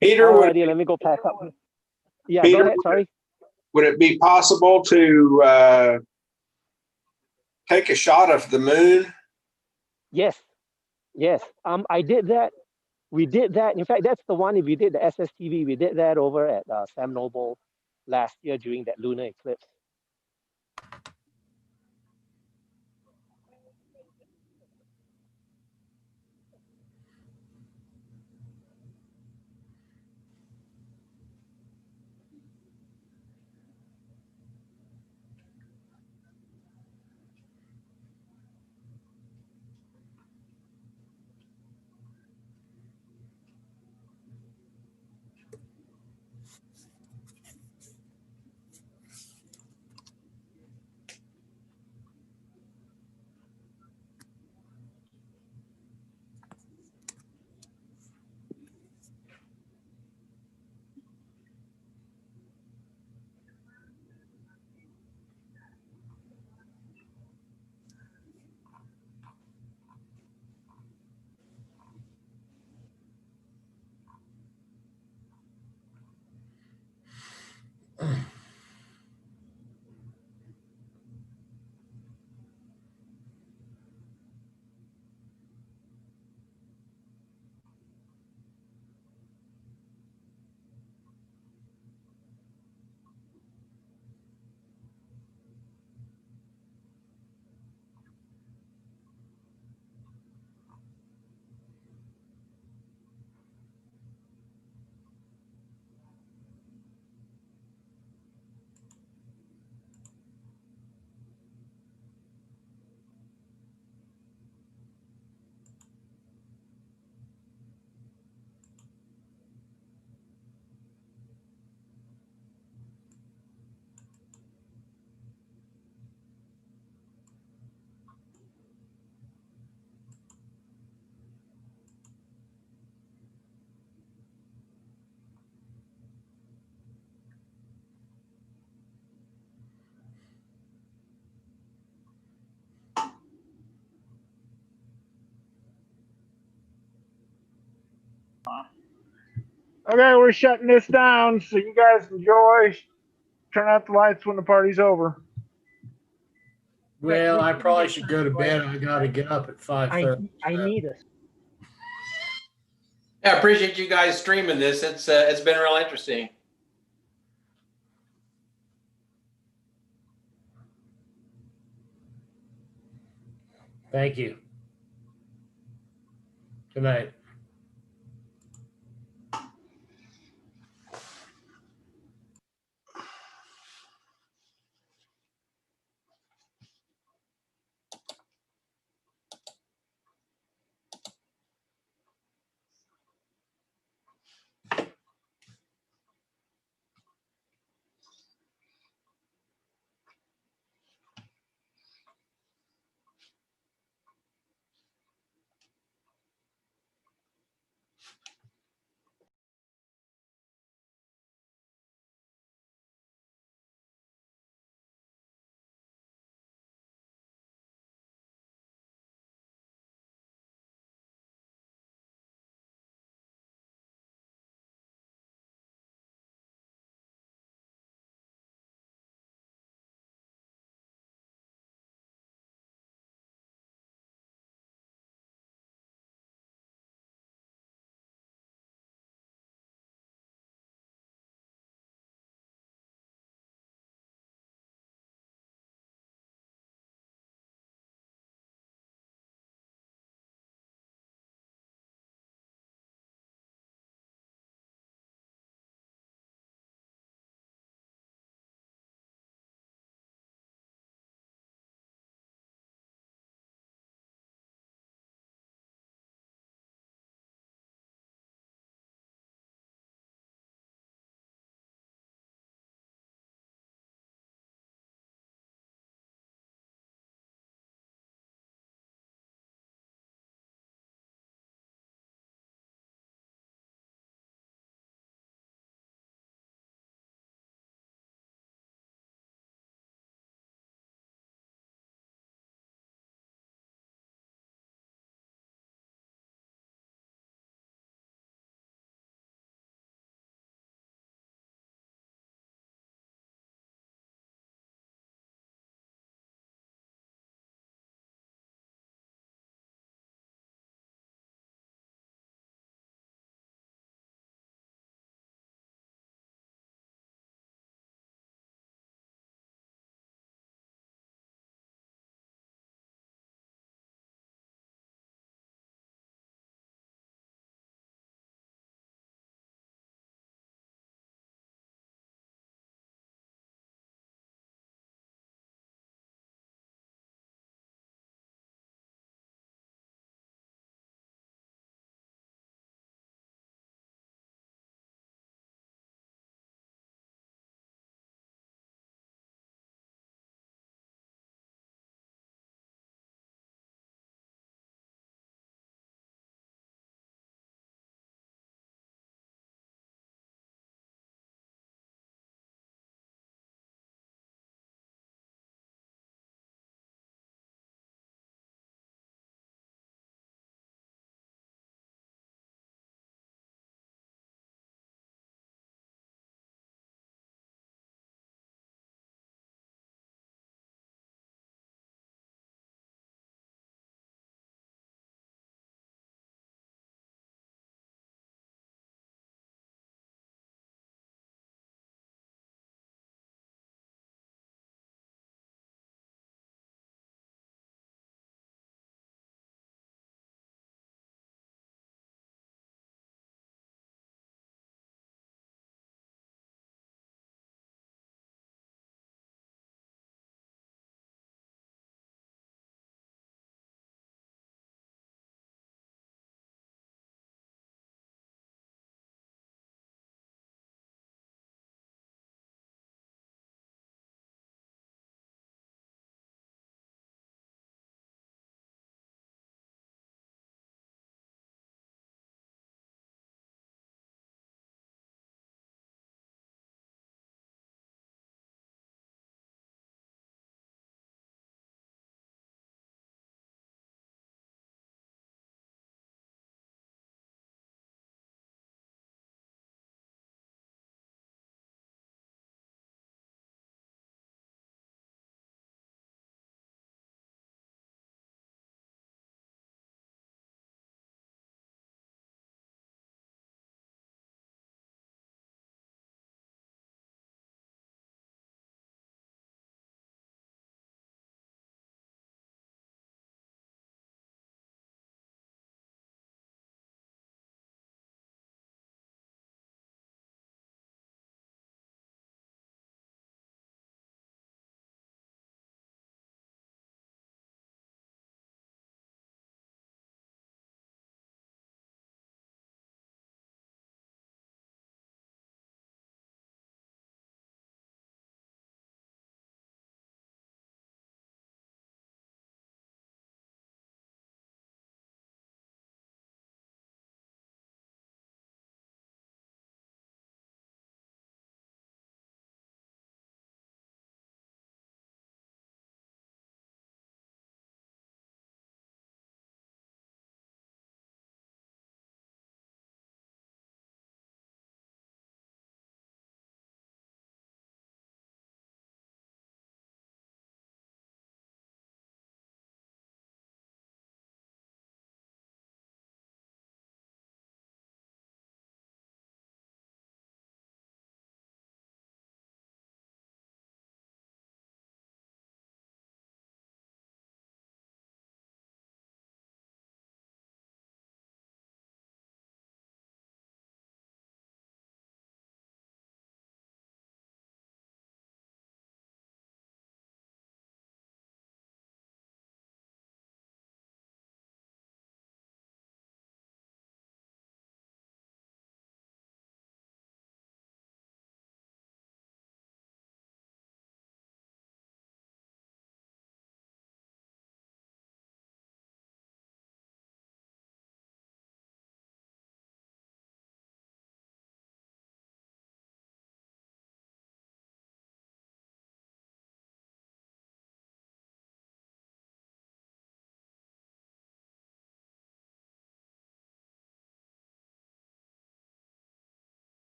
Peter, let me go pack up. Yeah, Peter, go ahead. Sorry. Would it be possible to take a shot of the moon? Yes. I did that. We did that. In fact, that's the one. If we did the SSTV, we did that over at Sam Noble last year during that lunar eclipse. Okay, we're shutting this down, so you guys enjoy. Turn out the lights when the party's over. Well, I probably should go to bed. I got to get up at 5:30. I need us. Yeah, I appreciate you guys streaming this. It's been real interesting. Thank you. Good night.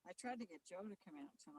I tried to get Joe to come out tonight.